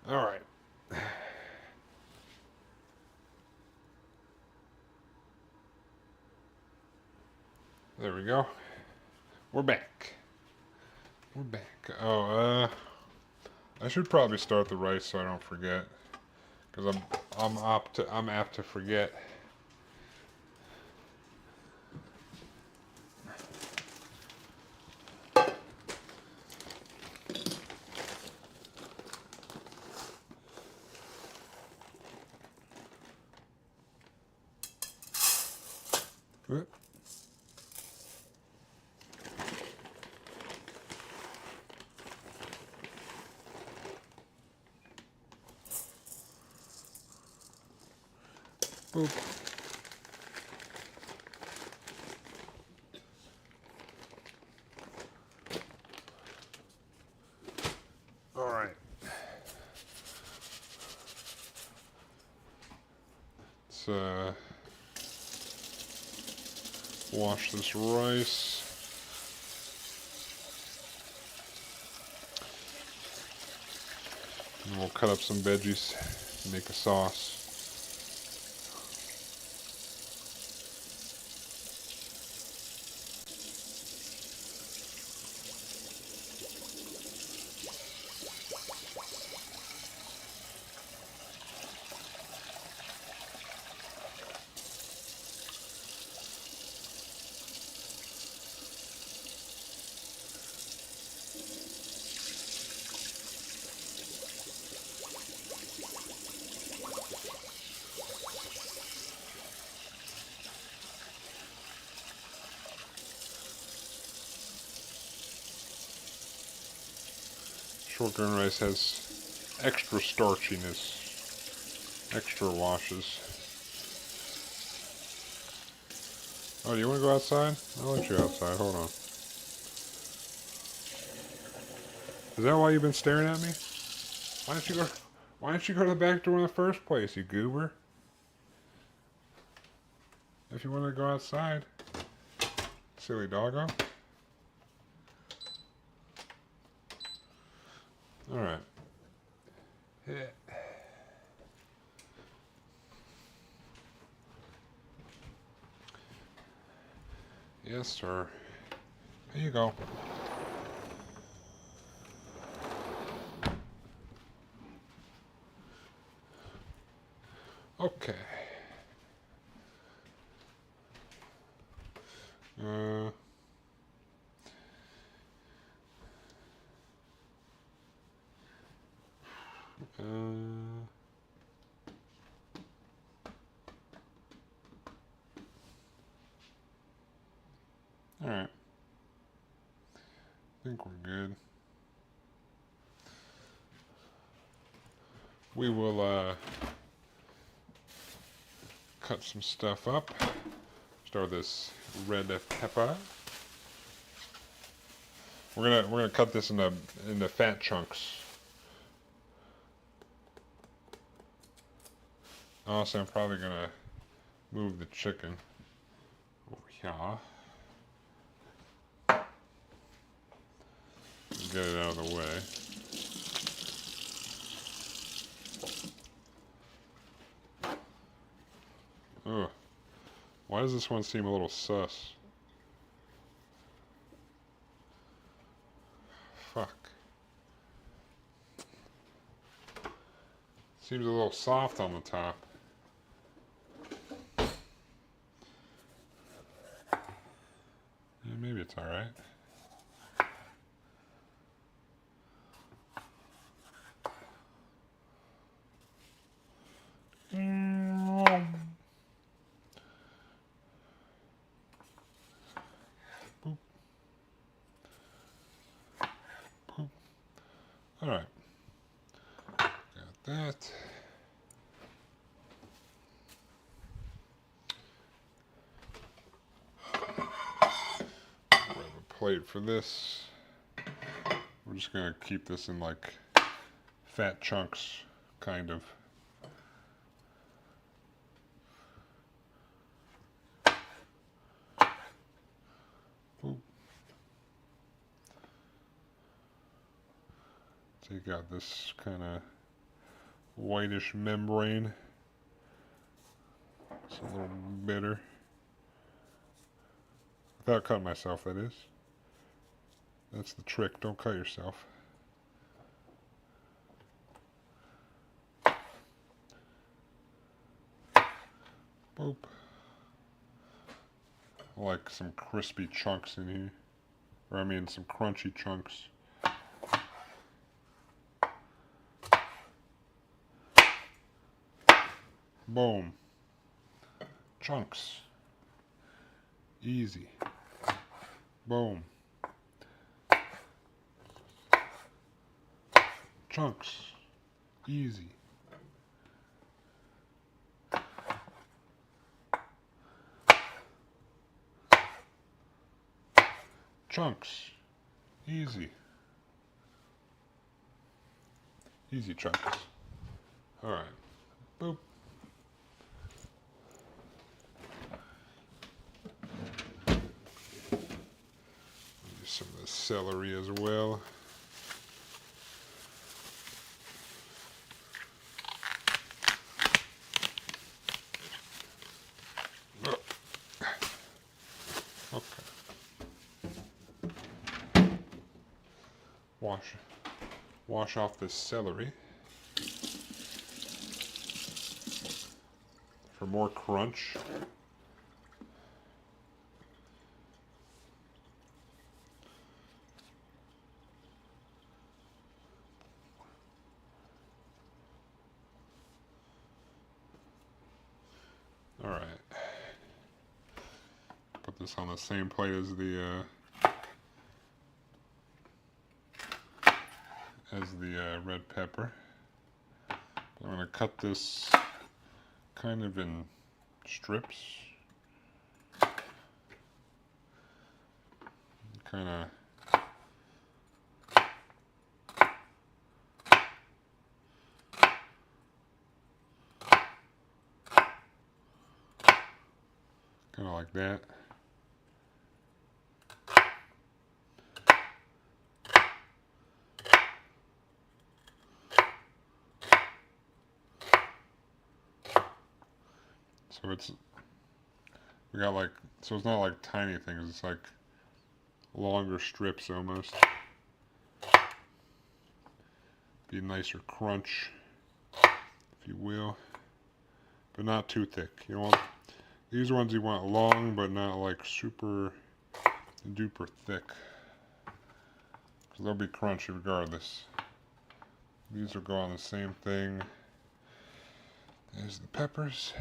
All right. There we go. We're back. We're back. Oh, I should probably start the rice so I don't forget, because I'm apt to forget. Boop. All right. Let's wash this rice. And we'll cut up some veggies and make a sauce. Short grain rice has extra starchiness, extra washes. Oh, do you want to go outside? I'll let you outside. Hold on. Is that why you've been staring at me? Why don't you go? Why don't you go to the back door in the first place, you goober? If you want to go outside, silly doggo. All right. Yeah. Yes, sir. Here you go. Okay. Uh, all right. I think we're good. We will cut some stuff up. Start with this red pepper. We're gonna cut this into fat chunks. Also, I'm probably gonna move the chicken over here. Get it out of the way. Ugh. Why does this one seem a little sus? Fuck. Seems a little soft on the top. Yeah, maybe it's alright. Boop. Boop. Alright. Got that. Grab a plate for this. We're just gonna keep this in like fat chunks, kind of. Boop. Take out this kind of whitish membrane. It's a little bitter. Without cutting myself, that is. That's the trick, don't cut yourself. Boop. I like some crispy chunks in here. Or I mean some crunchy chunks. Boom. Chunks. Easy. Boom. Chunks. Easy. chunks. Easy. Easy chunks. Alright. Boop. Use some of the celery as well. Okay. Wash off this celery for more crunch. All right. Put this on the same plate as the red pepper. I'm going to cut this kind of in strips. Kind of like that. So it's it's not like tiny things, it's like longer strips almost. Be a nicer crunch, if you will, but not too thick. You want these ones you want long, but not like super duper thick, because they'll be crunchy regardless. These will go on the same thing as the peppers.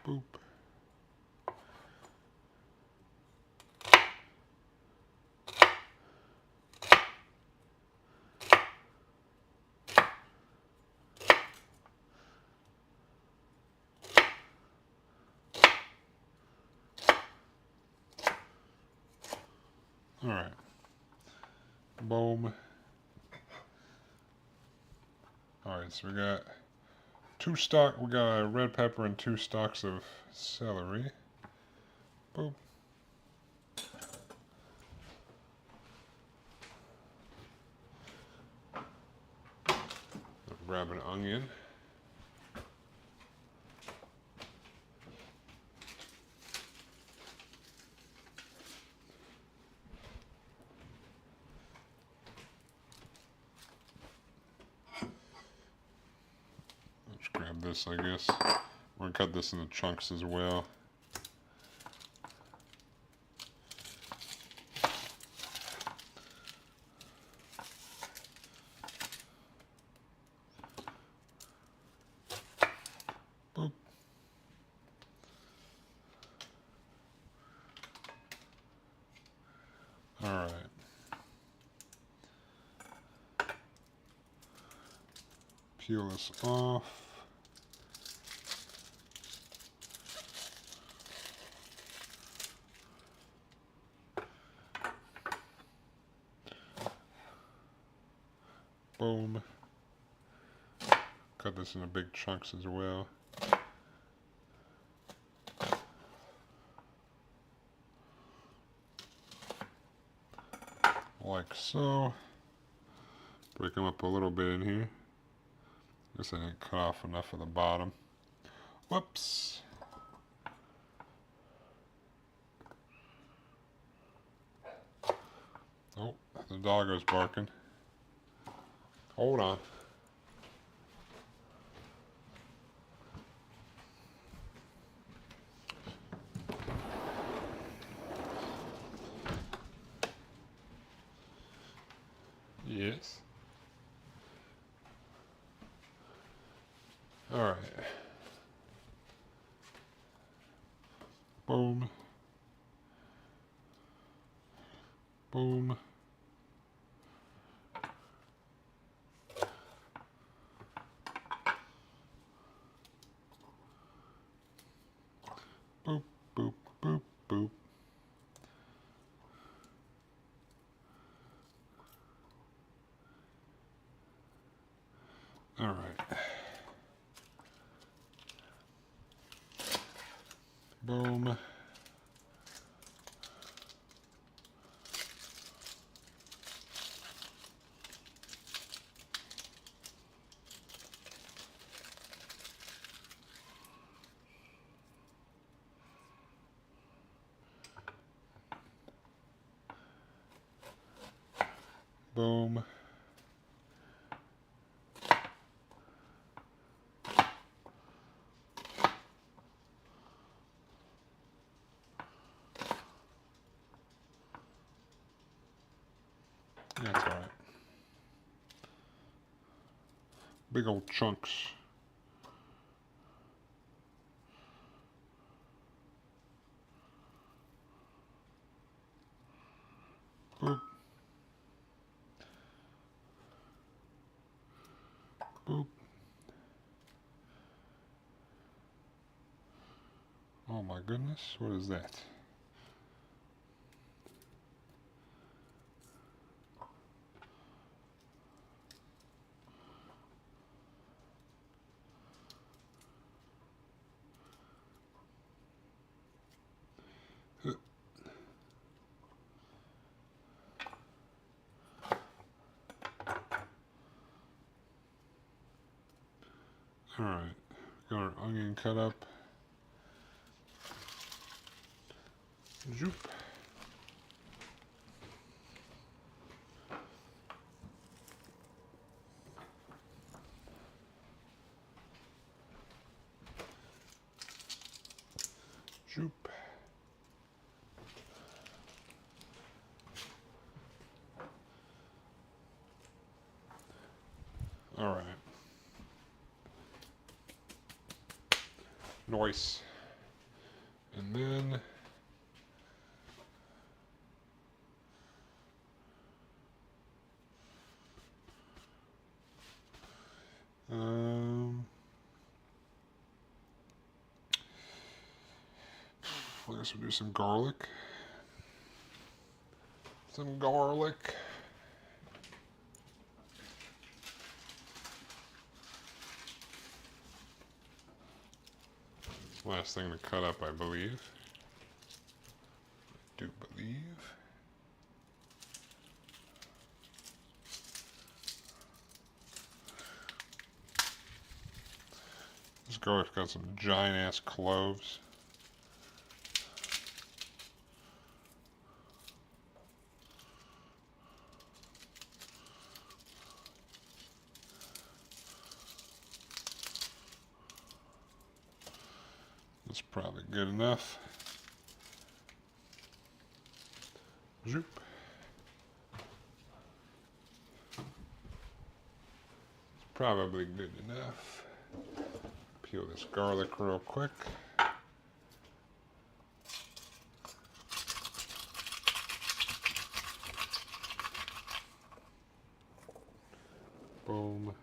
Boop. All right. Boom. All right, so we got we got a red pepper and 2 stalks of celery. Boom. Grab an onion. Let's grab this, I guess. We're gonna cut this into chunks as well. Boop. All right. Peel this off. Boom. Cut this into big chunks as well. Like so. Break them up a little bit in here. Guess I didn't cut off enough of the bottom. Whoops. Oh, the doggo's barking. Hold on. Yes. All right. Boom. Boom. Boop, boop, boop, boop. All right. Boom. Boom. That's all right. Big old chunks. Boop. Boop. Oh my goodness, what is that? All right, got our onion cut up. Zoop. Zoop. All right. Nice. And then I guess we'll do some garlic. Some garlic. Last thing to cut up, I believe. I do believe. This garlic's got some giant ass cloves. That's probably good enough. Zoop. It's probably good enough. Peel this garlic real quick. Boom.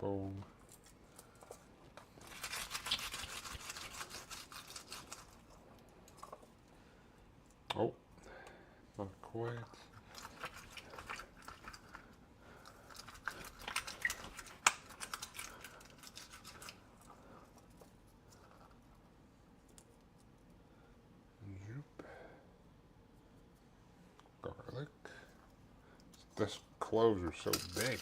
Boom. Oh, not quite. Zoop. Garlic. This cloves are so big.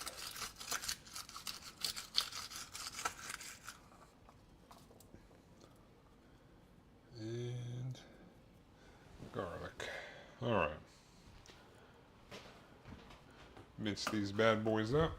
And garlic. All right. Mince these bad boys up.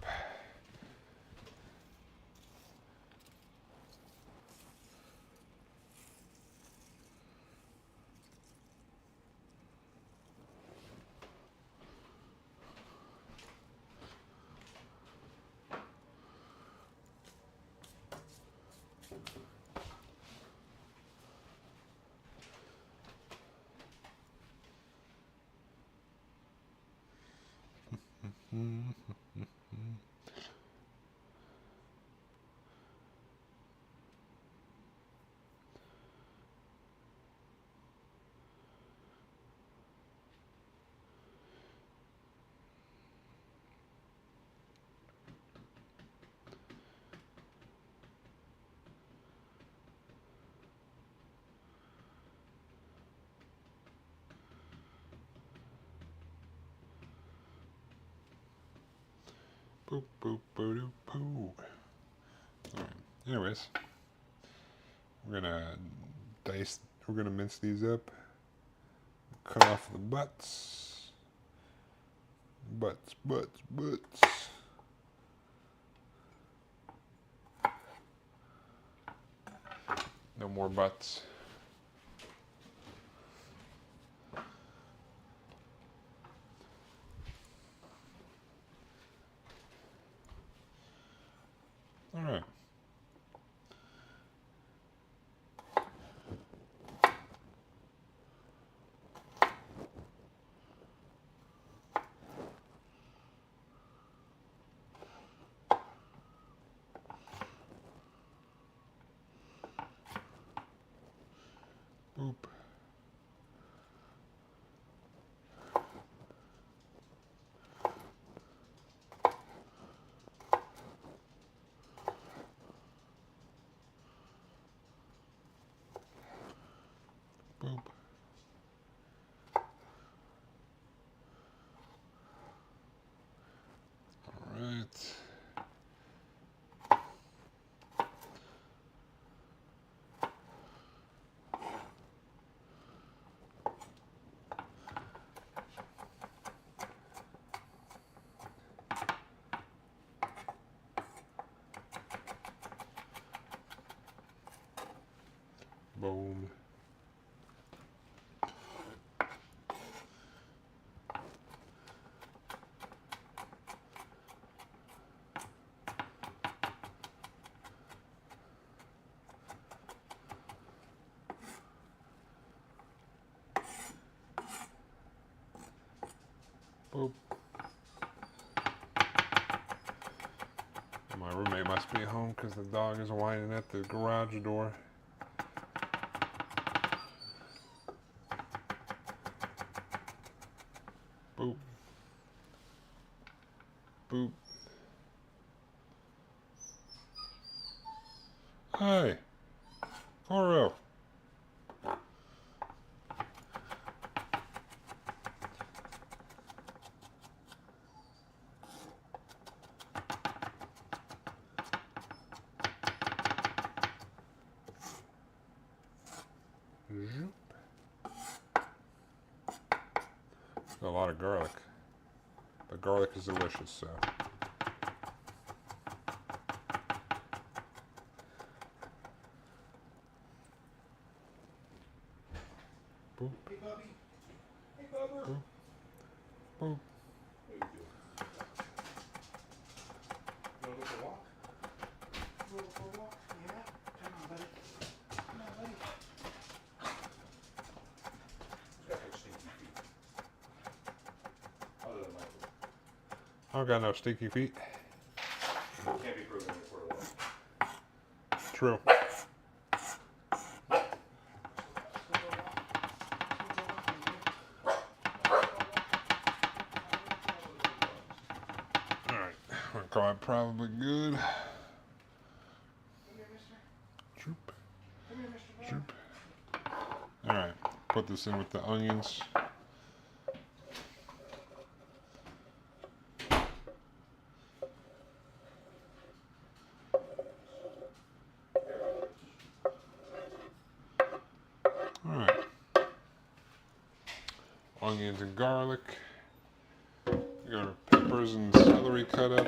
Boop, boop, boo, doo, poo. Alright, anyways, we're gonna mince these up, cut off the butts. Butts. No more butts. Alright. Boop. Boop. Alright. Boom. Boop. My roommate must be home because the dog is whining at the garage door. Boop. Boop. Hi. Coro. A lot of garlic. But garlic is delicious, so. Boop. Hey, Bubby. Hey, Bubber. Boop. Boop. What are you doing? You wanna go for a walk? You wanna go for a walk? Yeah? Come on, buddy. Come on, buddy. Who's got those stinky feet? Other than Michael. I don't got no stinky feet. Can't be proven for a walk. True. Alright, I'm gonna call it probably good. Come here, mister. Troop, Come here, Mr. troop. Alright, put this in with the onions. Alright. Onions and garlic. We got our peppers and celery cut up.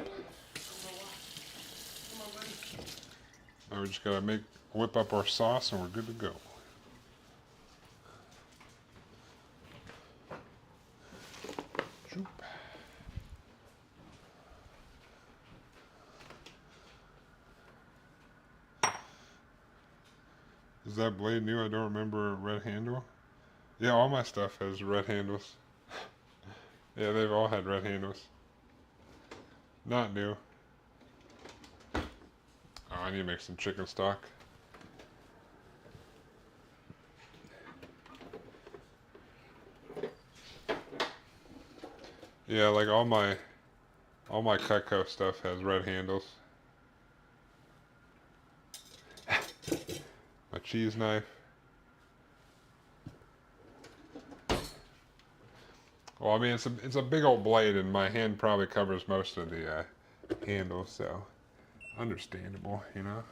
Now we just gotta whip up our sauce and we're good to go. Choop. Is that blade new? I don't remember a red handle. Yeah, all my stuff has red handles. Yeah, they've all had red handles. Not new. Oh, I need to make some chicken stock. Yeah, like all my Cutco stuff has red handles. My cheese knife. Well, I mean, it's a big old blade, and my hand probably covers most of the handle, so understandable, you know.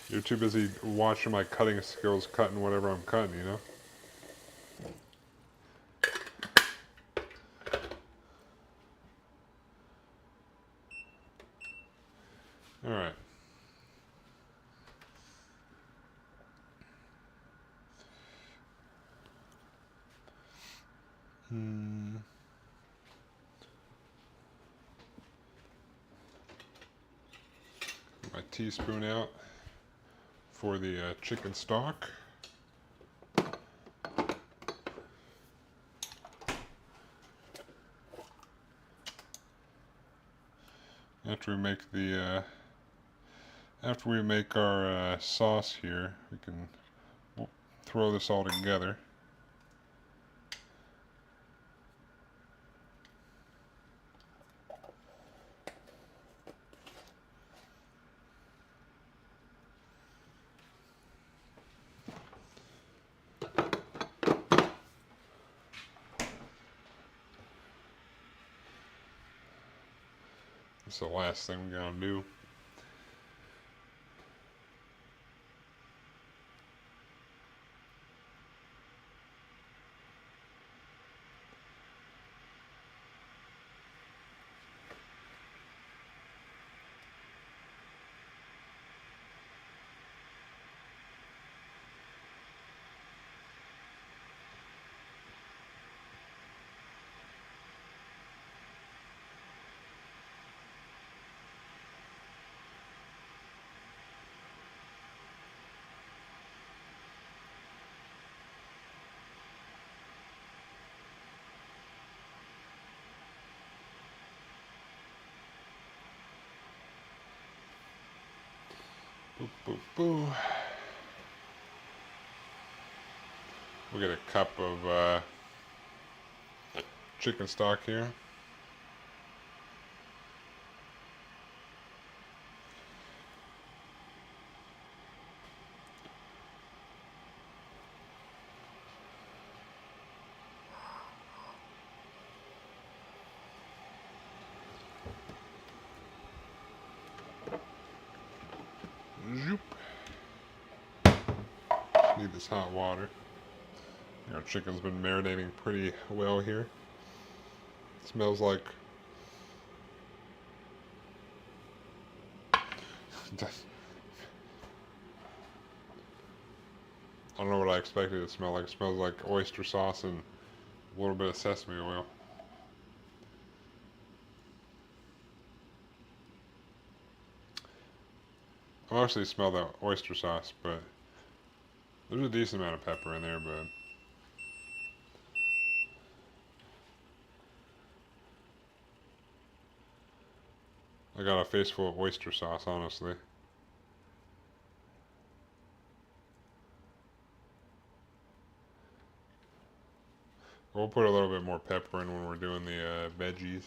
You're too busy watching my cutting skills, cutting whatever I'm cutting, you know. All right. My teaspoon out for the chicken stock. After we make our sauce here, we can throw this all together. That's the last thing we're gonna do. Boo, boo, boo. We'll get a cup of chicken stock here. Zoop. Need this hot water. Our chicken's been marinating pretty well here. It smells like I don't know what I expected it to smell like. It smells like oyster sauce and a little bit of sesame oil. I mostly smell the oyster sauce, but there's a decent amount of pepper in there, but I got a face full of oyster sauce, honestly. We'll put a little bit more pepper in when we're doing the veggies.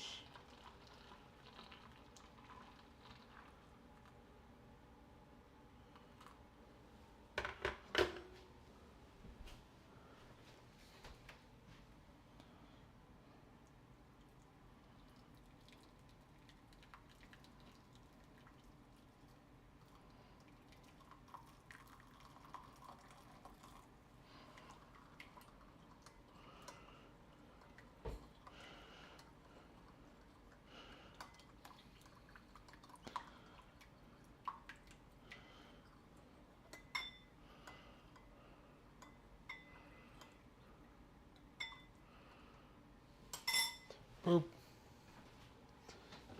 Boop.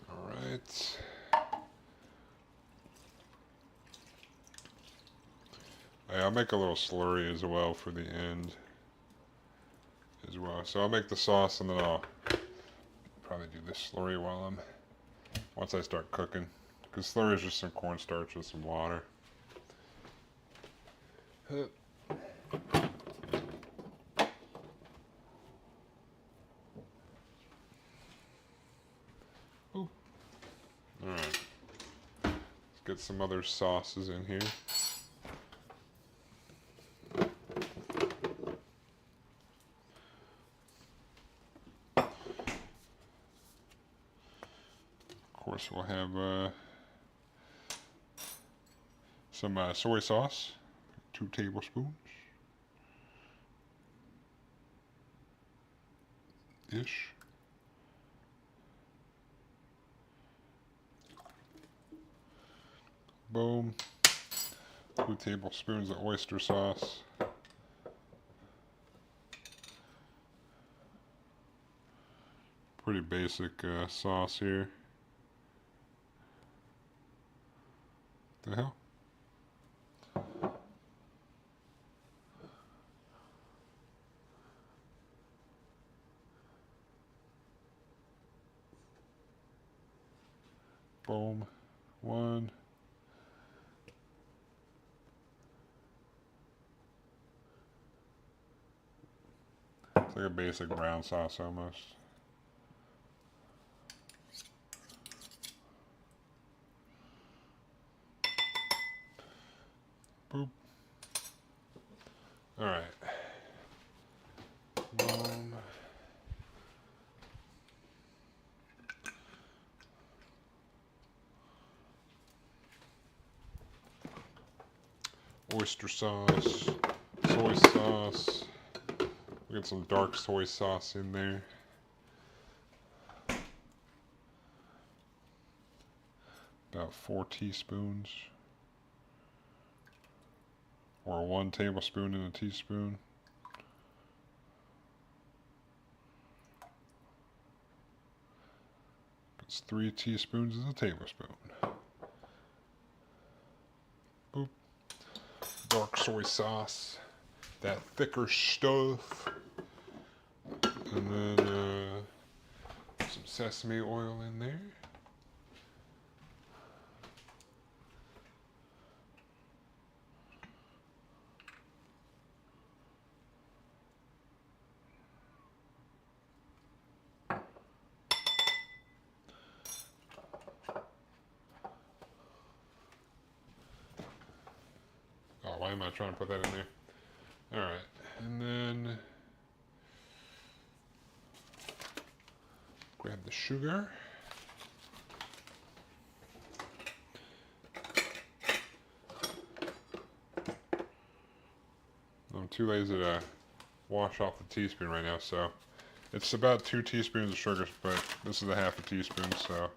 Alright. Hey, I'll make a little slurry as well for the end as well. So I'll make the sauce and then I'll probably do this slurry while once I start cooking. Because slurry is just some cornstarch with some water. Alright. Let's get some other sauces in here. Of course, we'll have some soy sauce, 2 tablespoons ish. Boom. 2 tablespoons of oyster sauce. Pretty basic sauce here. The hell? Boom. 1. It's like a basic brown sauce almost. Boop. Alright. Oyster sauce, soy sauce. We get some dark soy sauce in there. About 4 teaspoons. Or 1 tablespoon in a teaspoon. It's 3 teaspoons is a tablespoon. Boop. Dark soy sauce. That thicker stuff. And then some sesame oil in there. Oh, why am I trying to put that in there? Alright, and then grab the sugar. I'm too lazy to wash off the teaspoon right now, so it's about 2 teaspoons of sugar, but this is a half a teaspoon, so.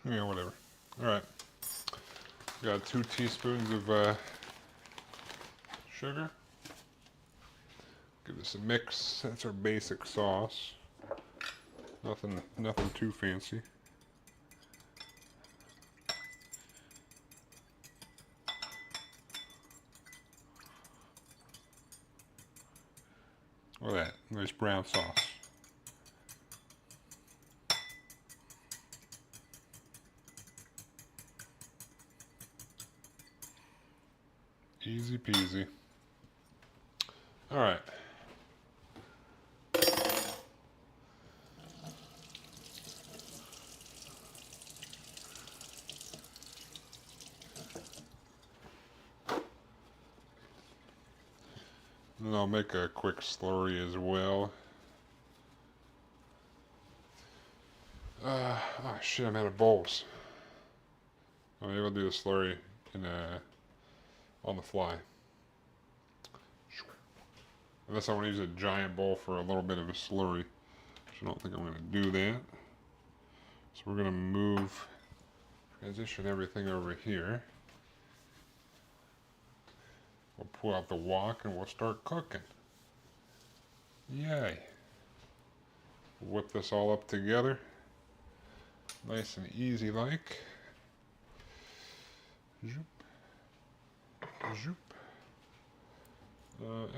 Yeah, whatever. Alright. Got 2 teaspoons of sugar. Give this a mix. That's our basic sauce. Nothing too fancy. Look at that. Nice brown sauce. Easy peasy. Alright. And I'll make a quick slurry as well. Oh shit, I'm out of bowls. I'm able to do the slurry on the fly. Unless I want to use a giant bowl for a little bit of a slurry, which I don't think I'm going to do that. So we're going to transition everything over here. We'll pull out the wok and we'll start cooking. Yay. Whip this all up together. Nice and easy like. Zoop. Zoop.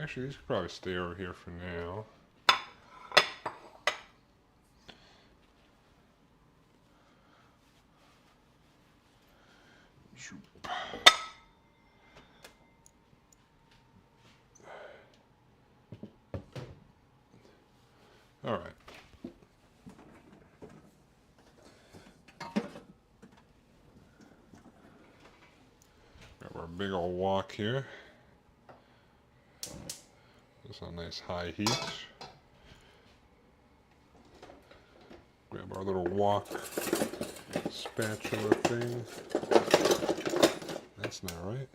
Actually, these could probably stay over here for now. Zoop. All right. Grab our big old wok here. This on nice high heat. Grab our little wok spatula thing. That's not right.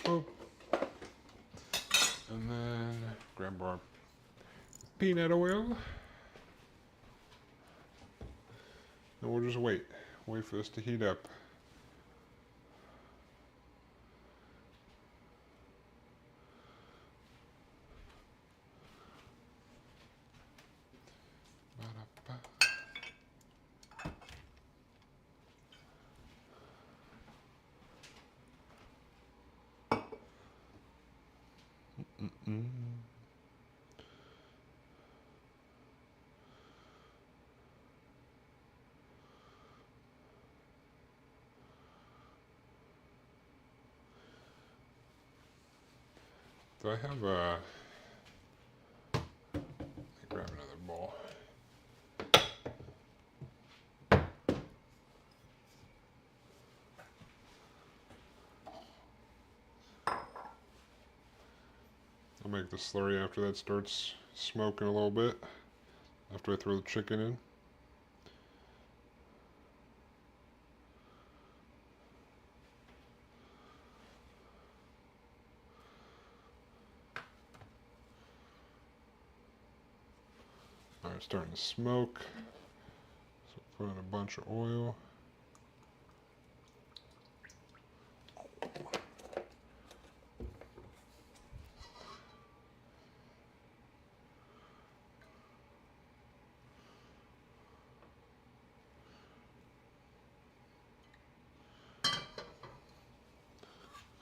Oh. And then grab our peanut oil. And we'll just wait for this to heat up. Do I have a... Let me grab another bowl. I'll make the slurry after that starts smoking a little bit, after I throw the chicken in. Alright, it's starting to smoke. So put in a bunch of oil.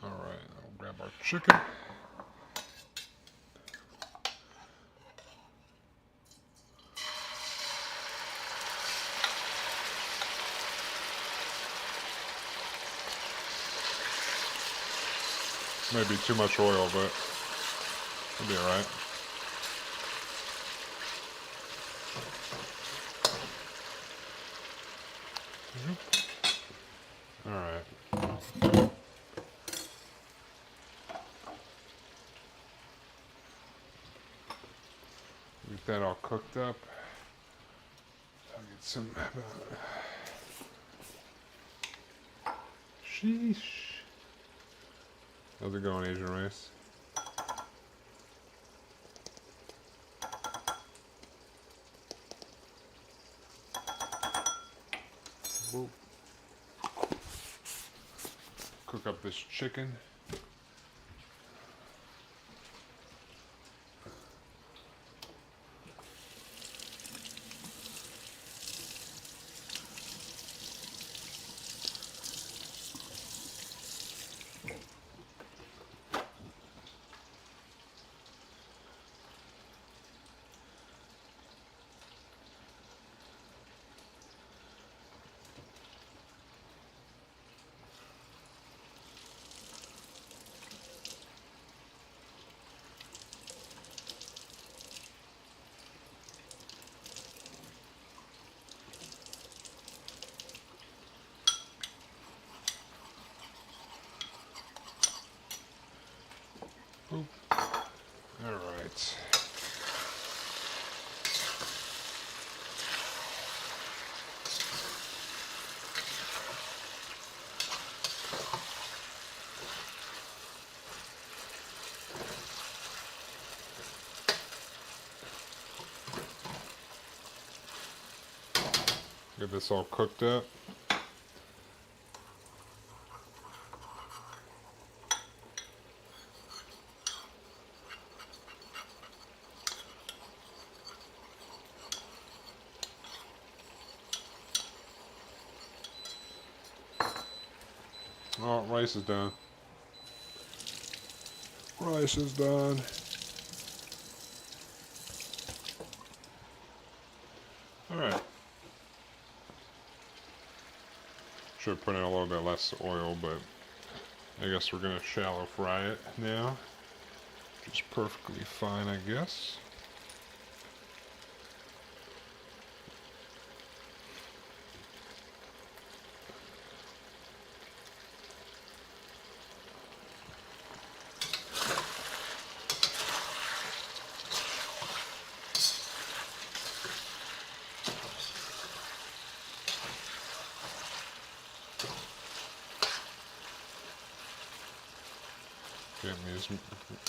Alright, I'll grab our chicken. Maybe too much oil, but it'll be alright. Alright. Get that all cooked up. I'll get some... Sheesh. How's it going, Asian rice? Boop. Cook up this chicken. Boop. All right. Get this all cooked up. Oh, rice is done. Rice is done. Alright. Should put in a little bit less oil, but I guess we're going to shallow fry it now. Which is perfectly fine, I guess.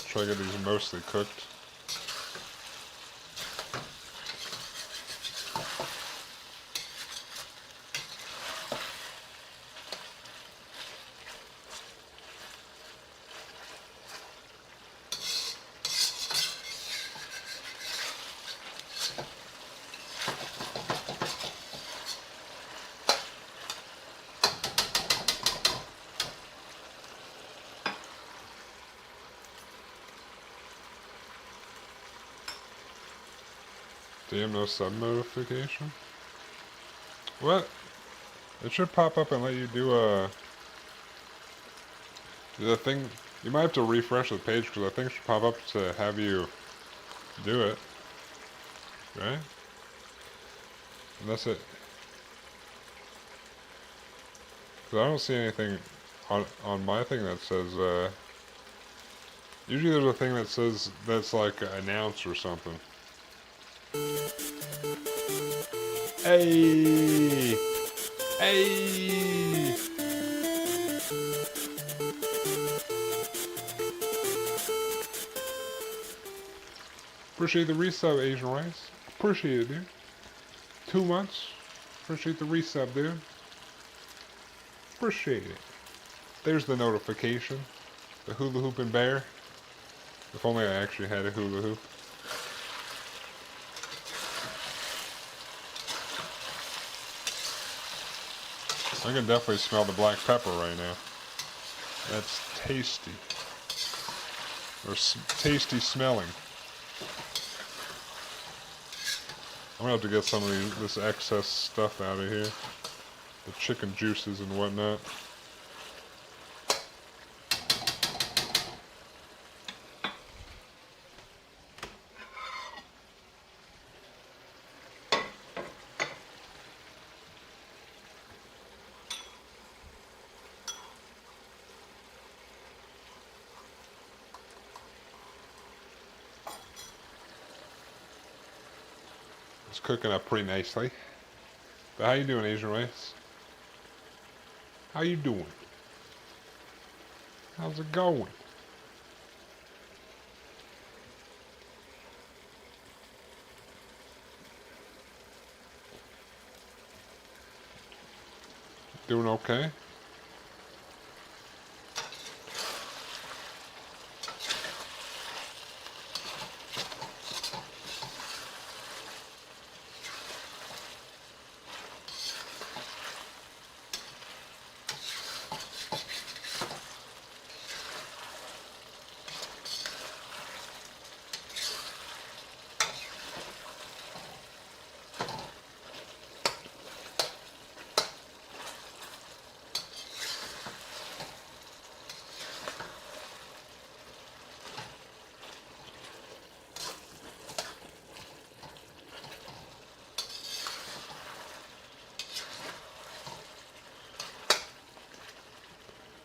Try to get these mostly cooked. Damn, no sub notification? What? It should pop up and let you do the thing. You might have to refresh the page because I think it should pop up to have you do it. Right? Unless it. Because I don't see anything on my thing that says, usually there's a thing that says that's like announce or something. Hey! Hey! Appreciate the resub, Asian Rice. Appreciate it, dude. 2 months. Appreciate the resub, dude. Appreciate it. There's the notification. The hula hooping bear. If only I actually had a hula hoop. I can definitely smell the black pepper right now. That's tasty. Or tasty smelling. I'm gonna have to get some of this excess stuff out of here. The chicken juices and whatnot. It's cooking up pretty nicely. But how you doing, Asian Rice? How you doing? How's it going? Doing okay?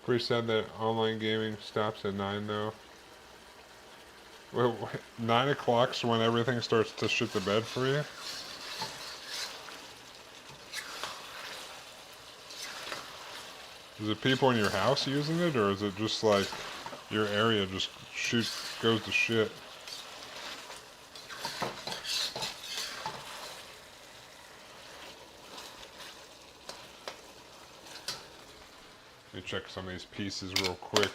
Pretty sad that online gaming stops at 9 though. Well, 9 o'clock's when everything starts to shit the bed for you? Is it people in your house using it, or is it just like your area just goes to shit? check some of these pieces real quick.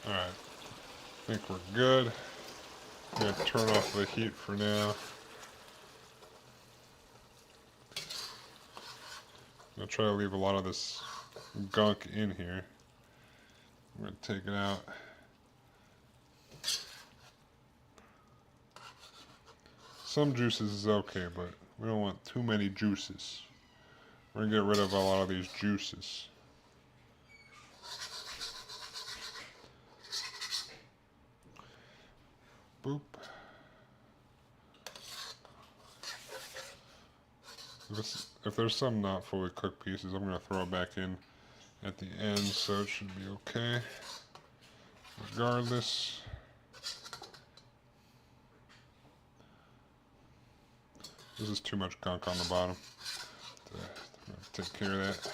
Alright, I think we're good. I'm going to turn off the heat for now. I'm going to try to leave a lot of this gunk in here. I'm going to take it out. Some juices is okay, but we don't want too many juices. We're going to get rid of a lot of these juices. Boop. If there's some not fully cooked pieces, I'm going to throw it back in at the end, so it should be okay. Regardless. This is too much gunk on the bottom. I'm going to take care of that.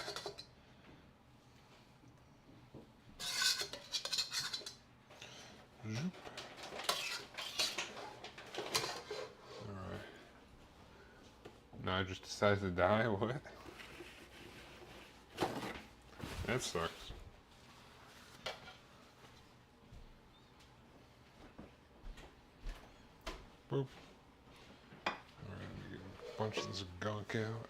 Alright. Now I just decided to die? What? That sucks. Boop. Alright, let me get a bunch of this gunk out.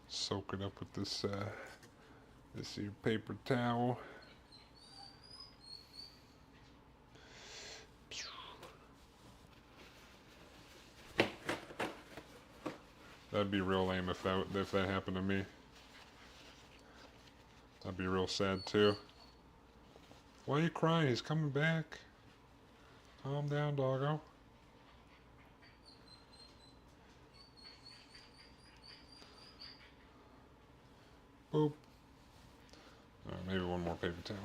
Soak it up with this here paper towel. That'd be real lame if that happened to me. I'd be real sad too. Why are you crying? He's coming back. Calm down, doggo. Boop. Maybe one more paper towel.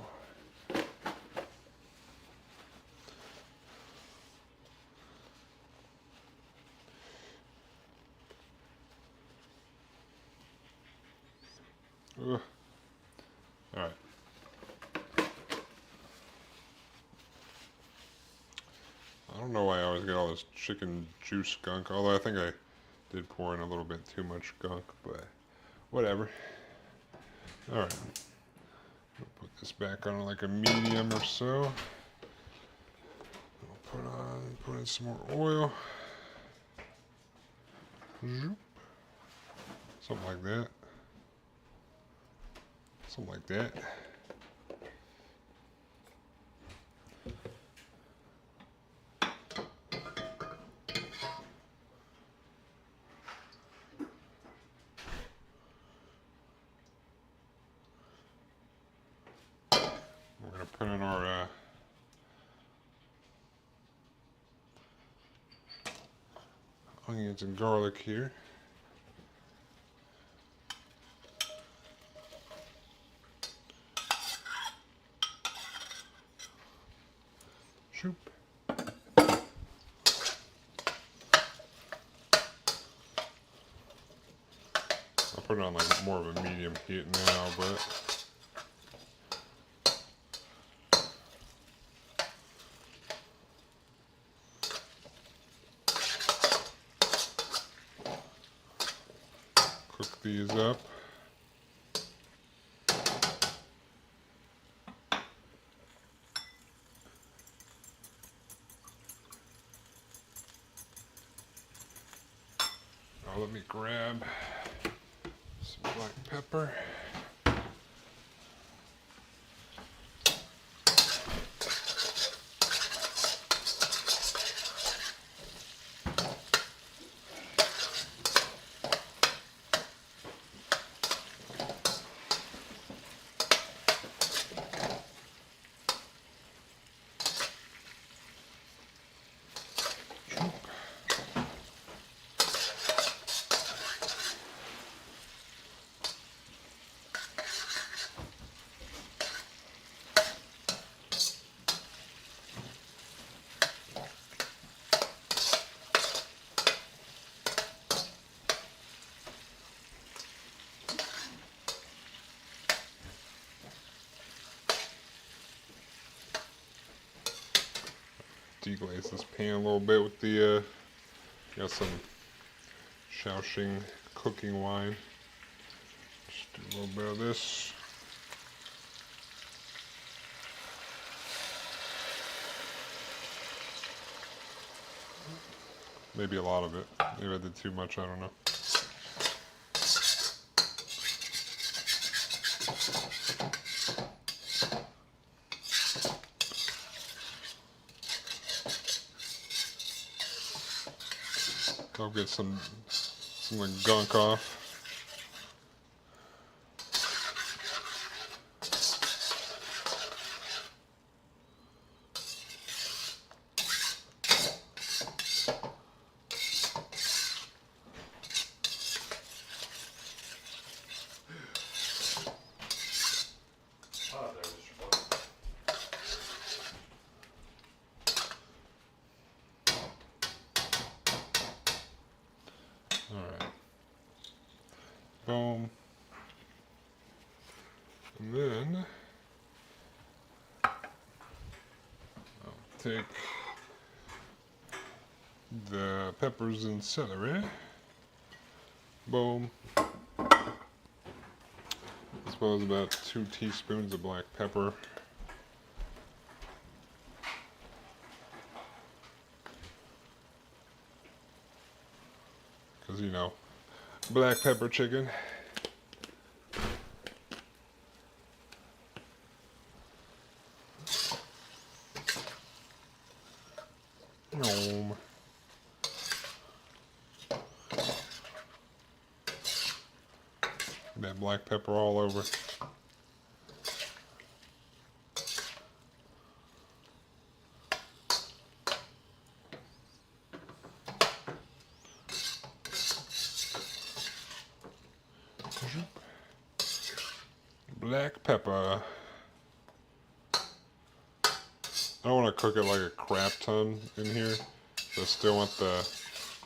Ugh. All right. I don't know why I always get all this chicken juice gunk, although I think I did pour in a little bit too much gunk, but whatever. All right. I'll put this back on like a medium or so. I'll put in some more oil. Something like that. Something like that. We're going to put in our onions and garlic here. Shoop. I'll put it on like more of a medium heat now, but cook these up. Now let me grab some black pepper. deglaze this pan a little bit with the, got some Shaoxing cooking wine. Just do a little bit of this. Maybe a lot of it. Maybe I did too much, I don't know. I'll get some of the gunk off. Alright. Boom. And then I'll take the peppers and celery. Boom. As well as about 2 teaspoons of black pepper. Because, you know, black pepper chicken. That black pepper all over. Black pepper. I don't want to cook it like a crap ton in here. But I still want the...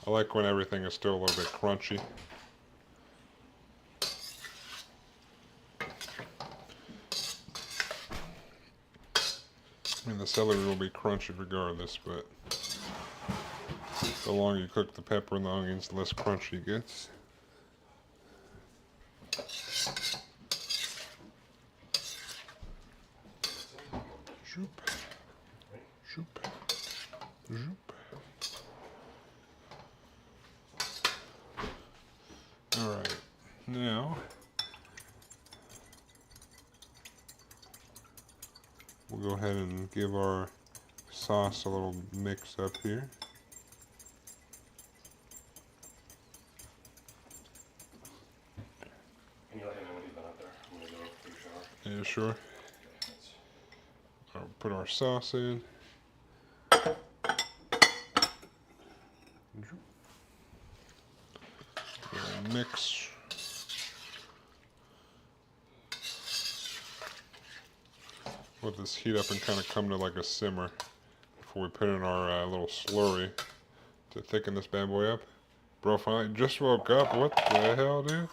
I like when everything is still a little bit crunchy. I mean, the celery will be crunchy regardless, but the longer you cook the pepper and the onions, the less crunchy it gets. Shoop. Shoop. Shoop. Alright, now we'll go ahead and give our sauce a little mix up here. Can you let me know when he's been out there? I'm gonna go take a shower. Yeah, sure. I'll put our sauce in. Mix. Let this heat up and kind of come to like a simmer before we put in our little slurry to thicken this bad boy up. Bro finally just woke up. What the hell, dude?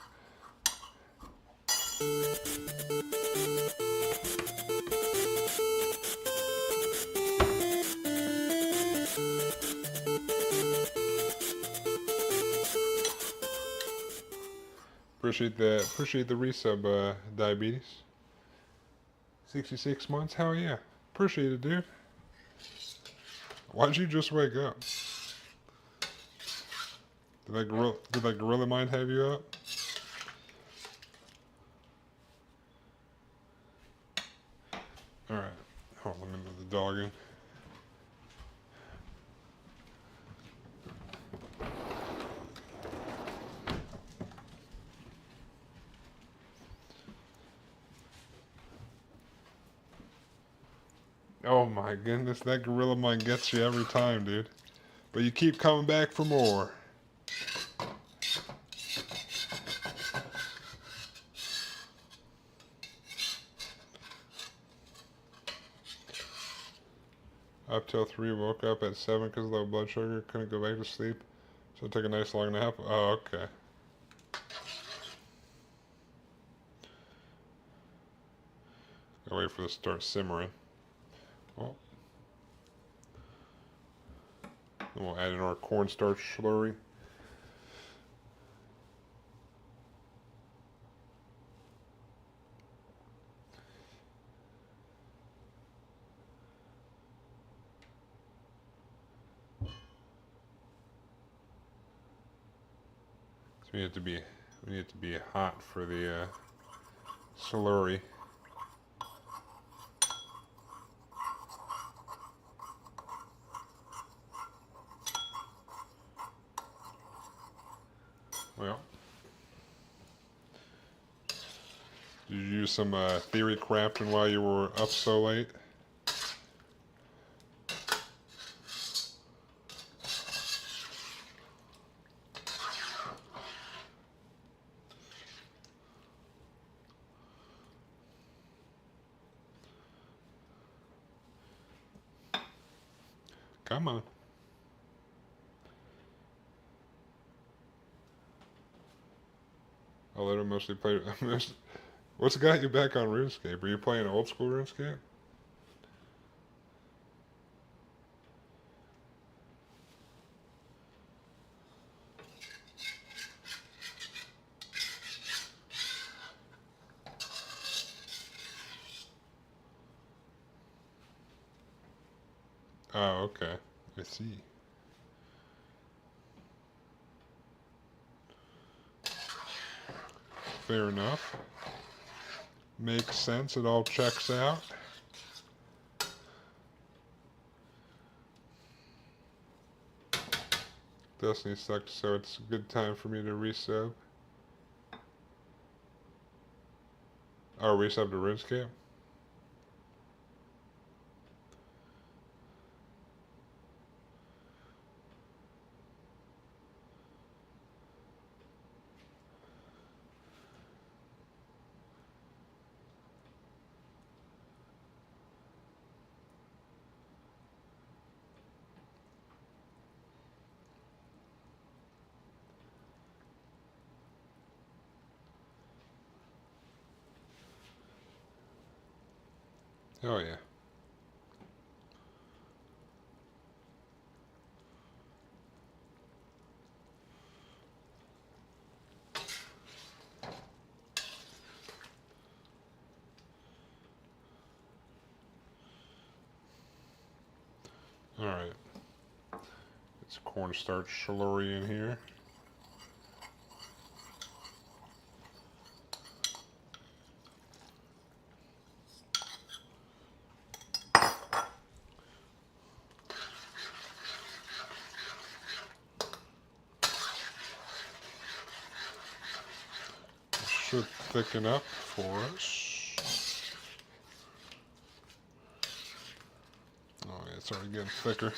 Appreciate the resub, diabetes. 66 months? Hell yeah. Appreciate it, dude. Why'd you just wake up? Did that gorilla mind have you up? Alright. Hold on, let me let the dog in. Oh my goodness, that gorilla mind gets you every time, dude. But you keep coming back for more. Up till 3, woke up at 7 because low blood sugar, couldn't go back to sleep. So I took a nice long nap. Oh, okay. Gotta wait for this to start simmering. Well, And we'll add in our cornstarch slurry. So we need it to be hot for the slurry. Well, did you use some theory crafting while you were up so late? Come on. I'll let her mostly play. What's got you back on RuneScape? Are you playing old school RuneScape? Oh, okay. I see. Fair enough. Makes sense. It all checks out. Destiny sucks, so it's a good time for me to resub. Oh, resub to RuneScape? Oh yeah. Alright. It's cornstarch slurry in here. Should thicken up for us. Oh yeah, it's already getting thicker.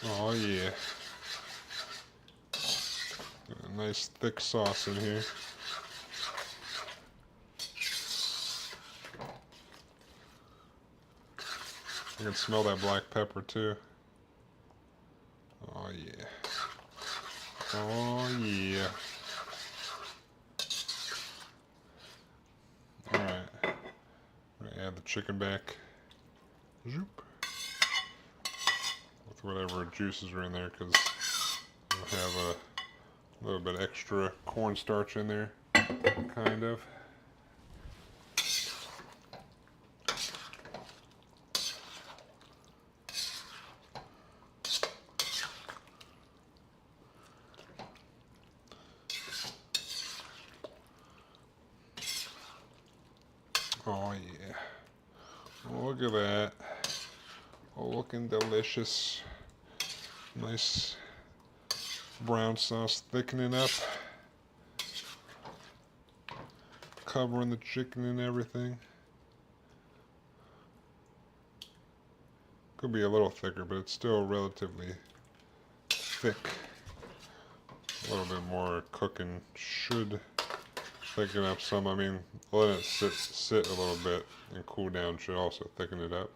Oh yeah. Got a nice thick sauce in here. I can smell that black pepper too. Oh yeah. Oh yeah. Alright. I'm gonna add the chicken back. Zoop. With whatever juices are in there, because we'll have a little bit extra cornstarch in there. Kind of. Oh yeah. Look at that. Oh, looking delicious. Nice brown sauce thickening up. Covering the chicken and everything. Could be a little thicker, but it's still relatively thick. A little bit more cooking should thicken up some. I mean, letting it sit a little bit and cool down should also thicken it up.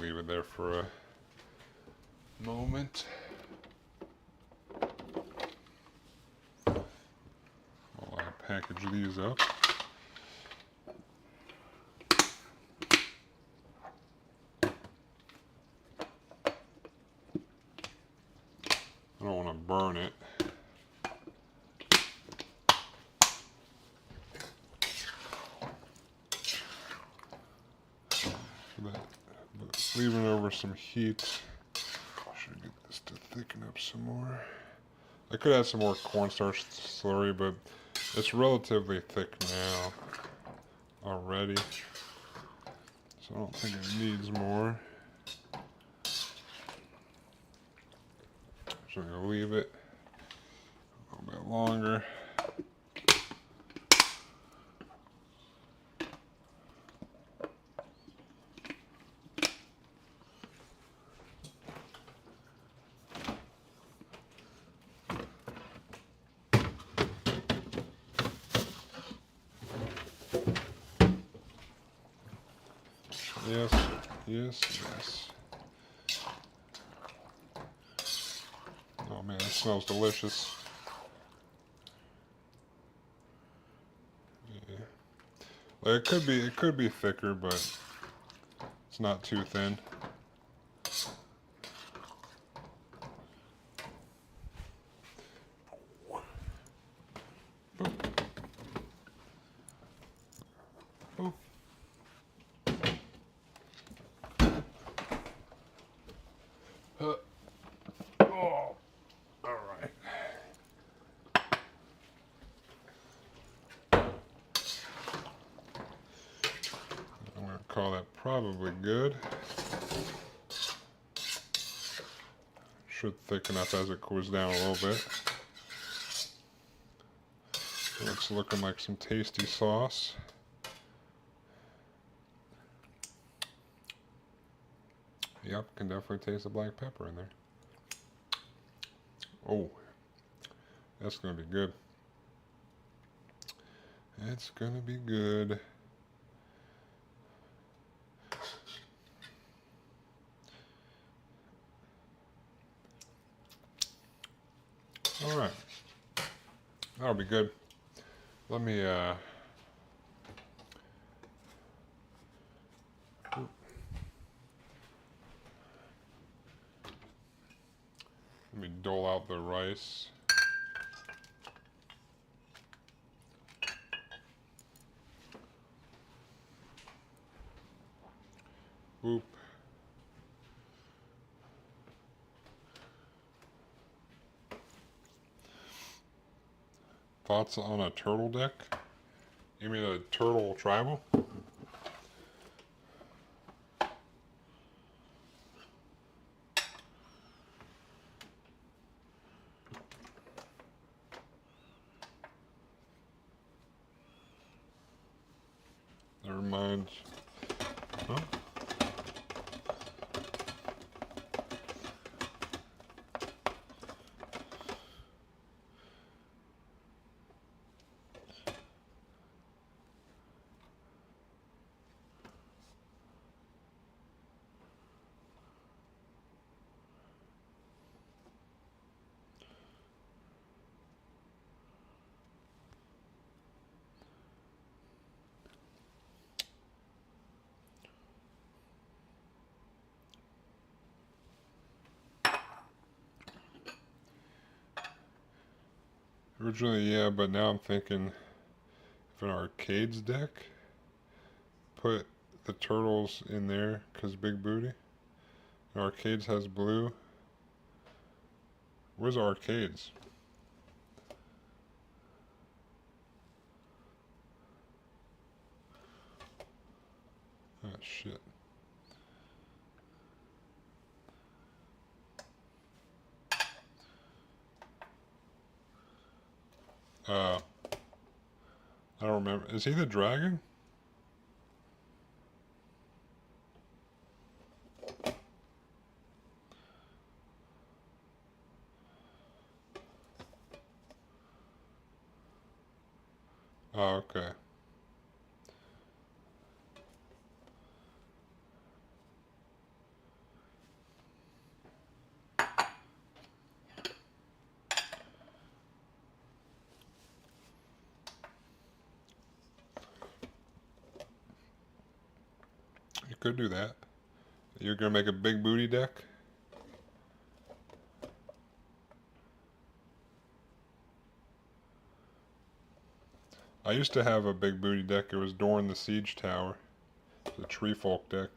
leave it there for a moment. While I package these up. I don't want to burn it. But leaving over some heat. Should get this to thicken up some more. I could add some more cornstarch slurry, but it's relatively thick now already. So I don't think it needs more. So I'm gonna leave it a little bit longer. Yes, yes, yes. Oh man, it smells delicious. Yeah. Like it could be thicker, but it's not too thin. Boop. Boop. Oh, all right. I'm gonna call that probably good. Should thicken up as it cools down a little bit. It's looking like some tasty sauce. Yep, can definitely taste the black pepper in there. Oh, that's gonna be good. It's gonna be good. All right, that'll be good. Let me dole out the rice. Whoop. Thoughts on a turtle deck? You mean a turtle tribal? Never mind. Huh? Originally, yeah, but now I'm thinking if an arcades deck, put the turtles in there because big booty. And arcades has blue. Where's arcades? Ah, shit. I don't remember. Is he the dragon? Oh, okay. could do that. You're gonna make a big booty deck? I used to have a big booty deck. It was Dorn the Siege Tower. The Tree Folk deck.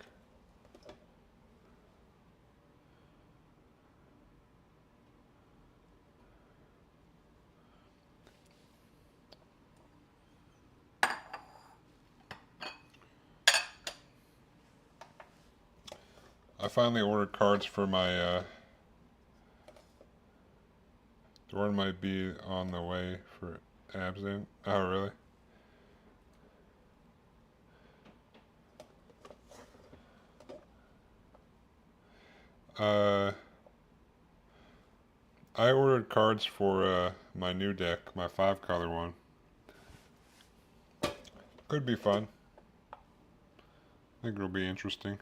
I finally ordered cards for my Dorn might be on the way for Absent. Oh, really? I ordered cards for my new deck, my 5-color one. Could be fun. I think it'll be interesting.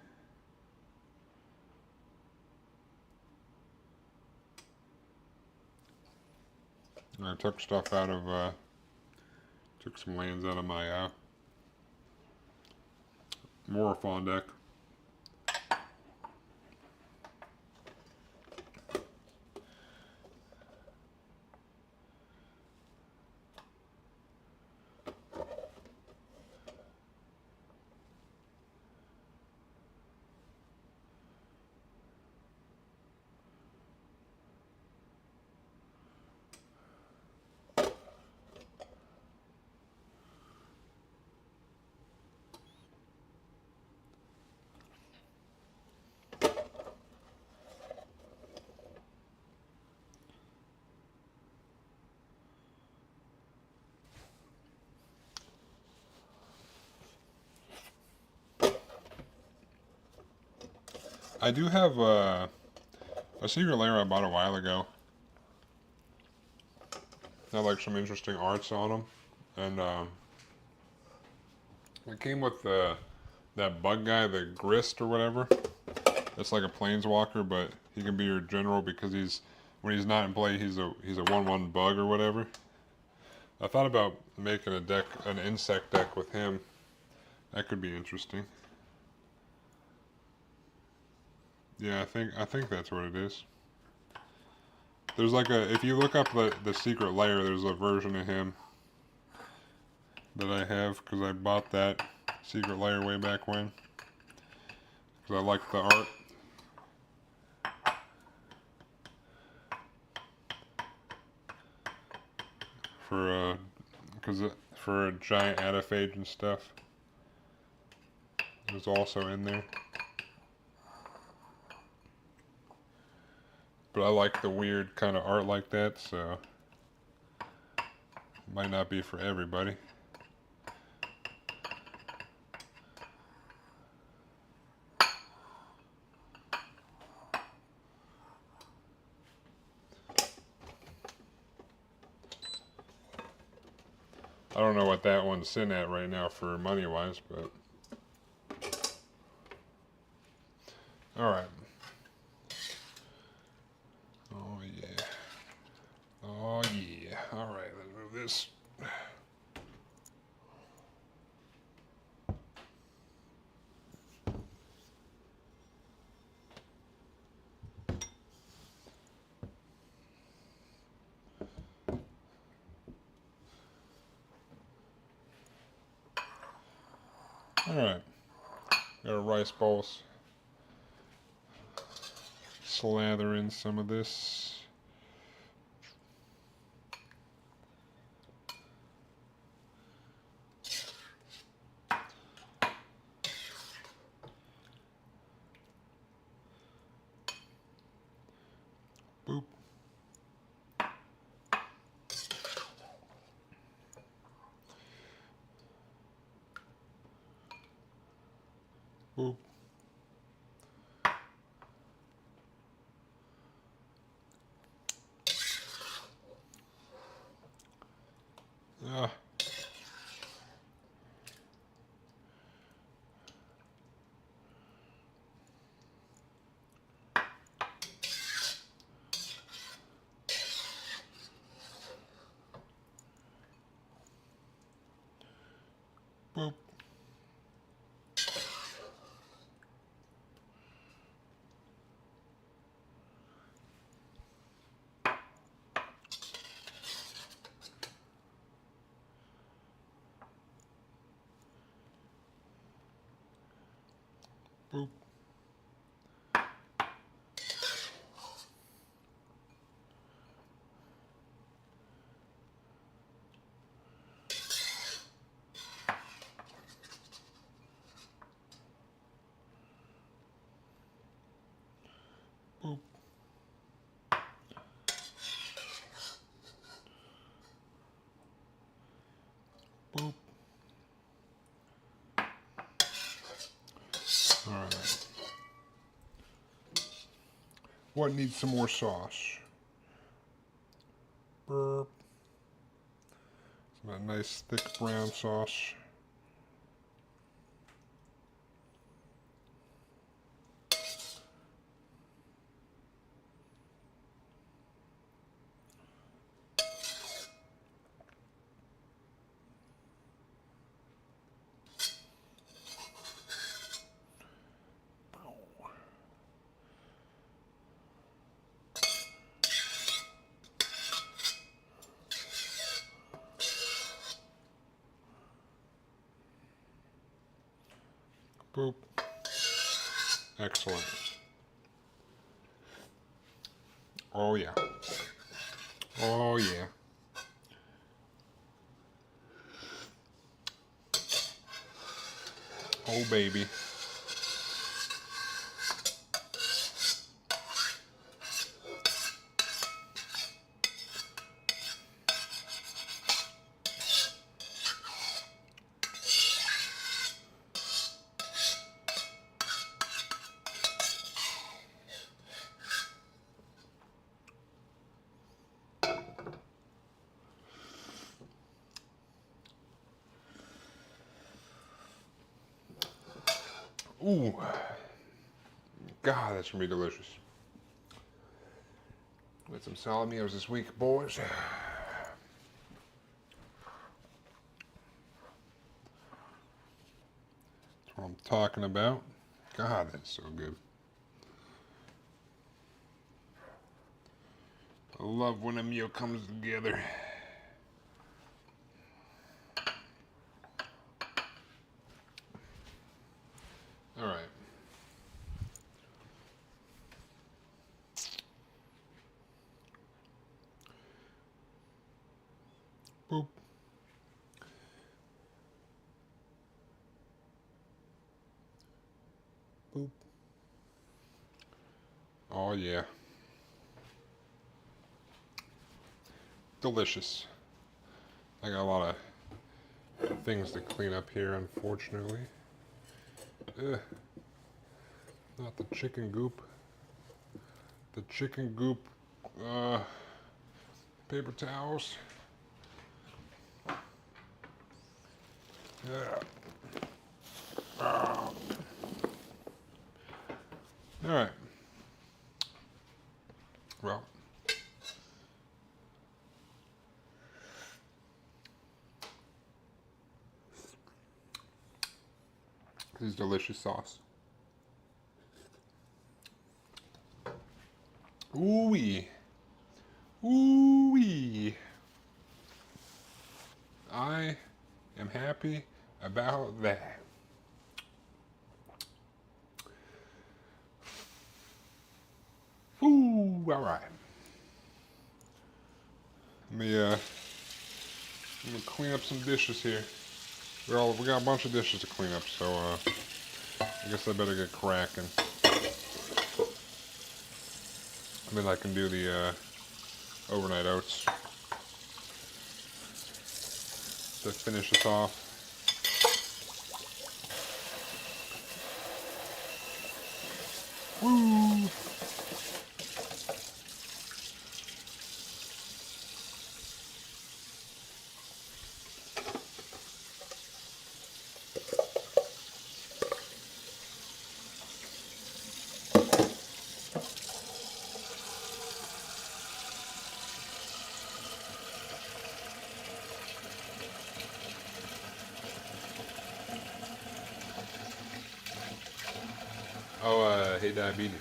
I took stuff out of, took some lands out of my Morathon deck. I do have a secret lair I bought a while ago. Had like some interesting arts on them, and it came with that bug guy, the Grist or whatever. It's like a planeswalker, but he can be your general because when he's not in play, he's a 1/1 bug or whatever. I thought about making an insect deck with him. That could be interesting. Yeah, I think that's what it is. There's like if you look up the secret lair, there's a version of him that I have because I bought that secret lair way back when. Because I like the art. For a giant Adaphage and stuff. It was also in there. But I like the weird kind of art like that, so it might not be for everybody. I don't know what that one's sitting at right now for money-wise, but... Alright. Oh, yeah. Oh, yeah. Alright, let's move this. Alright. Got a rice bowl. Slather in some of this. Boop. Boop. Ah. Boop. What needs some more sauce? Burp. Some nice thick brown sauce. Boop. Excellent. Oh yeah. Oh yeah. Oh baby. Ooh. God, that's gonna be delicious. With some salad meals this week, boys. That's what I'm talking about. God, that's so good. I love when a meal comes together. All right. Boop. Boop. Oh yeah. Delicious. I got a lot of things to clean up here, unfortunately. Ugh. Not the chicken goop. The chicken goop paper towels. Yeah. All right. Well, this is delicious sauce. Ooh-wee. Ooh-wee. I am happy about that. Ooh, all right. Let me clean up some dishes here. We got a bunch of dishes to clean up, so I guess I better get cracking. Maybe I can do the overnight oats to finish this off. Woo! Oh, hey, diabetes.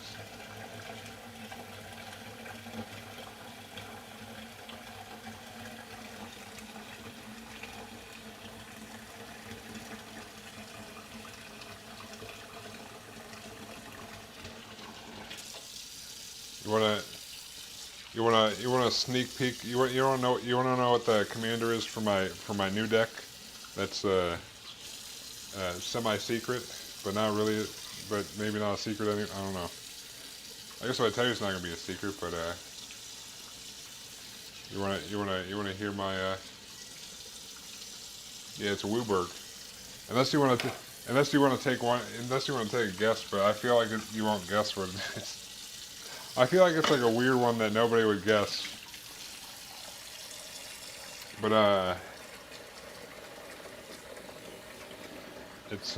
You wanna, you wanna sneak peek? You wanna know what the commander is for my new deck? That's semi-secret, but not really, but maybe not a secret. I don't know. I guess if I tell you, it's not gonna be a secret. But you wanna hear my yeah, it's a Wooburg. Unless you wanna take a guess, but I feel like you won't guess what it is. I feel like it's like a weird one that nobody would guess. But it's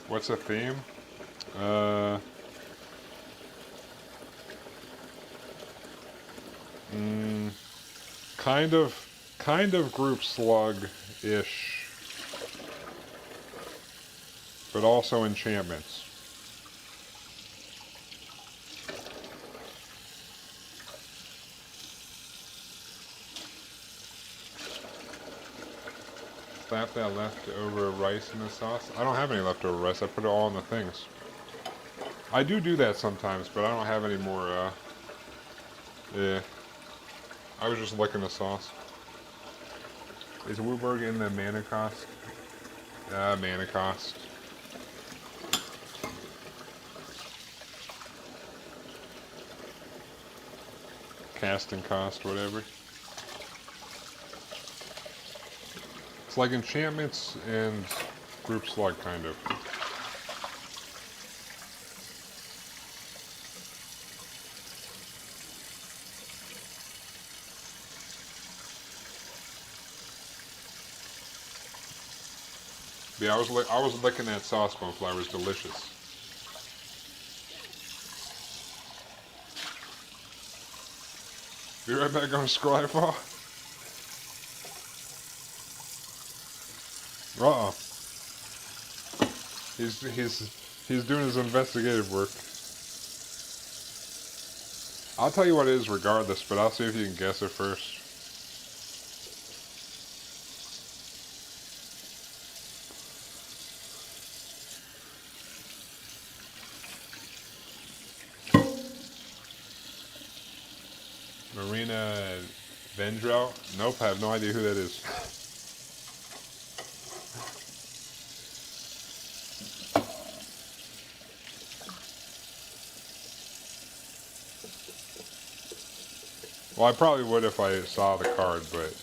what's the theme? Uh, mm, kind of group slug-ish, but also enchantments. Slap that leftover rice in the sauce. I don't have any leftover rice. I put it all in the things. I do that sometimes, but I don't have any more. Yeah. I was just licking the sauce. Is Wooburg in the Manicost? Manicost. Cast and cost, whatever. It's like enchantments and group slug, kind of. Yeah, I was licking that sauce bone flour. It was delicious. Be right back on Scryfall. Uh-oh. He's doing his investigative work. I'll tell you what it is regardless, but I'll see if you can guess it first. Marina Vendrell? Nope, I have no idea who that is. Well, I probably would if I saw the card, but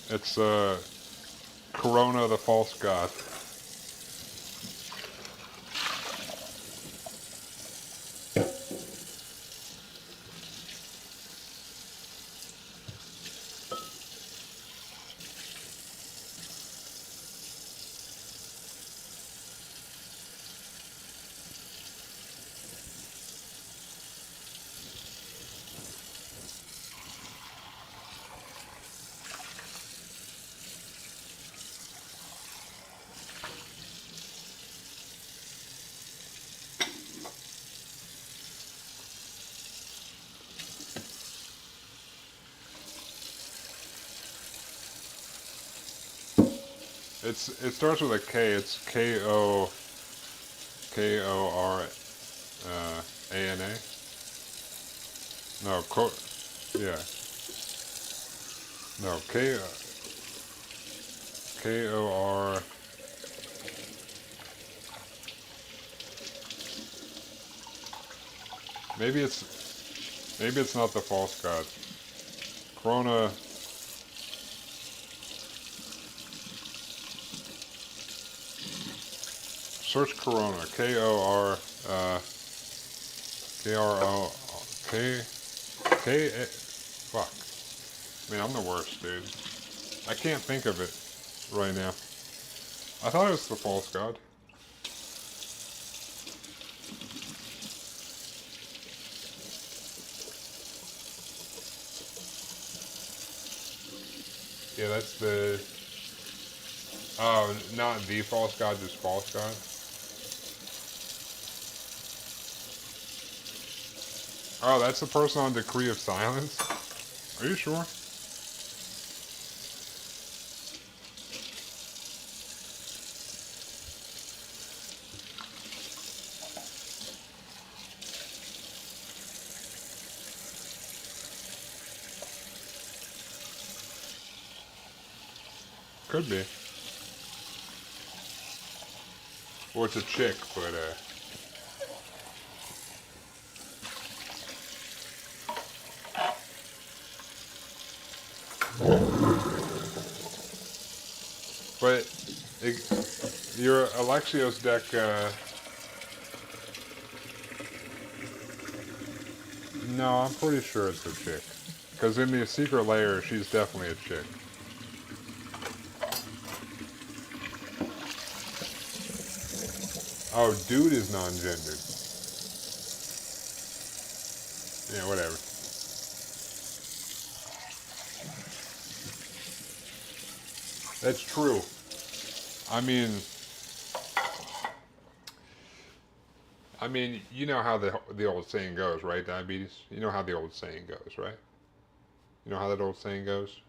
it's Corona the False God. It starts with a K. It's Korana. No, yeah. No, Kor. Maybe it's not the false god. Corona. Search Corona. Kor. Kro. Fuck. Man, I'm the worst, dude. I can't think of it right now. I thought it was the false god. Yeah, that's the... Oh, not the false god, just false god. Oh, that's the person on Decree of Silence? Are you sure? Could be. Well, it's a chick, but But, Your Alexios deck, no, I'm pretty sure it's a chick. Because in the secret layer, she's definitely a chick. Oh, dude is non-gendered. Yeah, whatever. That's true. I mean, you know how the old saying goes, right? Diabetes. You know how the old saying goes, right? You know how that old saying goes.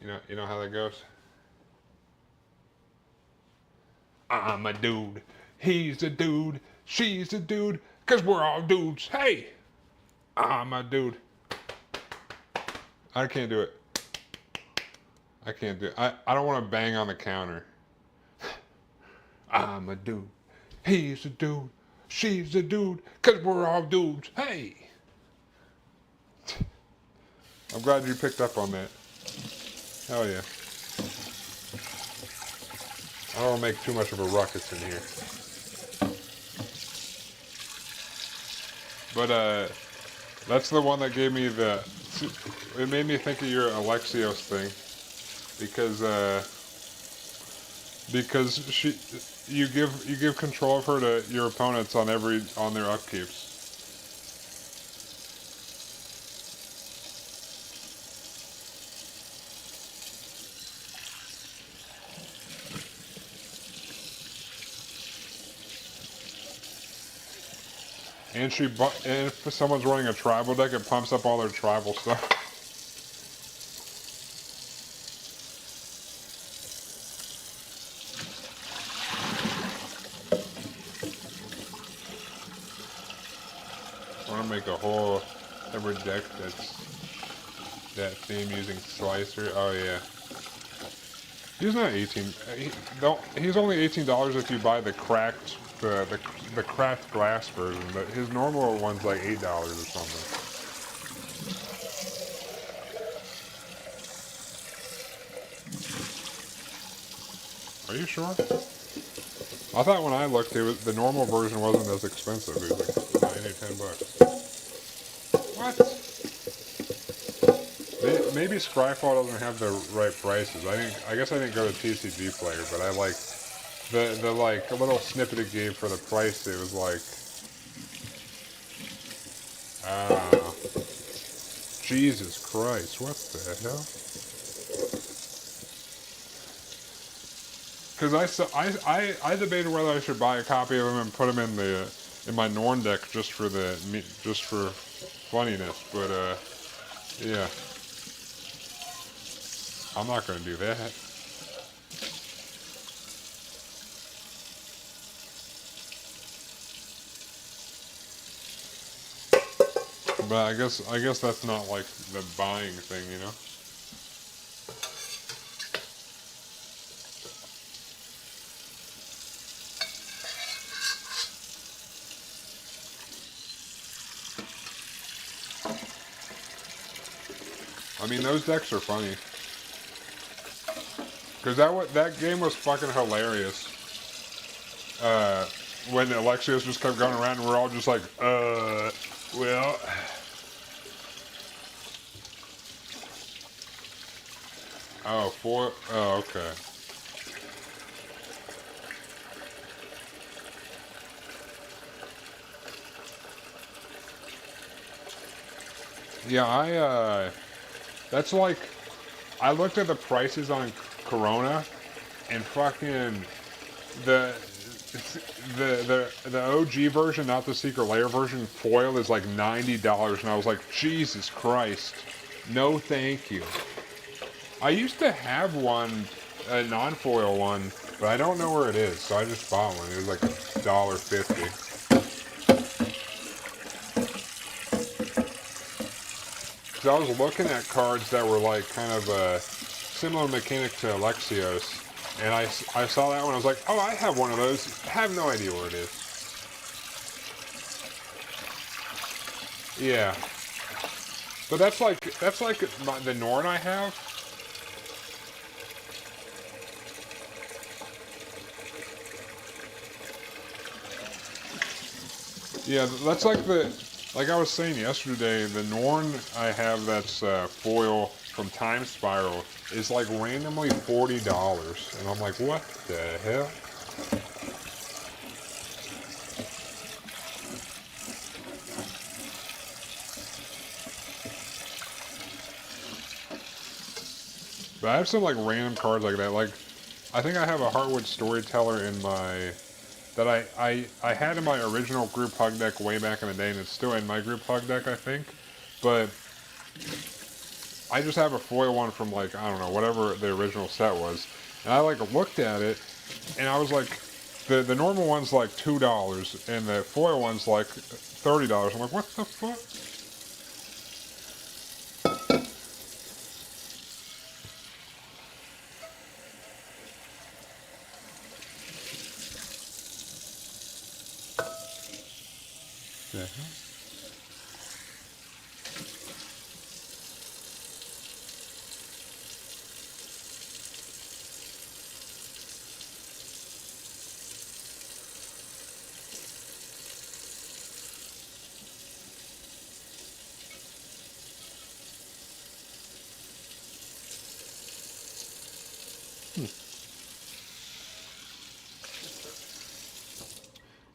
You know how that goes. I'm a dude. He's a dude. She's a dude. 'Cause we're all dudes. Hey, I'm a dude. I can't do it. I can't do it. I don't want to bang on the counter. I'm a dude. He's a dude. She's a dude. 'Cause we're all dudes. Hey. I'm glad you picked up on that. Hell yeah. I don't want to make too much of a ruckus in here. But, that's the one that gave me the... It made me think of your Alexios thing. Because you give control of her to your opponents on their upkeeps. And and if someone's running a tribal deck, it pumps up all their tribal stuff. I want to make a whole every deck that's that theme using Slicer. Oh yeah. He's not 18. He's only $18 if you buy the cracked the cracked glass version, but his normal one's like $8 or something. Are you sure? I thought when I looked, the normal version wasn't as expensive. It was like 9 or 10 bucks. What? Maybe Scryfall doesn't have the right prices. I guess I didn't go to TCG Player, but I like the like a little snippet it gave for the price. It was like, Jesus Christ, what the hell? Because I debated whether I should buy a copy of them and put them in my Norn deck just for funniness, but yeah, I'm not gonna do that. But I guess that's not like the buying thing, you know. I mean, those decks are funny. Because that game was fucking hilarious. When Alexios just kept going around and we're all just like, well... Oh, okay. Yeah, that's like, I looked at the prices on Corona, and fucking the OG version, not the secret layer version, foil is like $90, and I was like, Jesus Christ, no thank you. I used to have one, a non-foil one, but I don't know where it is, so I just bought one. It was like $1.50. So I was looking at cards that were like kind of a similar mechanic to Alexios, and I saw that one. I was like, oh, I have one of those. I have no idea where it is. Yeah. But that's like the Norn I have. Yeah, that's like I was saying yesterday, the Norn I have that's foil from Time Spiral is like randomly $40, and I'm like, what the hell? But I have some like random cards like that. Like, I think I have a Heartwood Storyteller in my that I had in my original group hug deck way back in the day, and it's still in my group hug deck, I think. But I just have a foil one from like, I don't know, whatever the original set was. And I like looked at it and I was like, the normal one's like $2 and the foil one's like $30. I'm like, what the fuck? The hell?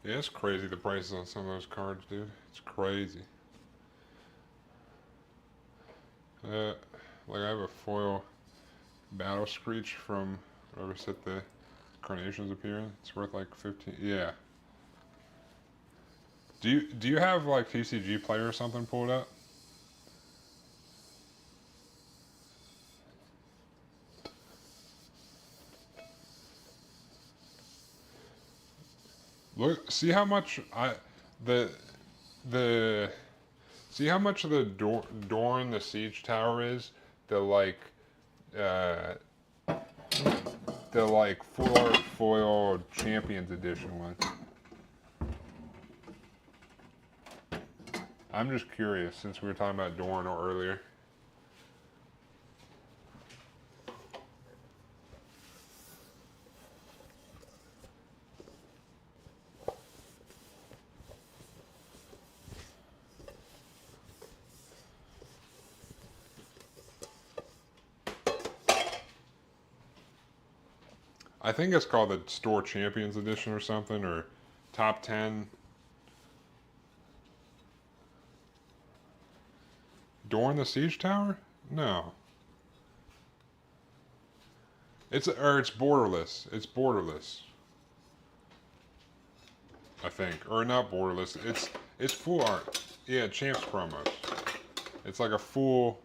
Yeah, it's crazy the prices on some of those cards, dude. It's crazy. Uh, like I have a foil Battle Screech from whatever set the Carnations appear in. It's worth like 15. Yeah. Do you have like TCG Player or something pulled up? Look, see how much the the see how much the Dorn the Siege Tower is. The like uh the like full art foil Champions Edition one. I'm just curious since we were talking about Dorn earlier. I think it's called the Store Champions Edition or something, or Top 10. Dorn the Siege Tower? No. It's borderless. It's borderless. I think. Or not borderless. It's full art. Yeah, Champs promos. It's like a full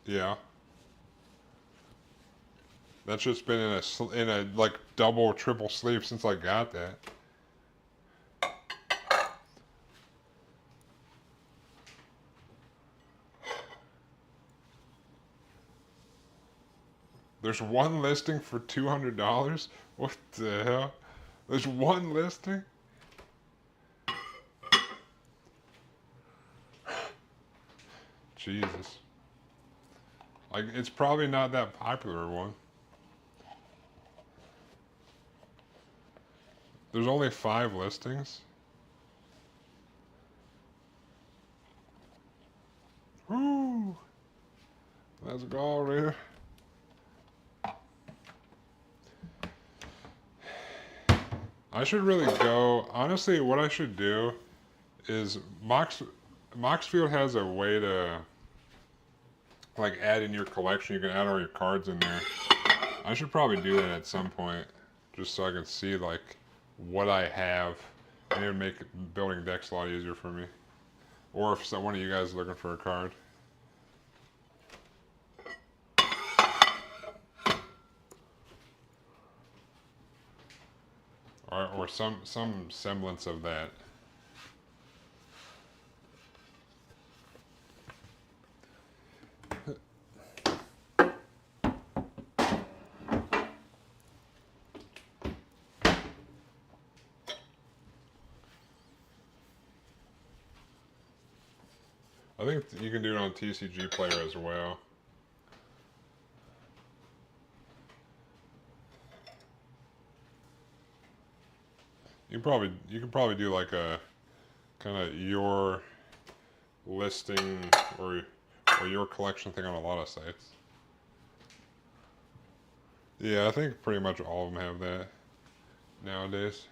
yeah. That's just been in a like double triple sleeve since I got that. There's one listing for $200? What the hell? There's one listing? Jesus. Like, it's probably not that popular one. There's only 5 listings. Woo! Let's go, reader. I should really go. Honestly, what I should do is Moxfield has a way to like add in your collection. You can add all your cards in there. I should probably do that at some point, just so I can see like what I have, and it would make building decks a lot easier for me. Or if one of you guys is looking for a card. Or some semblance of that. I think you can do it on TCG Player as well. You can probably do like a kind of your listing or your collection thing on a lot of sites. Yeah, I think pretty much all of them have that nowadays.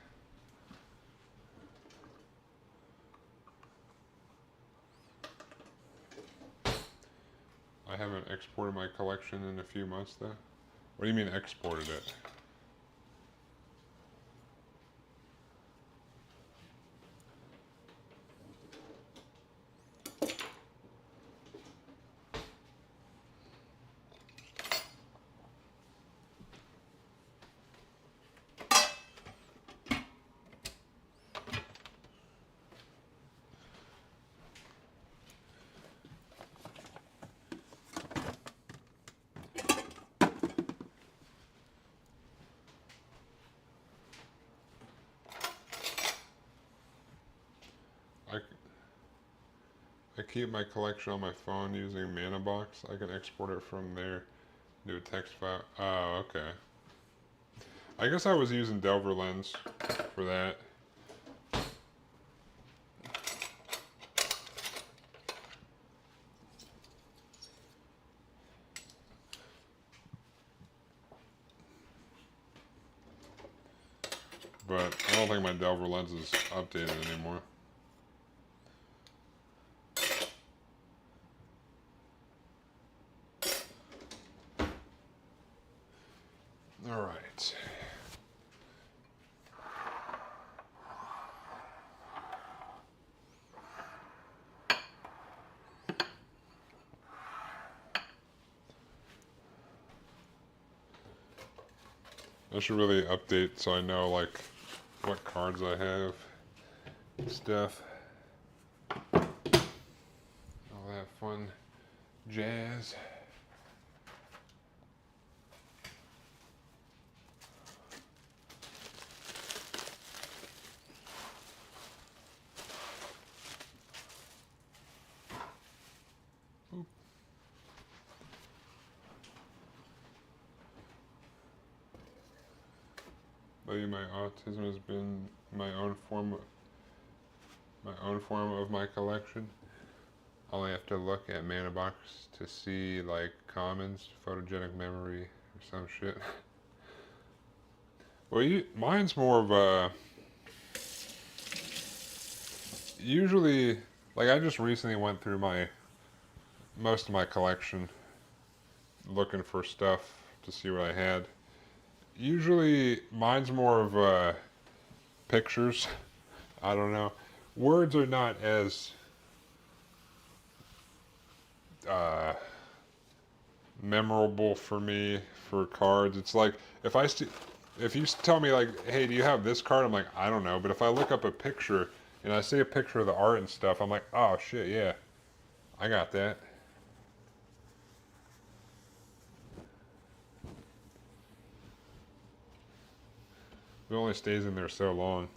I haven't exported my collection in a few months though. What do you mean exported it? I, I keep my collection on my phone using ManaBox. I can export it from there, do a text file. Oh, okay. I guess I was using Delver Lens for that. But I don't think my Delver Lens is updated anymore. All right. I should really update so I know like what cards I have and stuff. All that fun jazz. Oop. Maybe my autism has been my own form of my collection. I only have to look at ManaBox to see like commons, photogenic memory, or some shit. Well, mine's more of a usually like I just recently went through most of my collection looking for stuff to see what I had. Usually mine's more of pictures. I don't know. Words are not as uh, memorable for me for cards. It's like if you tell me like, hey, do you have this card? I'm like, I don't know. But if I look up a picture and I see a picture of the art and stuff, I'm like, oh shit, yeah, I got that. It only stays in there so long.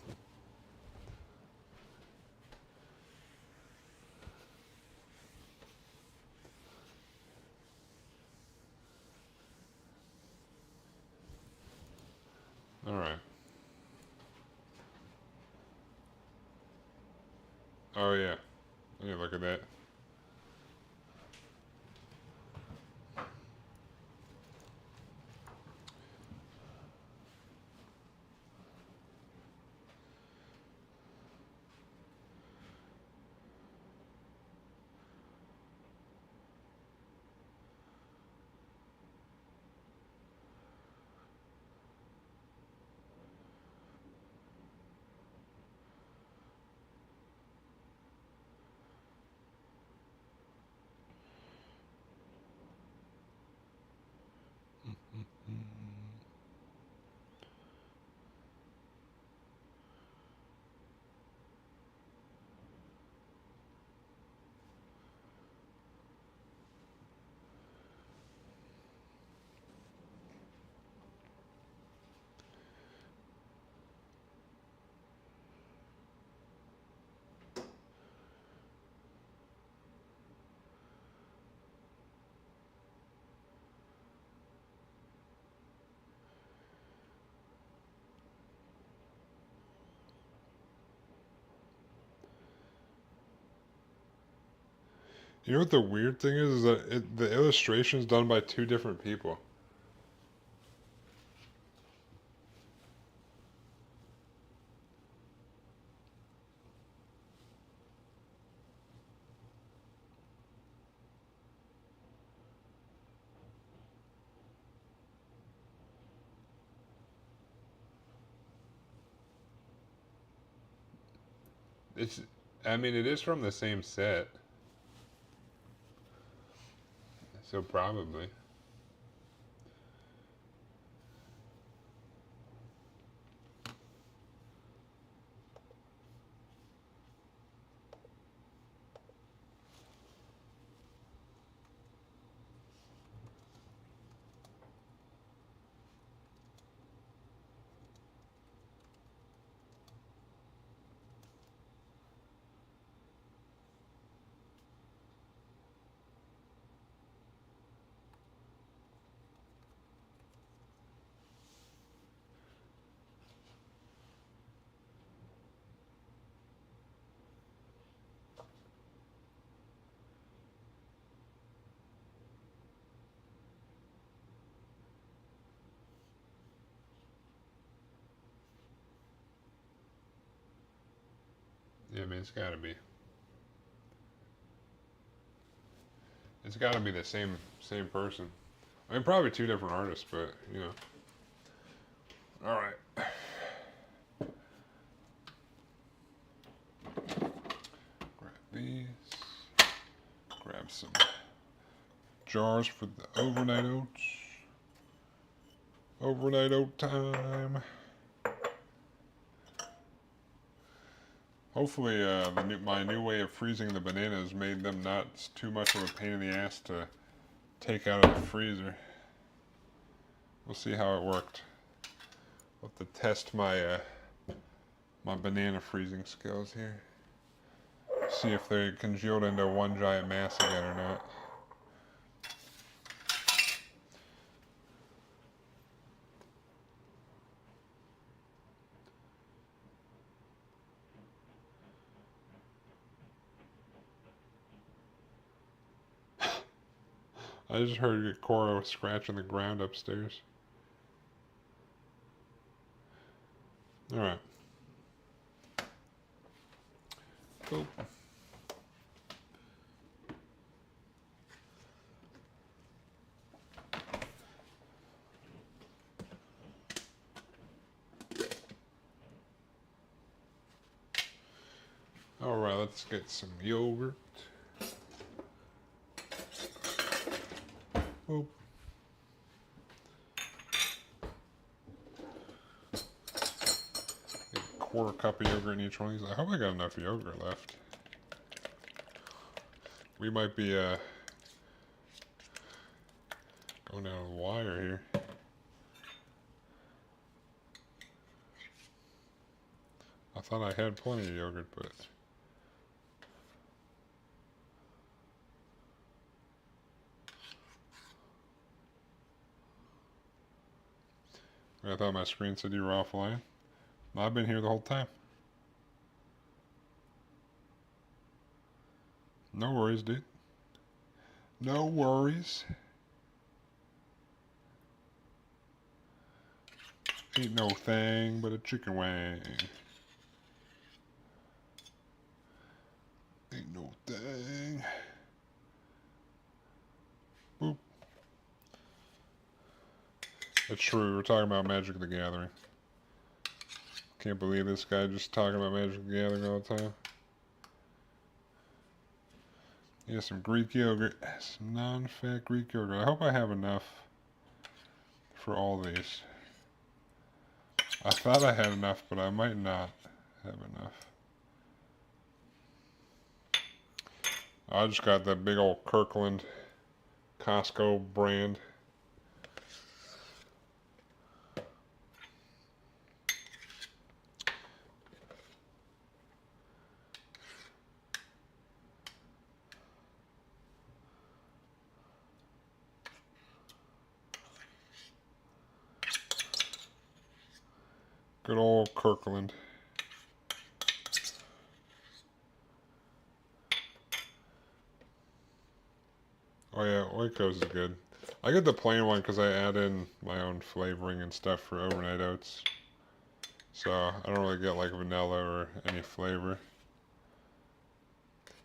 All right. Oh yeah. Let me look at that. You know what the weird thing is that the illustration is done by two different people. It's, I mean, it is from the same set, so probably. Yeah, I mean, it's gotta be. It's gotta be the same person. I mean, probably two different artists, but you know. All right. Grab these. Grab some jars for the overnight oats. Overnight oat time. Hopefully, my new way of freezing the bananas made them not too much of a pain in the ass to take out of the freezer. We'll see how it worked. I'll have to test my my banana freezing skills here. See if they congealed into one giant mass again or not. I just heard Cora scratching the ground upstairs. Alright. Cool. Alright, let's get some yogurt. Boop. Get a quarter cup of yogurt in each one of these. I hope I got enough yogurt left. We might be going down the wire here. I thought I had plenty of yogurt, but I thought my screen said you were offline. I've been here the whole time. No worries, dude. No worries. Ain't no thing but a chicken wing. Ain't no thing. Boop. That's true. We're talking about Magic the Gathering. Can't believe this guy just talking about Magic the Gathering all the time. Yeah, some Greek yogurt. Some non-fat Greek yogurt. I hope I have enough for all these. I thought I had enough, but I might not have enough. I just got that big old Kirkland Costco brand. Good old Kirkland. Oh yeah, Oikos is good. I get the plain one because I add in my own flavoring and stuff for overnight oats. So I don't really get like vanilla or any flavor.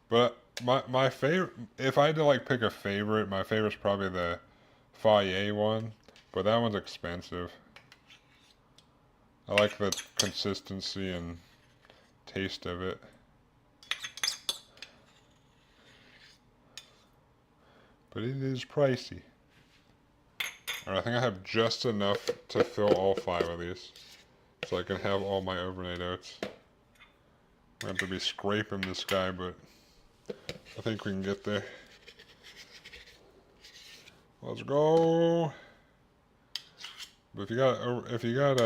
But my favorite, if I had to like pick a favorite, my favorite's probably the Faye one, but that one's expensive. I like the consistency and taste of it. But it is pricey. Alright, I think I have just enough to fill all 5 of these. So I can have all my overnight oats. I have to be scraping this guy, but I think we can get there. Let's go. But if you got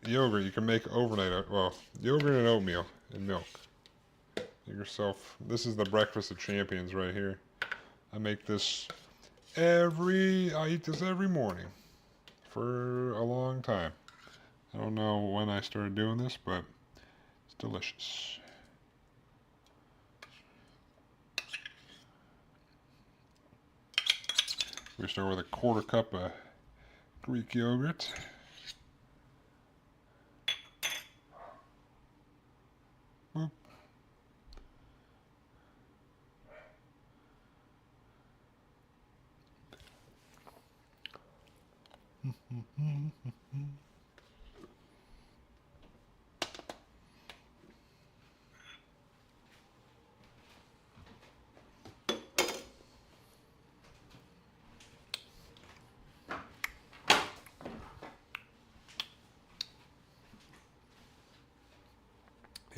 yogurt, you can make overnight oat. Well, yogurt and oatmeal and milk. Get yourself. This is the breakfast of champions right here. I make this I eat this every morning for a long time. I don't know when I started doing this, but it's delicious. We start with a 1/4 cup of Greek yogurt. Boop.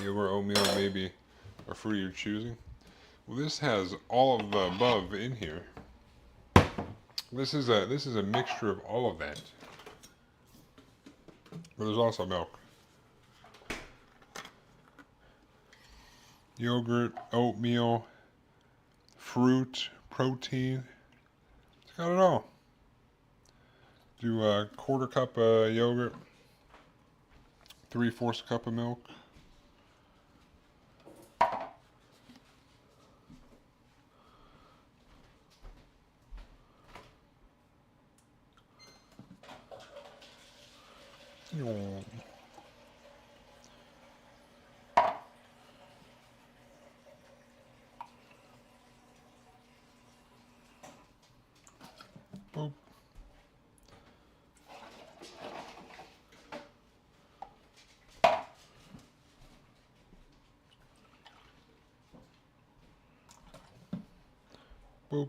Yogurt, oatmeal, maybe a fruit you're choosing. Well, this has all of the above in here. This is a mixture of all of that. But there's also milk. Yogurt, oatmeal, fruit, protein. It's got it all. Do a 1/4 cup of yogurt, 3/4 cup of milk. Oh. Boop. Boop.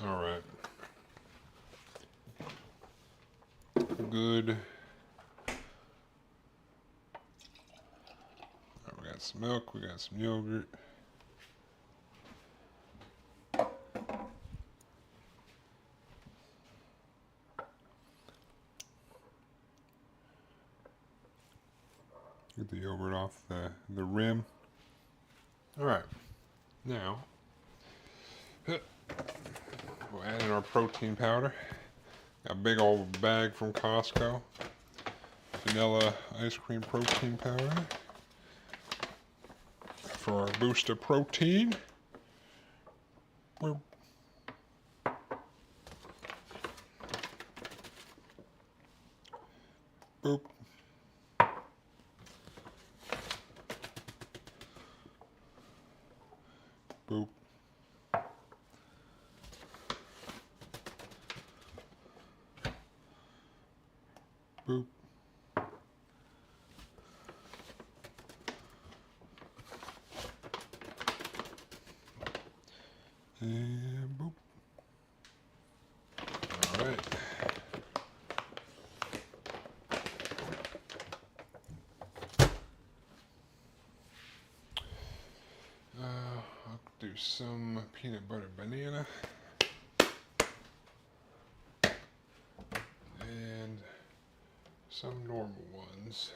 All right. Good. All right, we got some milk, we got some yogurt. Get the yogurt off the rim. All right. Now, we'll add in our protein powder. Got a big old bag from Costco. Vanilla ice cream protein powder for our boost of protein. Boop. Boop. Boop. Boop. And boop. All right. I'll do some peanut butter banana. And some normal ones.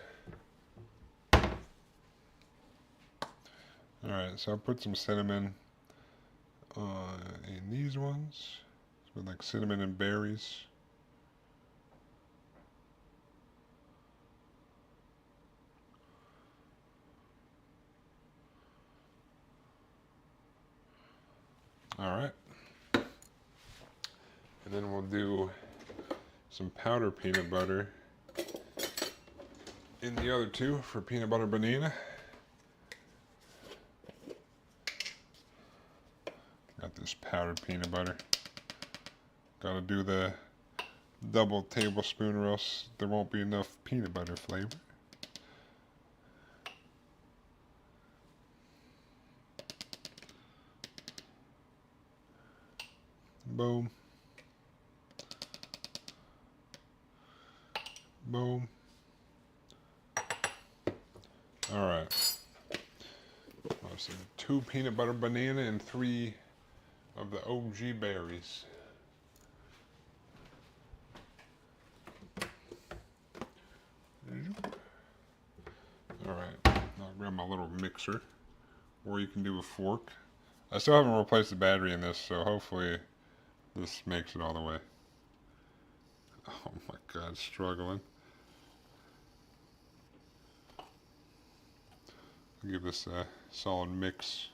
Alright, so I'll put some cinnamon in these ones. With like cinnamon and berries. Alright. And then we'll do some powder peanut butter in the other two for peanut butter banana. Got this powdered peanut butter. Gotta do the double tablespoon or else there won't be enough peanut butter flavor. Boom. Boom. Alright. So 2 peanut butter banana and 3 of the OG berries. Alright, I'll grab my little mixer, or you can do a fork. I still haven't replaced the battery in this, so hopefully this makes it all the way. Oh my god, struggling. I'll give this a solid mix.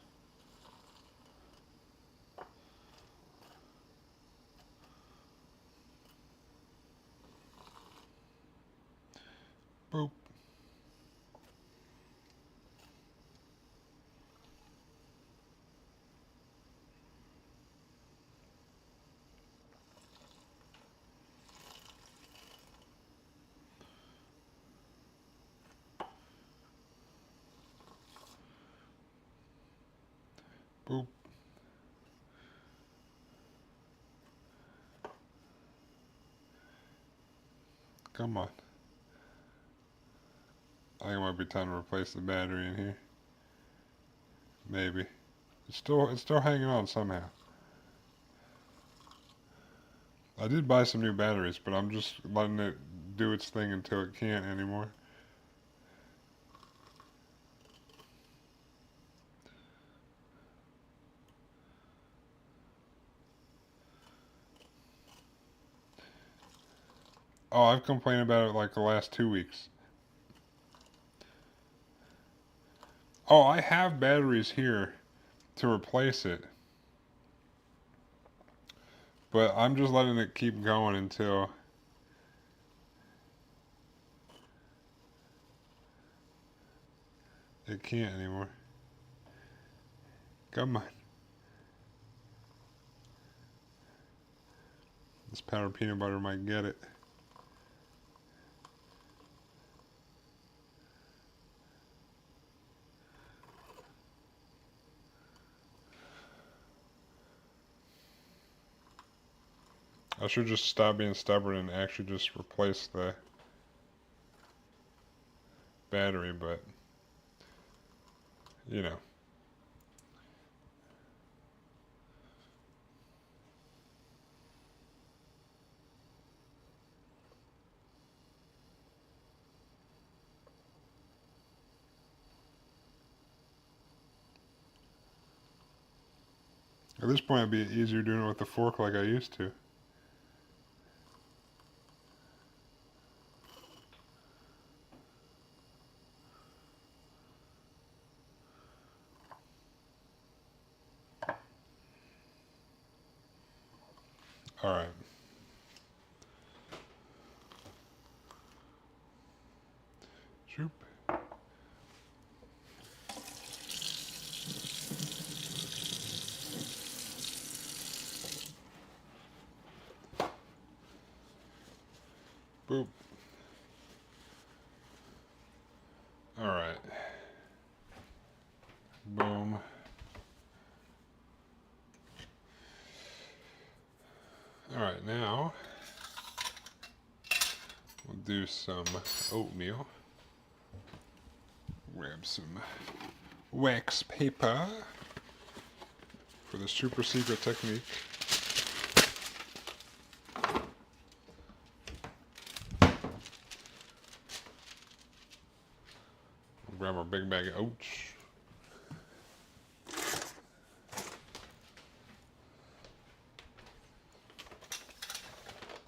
Boop. Boop. Come on. I think it might be time to replace the battery in here. Maybe. It's still hanging on somehow. I did buy some new batteries, but I'm just letting it do its thing until it can't anymore. Oh, I've complained about it like the last 2 weeks. Oh, I have batteries here to replace it. But I'm just letting it keep going until it can't anymore. Come on. This powdered peanut butter might get it. I should just stop being stubborn and actually just replace the battery, but you know. At this point, it'd be easier doing it with the fork like I used to. Alright. Shoop. Boop. Alright. Boom. Alright, now we'll do some oatmeal. Grab some wax paper for the super secret technique. Grab our big bag of oats.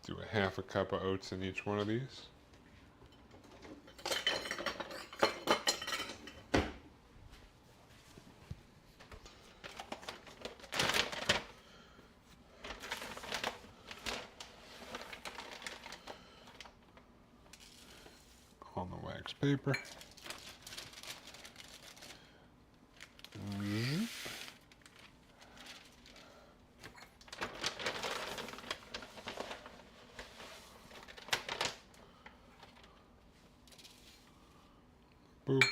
Do a half a cup of oats in each one of these. paper. Zoop. Boop.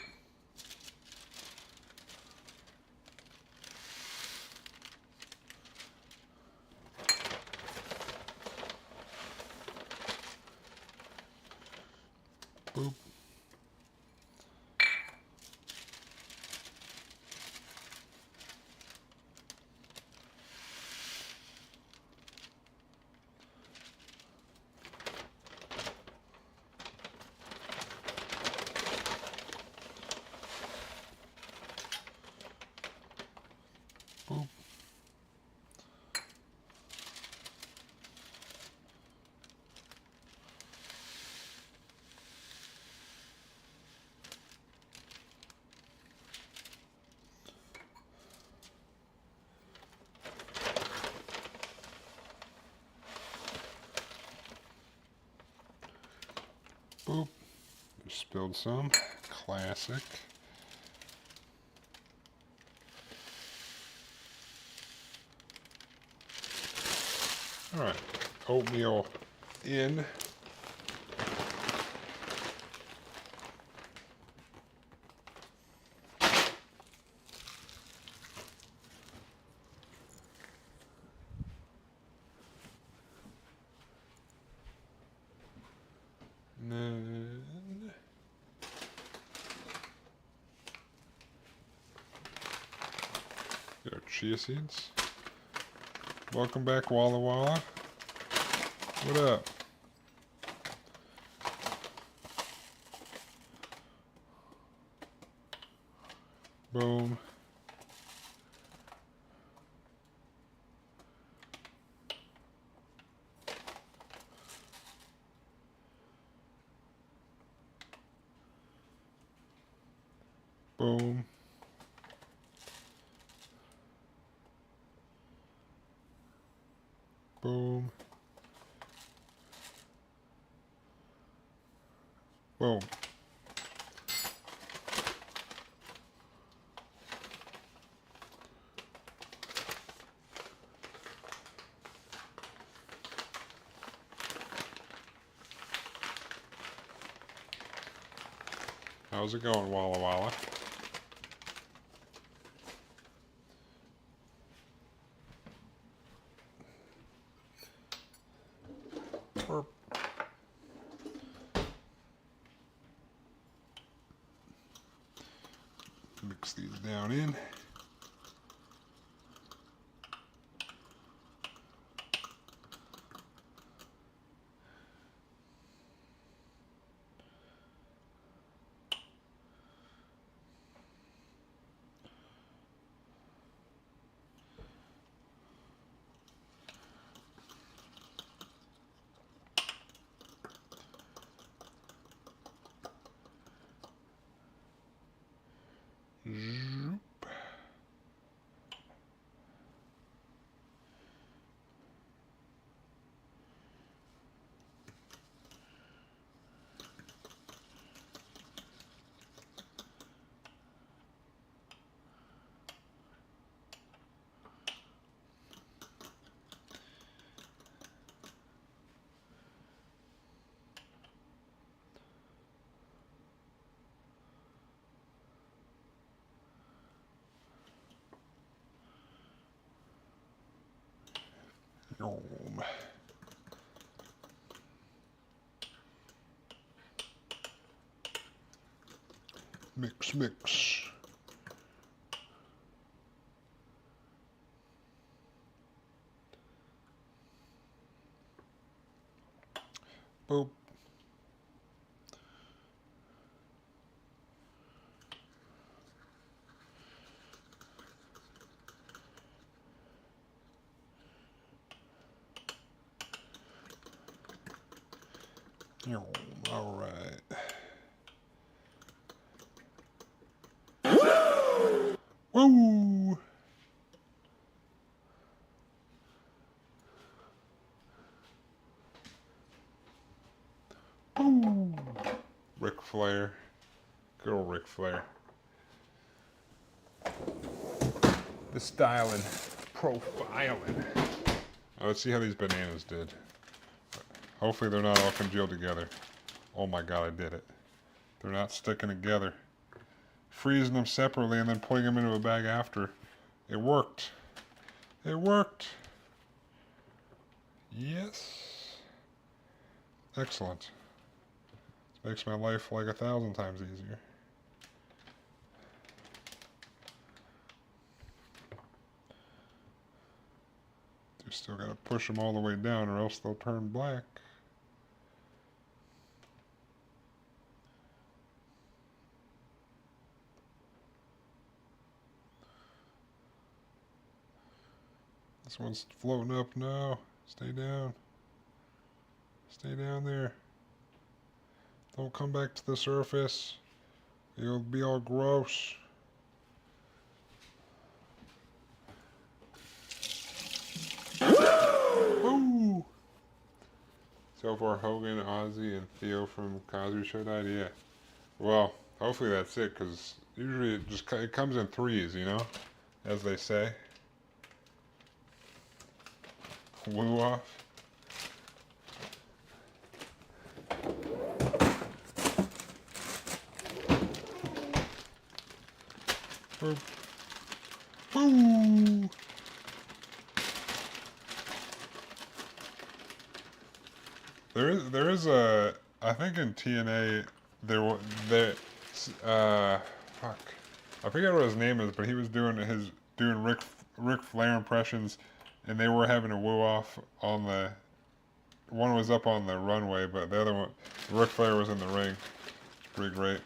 Boop. Boop. Boop. Just spilled some. Classic. Alright. Oatmeal in. And then get our chia seeds. Welcome back, Walla Walla. What up? Boom. Boom. Boom. Boom. How's it going, Walla Walla? Burp. Mix these down in. Zoop. Yum. Mix, mix. Boop. Yum. All right. Woo! Woo! Ric Flair. Good old Ric Flair. The styling, profiling. Let's see how these bananas did. Hopefully they're not all congealed together. Oh my god, I did it. They're not sticking together. Freezing them separately and then putting them into a bag after. It worked. It worked. Yes. Excellent. This makes my life like 1,000 times easier. You still gotta push them all the way down or else they'll turn black. This one's floating up now. Stay down. Stay down there. Don't come back to the surface. You'll be all gross. Woo! So far, Hogan, Ozzy, and Theo from Cosby Show died. Yeah. Well, hopefully that's it, because usually it comes in threes, you know, as they say. Woo off. Woo! There is a, I think in TNA fuck, I forget what his name is, but he was doing Ric Flair impressions, and they were having a woo off on the, one was up on the runway, but the other one, Ric Flair was in the ring. It's pretty great.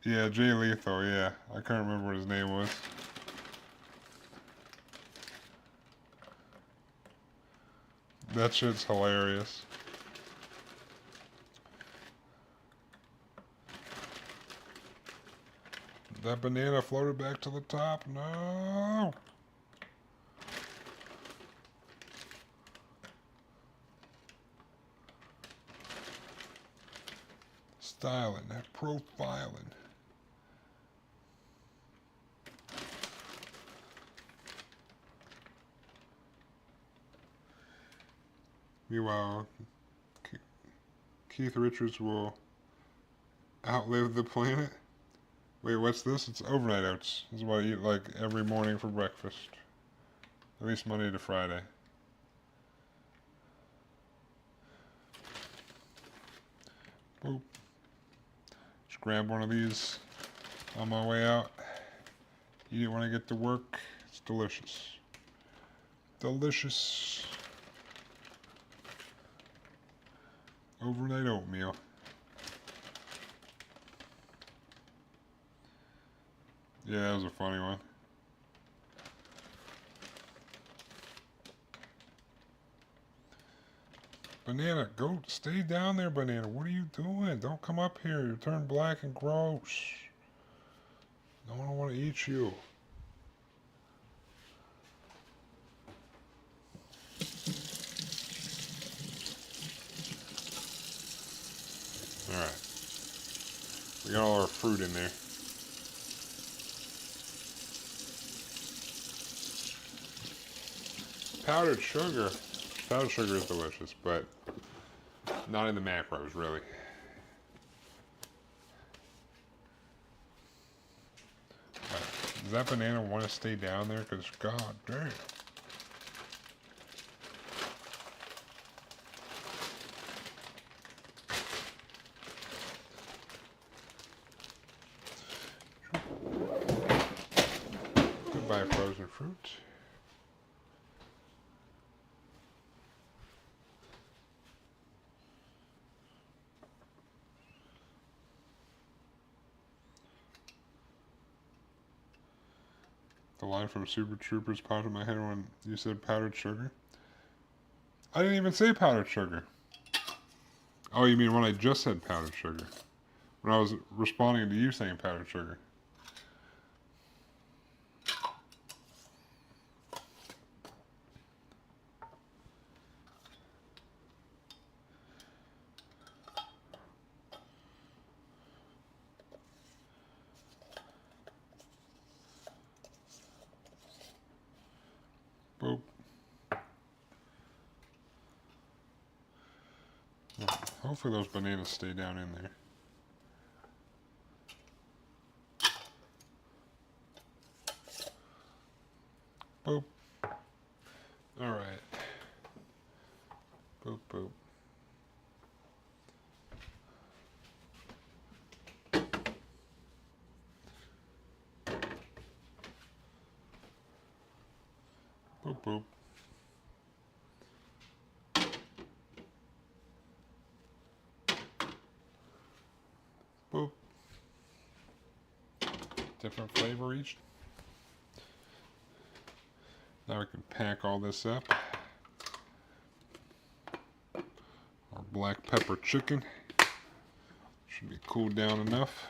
Yeah, Jay Lethal, yeah. I can't remember what his name was. That shit's hilarious. That banana floated back to the top. No! Styling, that profiling. Meanwhile, Keith Richards will outlive the planet. Wait, what's this? It's overnight oats. This is what I eat like every morning for breakfast. At least Monday to Friday. Boop. Just grab one of these on my way out. Eat it when I get to work. It's delicious. Delicious. Overnight oatmeal. Yeah, that was a funny one. Banana, go stay down there, Banana. What are you doing? Don't come up here. You turn black and gross. No one will want to eat you. Alright. We got all our fruit in there. Powdered sugar. Powdered sugar is delicious, but not in the macros, really. Does that banana want to stay down there? Because, god damn. Goodbye, frozen fruit. The line from Super Troopers popped in my head when you said powdered sugar. I didn't even say powdered sugar. Oh, you mean when I just said powdered sugar? When I was responding to you saying powdered sugar. Hopefully those bananas stay down in there. Boop. Alright. Boop, boop. Boop, boop. Boop. Different flavor each. Now we can pack all this up. Our black pepper chicken should be cooled down enough.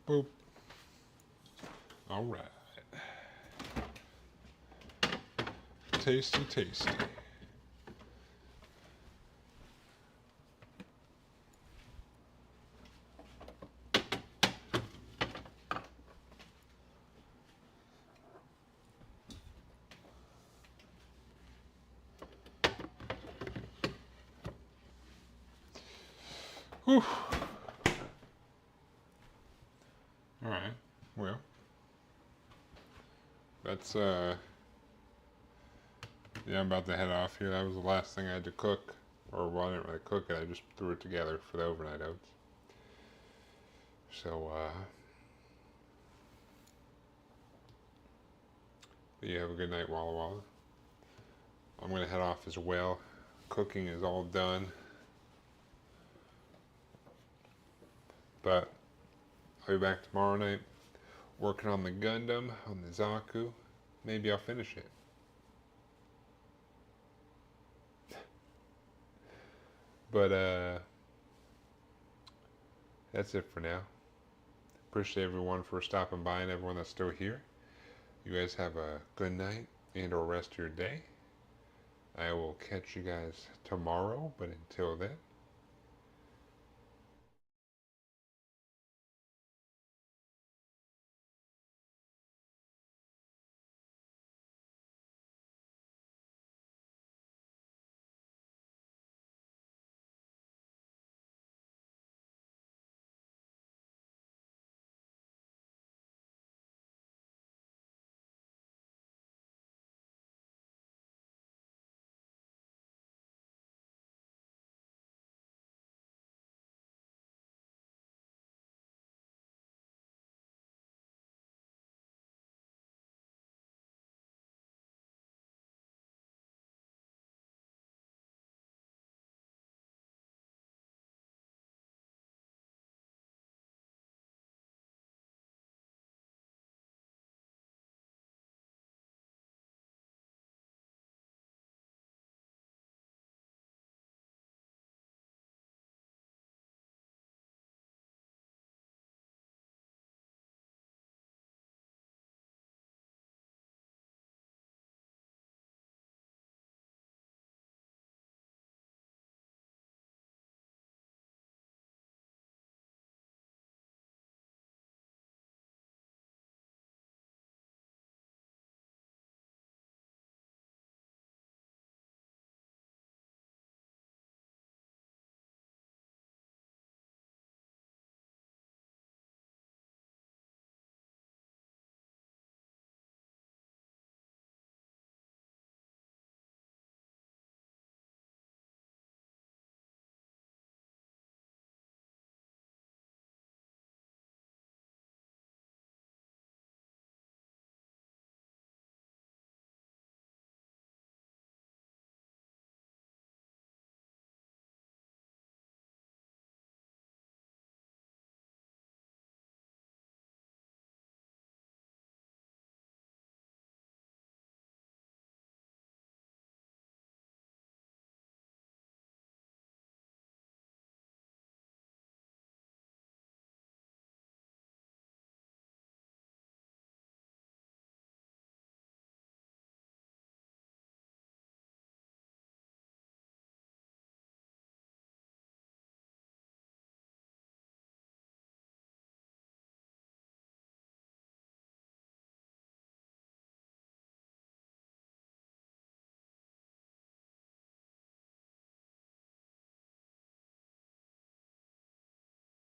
Boop. All right. Tasty, tasty. Whew. All right. Well, that's yeah, I'm about to head off here. That was the last thing I had to cook. Or, well, I didn't really cook it. I just threw it together for the overnight oats. So, you have a good night, Walla Walla. I'm going to head off as well. Cooking is all done. But I'll be back tomorrow night working on the Gundam, on the Zaku. Maybe I'll finish it. But that's it for now. Appreciate everyone for stopping by and everyone that's still here. You guys have a good night and or rest of your day. I will catch you guys tomorrow, but until then,